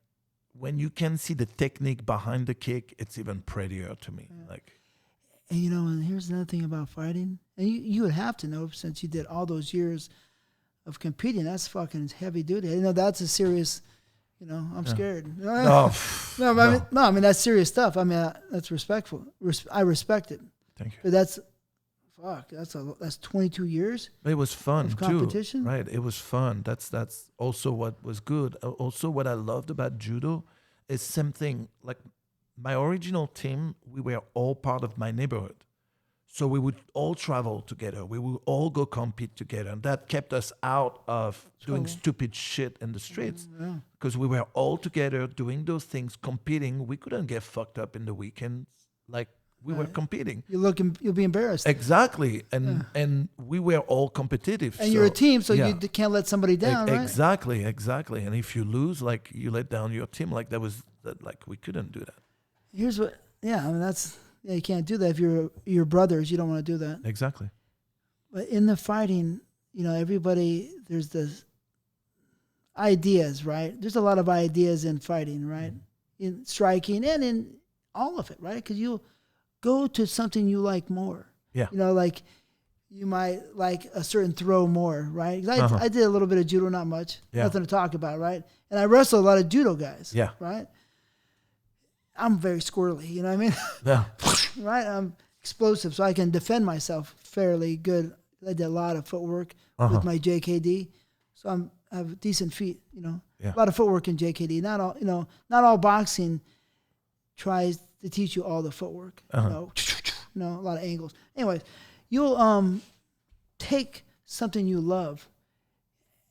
when you can see the technique behind the kick, it's even prettier to me. Yeah. Like, and you know, and here's another thing about fighting, and you would have to know since you did all those years of competing. That's fucking heavy duty. You know, that's a serious. You know, I'm scared. I mean that's serious stuff. I mean that's respectful. I respect it. Thank you. But that's 22 years. It was fun of competition. Too, right? It was fun. That's also what was good. Also, what I loved about judo is something like my original team. We were all part of my neighborhood. So we would all travel together. We would all go compete together. And that kept us out of doing stupid shit in the streets. Because we were all together doing those things, competing. We couldn't get fucked up in the weekends. Like, we were competing. You'll be embarrassed. Exactly. And we were all competitive. And you're a team, so you can't let somebody down, right? Exactly. And if you lose, like, you let down your team. Like, we couldn't do that. Here's what, I mean, that's... Yeah, you can't do that if you're brothers. You don't want to do that. Exactly. But in the fighting, you know, there's the ideas, right? There's a lot of ideas in fighting, right? In striking and in all of it, right? Because you'll go to something you like more. Yeah. You know, like you might like a certain throw more, right? I did a little bit of judo, not much. Yeah. Nothing to talk about, right? And I wrestle a lot of judo guys. Yeah. Right? I'm very squirrely, you know what I mean? Yeah. Right? I'm explosive, so I can defend myself fairly good. I did a lot of footwork with my JKD, so I have decent feet, you know. Yeah. A lot of footwork in JKD. Not all boxing tries to teach you all the footwork. You know, a lot of angles. Anyways, you'll take something you love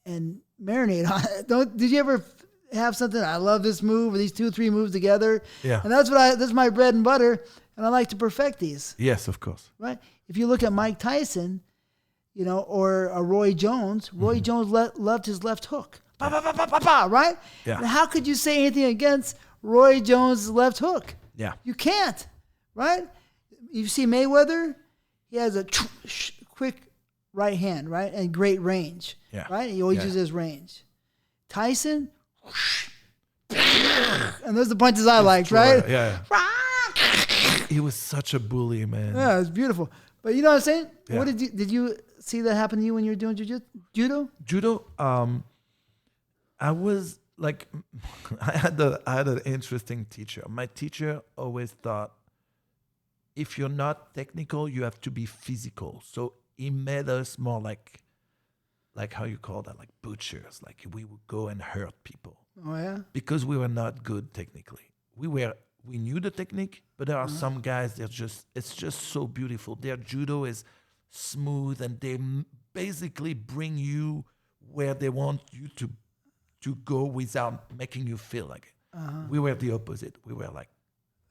and marinate on it. Did you ever have something, I love this move, or these 2 or 3 moves together. Yeah. And that's my bread and butter, and I like to perfect these. Yes, of course. Right? If you look at Mike Tyson, you know, or Roy Jones, Jones loved his left hook. Pa, pa, pa, pa, pa, pa, right? Yeah. And how could you say anything against Roy Jones' left hook? Yeah. You can't, right? You see Mayweather, he has a quick right hand, right? And great range, Yeah. right? He always Yeah. uses range. Tyson, and those are the punches I liked, right? Yeah. He was such a bully, man. Yeah, it's beautiful. But you know what I'm saying? Yeah. What did you see that happen to you when you were doing judo? Judo, I was like, I had an interesting teacher. My teacher always thought, if you're not technical, you have to be physical. So he made us more like how you call that, like butchers. Like we would go and hurt people Oh yeah. because we were not good technically. We knew the technique, but there are some guys it's just so beautiful. Their judo is smooth, and they basically bring you where they want you to go without making you feel like it. We were the opposite. We were like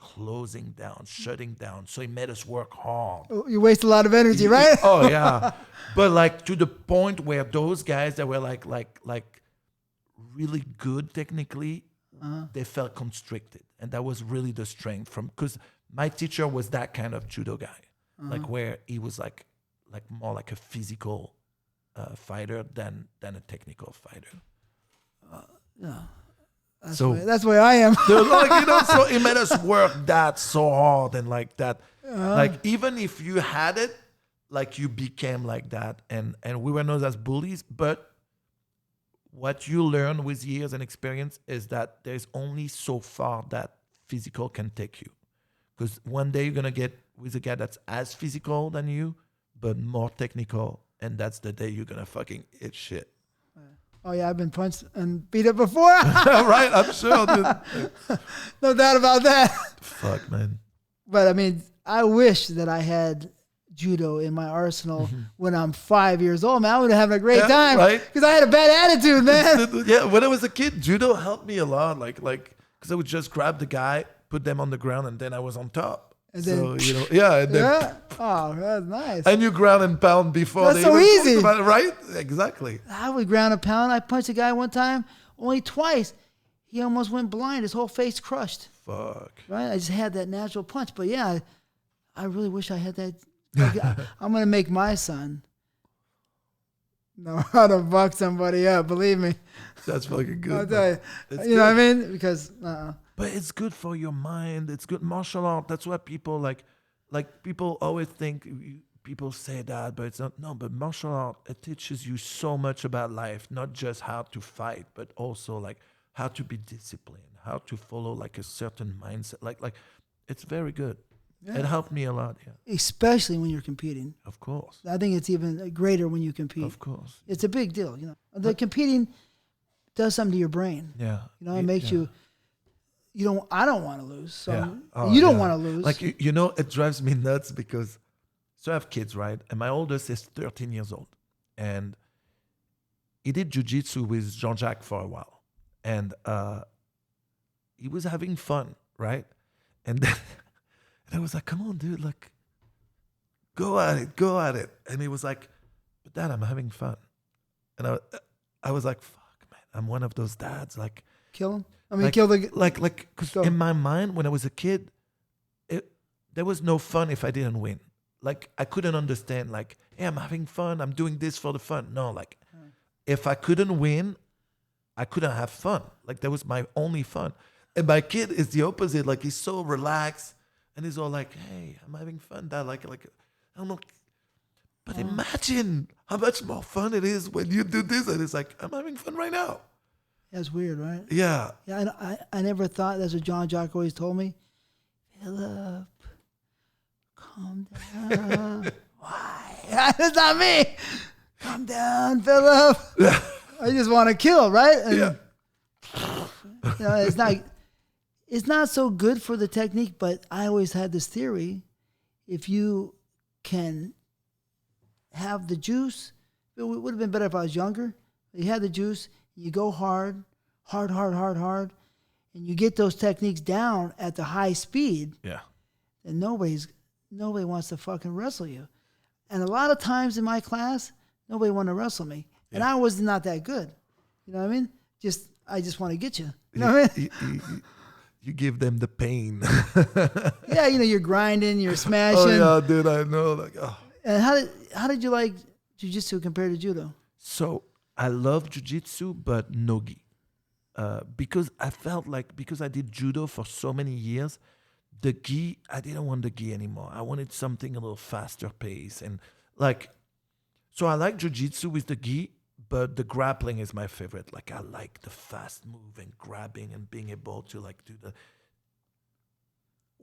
closing down, shutting down. So it made us work hard. Oh, you waste a lot of energy, right? Oh yeah, but like to the point where those guys that were like really good technically, they felt constricted, and that was really the strength from because my teacher was that kind of judo guy, like where he was like more like a physical fighter than a technical fighter. That's where I am. So it made us work that so hard and like that. Like even if you had it, like you became like that, and we were known as bullies. But what you learn with years and experience is that there's only so far that physical can take you, because one day you're gonna get with a guy that's as physical than you, but more technical, and that's the day you're gonna fucking eat shit. Oh yeah, I've been punched and beat up before. Right, I'm sure, dude. No doubt about that. Fuck, man. But I mean, I wish that I had judo in my arsenal when I'm 5 years old, man. I would have had a great time, right? Because I had a bad attitude, man. Yeah, when I was a kid, judo helped me a lot. Like, because I would just grab the guy, put them on the ground, and then I was on top. And so then, and then, yeah. Oh, that's nice. And you ground and pound before That's they so even easy. talked about it, right? Exactly. I would ground a pound. I punched a guy one time, only twice. He almost went blind. His whole face crushed. Fuck. Right? I just had that natural punch. But yeah, I really wish I had that. Like, I'm going to make my son know how to buck somebody up. Believe me. That's fucking good. I'll tell you. It's You know what I good. mean? Because, But it's good for your mind. It's good. Martial art, that's what people like people always think, people say that, but it's not. No, but martial art, it teaches you so much about life, not just how to fight, but also like how to be disciplined, how to follow like a certain mindset. Like it's very good. Yeah. It helped me a lot. Yeah, especially when you're competing. of course. I think it's even greater when you compete. Of course. It's a big deal, you know. The competing does something to your brain. Yeah. You know, it makes you I don't want to lose. So Yeah. Oh, you don't yeah. want to lose. Like, you know, it drives me nuts because, so I have kids, right? And my oldest is 13 years old. And he did Jiu-Jitsu with Jean-Jacques for a while. And he was having fun, right? And then and I was like, come on, dude, like, go at it. And he was like, but Dad, I'm having fun. And I was like, fuck, man, I'm one of those dads, like, Kill him? I mean, like, kill the... because in my mind, when I was a kid, there was no fun if I didn't win. Like, I couldn't understand, like, hey, I'm having fun. I'm doing this for the fun. No, like, if I couldn't win, I couldn't have fun. Like, that was my only fun. And my kid is the opposite. Like, he's so relaxed. And he's all like, hey, I'm having fun, Dad. Like, I'm like, but imagine how much more fun it is when you do this. And it's like, I'm having fun right now. That's weird, right? Yeah. Yeah, I never thought, that's what John Jock always told me. Philip, calm down. Why? That's not me. Calm down, Philip. I just want to kill, right? And, Yeah. You know, it's not so good for the technique, but I always had this theory. If you can have the juice, it would have been better if I was younger. You had the juice, you go hard, and you get those techniques down at the high speed, Yeah. and nobody wants to fucking wrestle you. And a lot of times in my class, nobody wanted to wrestle me. And I was not that good. You know what I mean? I just want to get you. You know what I mean? You give them the pain. Yeah, you're grinding, you're smashing. Oh yeah, dude, I know. Like, oh. And how did you like jiu-jitsu compared to judo? So I love jiu-jitsu, but no gi. Because I felt like, because I did judo for so many years, the gi, I didn't want the gi anymore. I wanted something a little faster pace. And so I like jiu-jitsu with the gi, but the grappling is my favorite. Like, I like the fast move and grabbing and being able to like do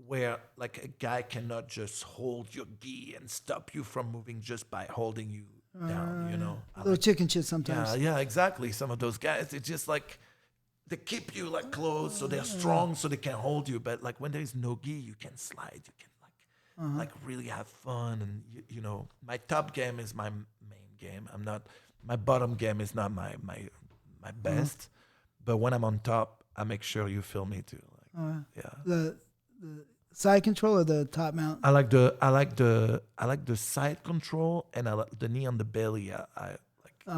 where like a guy cannot just hold your gi and stop you from moving just by holding you down, A little chicken shit sometimes. Yeah, exactly. Some of those guys, it's just like, they keep you like close, so they're strong, so they can hold you. But like when there is no gi, you can slide, you can like really have fun. And my top game is my main game. My bottom game is not my best. But when I'm on top, I make sure you feel me too. Like, The side control or the top mount? I like the side control, and I like the knee on the belly.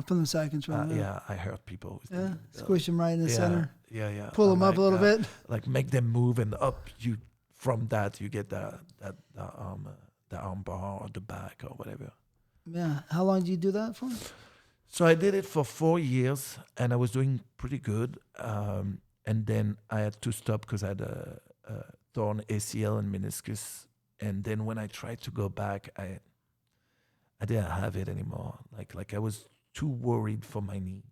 From the side control. I hurt people with the squish them right in the center. Yeah. Pull them up a little bit. Like make them move, and up you from that you get the arm bar or the back or whatever. Yeah. How long did you do that for? So I did it for 4 years, and I was doing pretty good. And then I had to stop because I had a torn ACL and meniscus. And then when I tried to go back, I didn't have it anymore. Like I was too worried for my knee.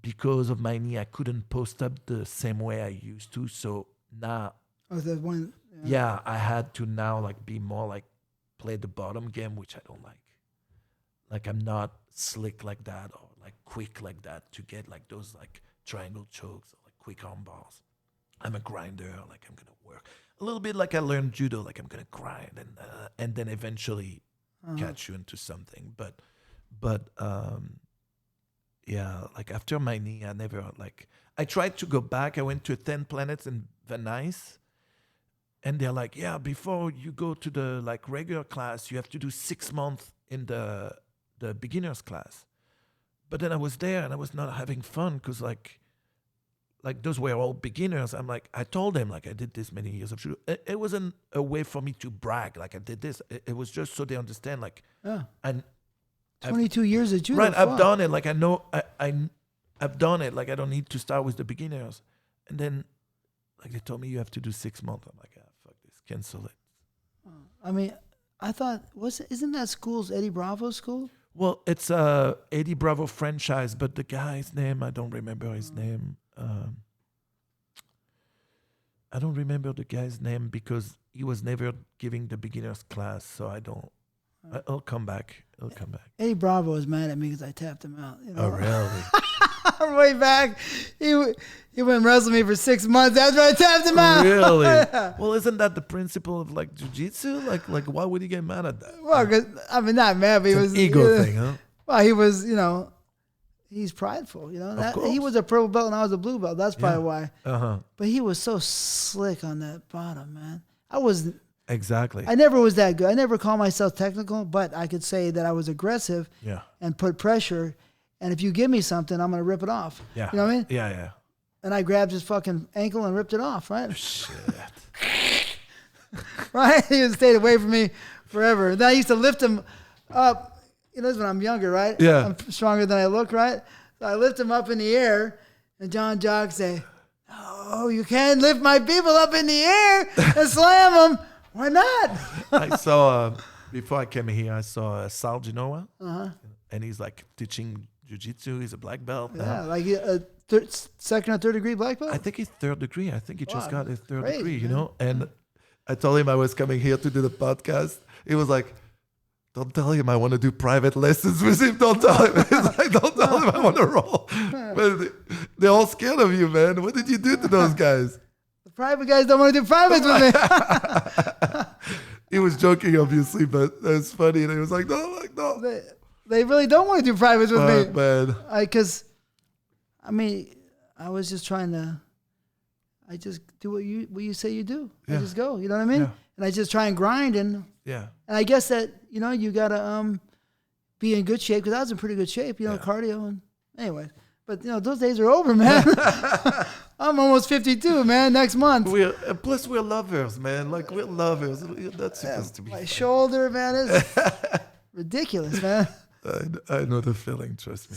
Because of my knee, I couldn't post up the same way I used to. So now, I had to now like be more like play the bottom game, which I don't like. Like I'm not slick like that or like quick like that to get like those like triangle chokes or like quick arm bars. I'm a grinder. Like I'm gonna work a little bit like I learned judo. Like I'm gonna grind and then eventually catch you into something. But like after my knee, I tried to go back. I went to 10 planets in Venice, and they're like, yeah, before you go to the like regular class, you have to do 6 months in the beginner's class. But then I was there and I was not having fun because like those were all beginners. I'm like, I told them like I did this many years of judo. It wasn't a way for me to brag. Like I did this. It was just so they understand. Like, and 22 years of judo. Right, I've done it. Like I know I've done it. Like I don't need to start with the beginners. And then like they told me you have to do 6 months. I'm like, fuck this, cancel it. I mean, I thought isn't that school's Eddie Bravo's school? Well, it's Eddie Bravo franchise, but the guy's name I don't remember his name. I don't remember the guy's name because he was never giving the beginners class, so I don't. I'll come back. Eddie Bravo was mad at me because I tapped him out. Oh, really? Way back, he wouldn't wrestle me for 6 months after I tapped him out. Really? Well, isn't that the principle of like jiu-jitsu? Like why would he get mad at that? Well, cause, I mean, not mad, but he was an ego thing, huh? Well, he was, he's prideful. He was a purple belt and I was a blue belt. That's probably why. But he was so slick on that bottom, man. I wasn't. Exactly. I never was that good. I never called myself technical, but I could say that I was aggressive and put pressure. And if you give me something, I'm going to rip it off. Yeah. You know what I mean? Yeah. And I grabbed his fucking ankle and ripped it off, right? Shit. Right? He stayed away from me forever. Then I used to lift him up. This is when I'm younger, right? Yeah. I'm stronger than I look, right? So I lift him up in the air, and John Jock say, "Oh, you can't lift my people up in the air and slam them. Why not?" I saw, before I came here, I saw Sal Genoa, and he's like teaching jiu-jitsu. He's a black belt. Yeah, like a second or third degree black belt? I think he's third degree. I think he just got his third great, degree, man. And I told him I was coming here to do the podcast. He was like, "Don't tell him I want to do private lessons with him. Don't tell him." He's like, "Don't tell him I want to roll." But they're all scared of you, man. What did you do to those guys? The private guys don't want to do privates with me. He was joking, obviously, but it was funny. And he was like, "No." They really don't want to do privates with me. Man. Because, I was just trying to, I just do what you say you do. Yeah. I just go, you know what I mean? Yeah. And I just try and grind. And I guess that, you got to be in good shape, because I was in pretty good shape, cardio. And anyway, But those days are over, man. I'm almost 52, man. Next month. Plus we're lovers, man. Like we're lovers. That's supposed to be. My fun. shoulder, man, is ridiculous, man. I know the feeling. Trust me.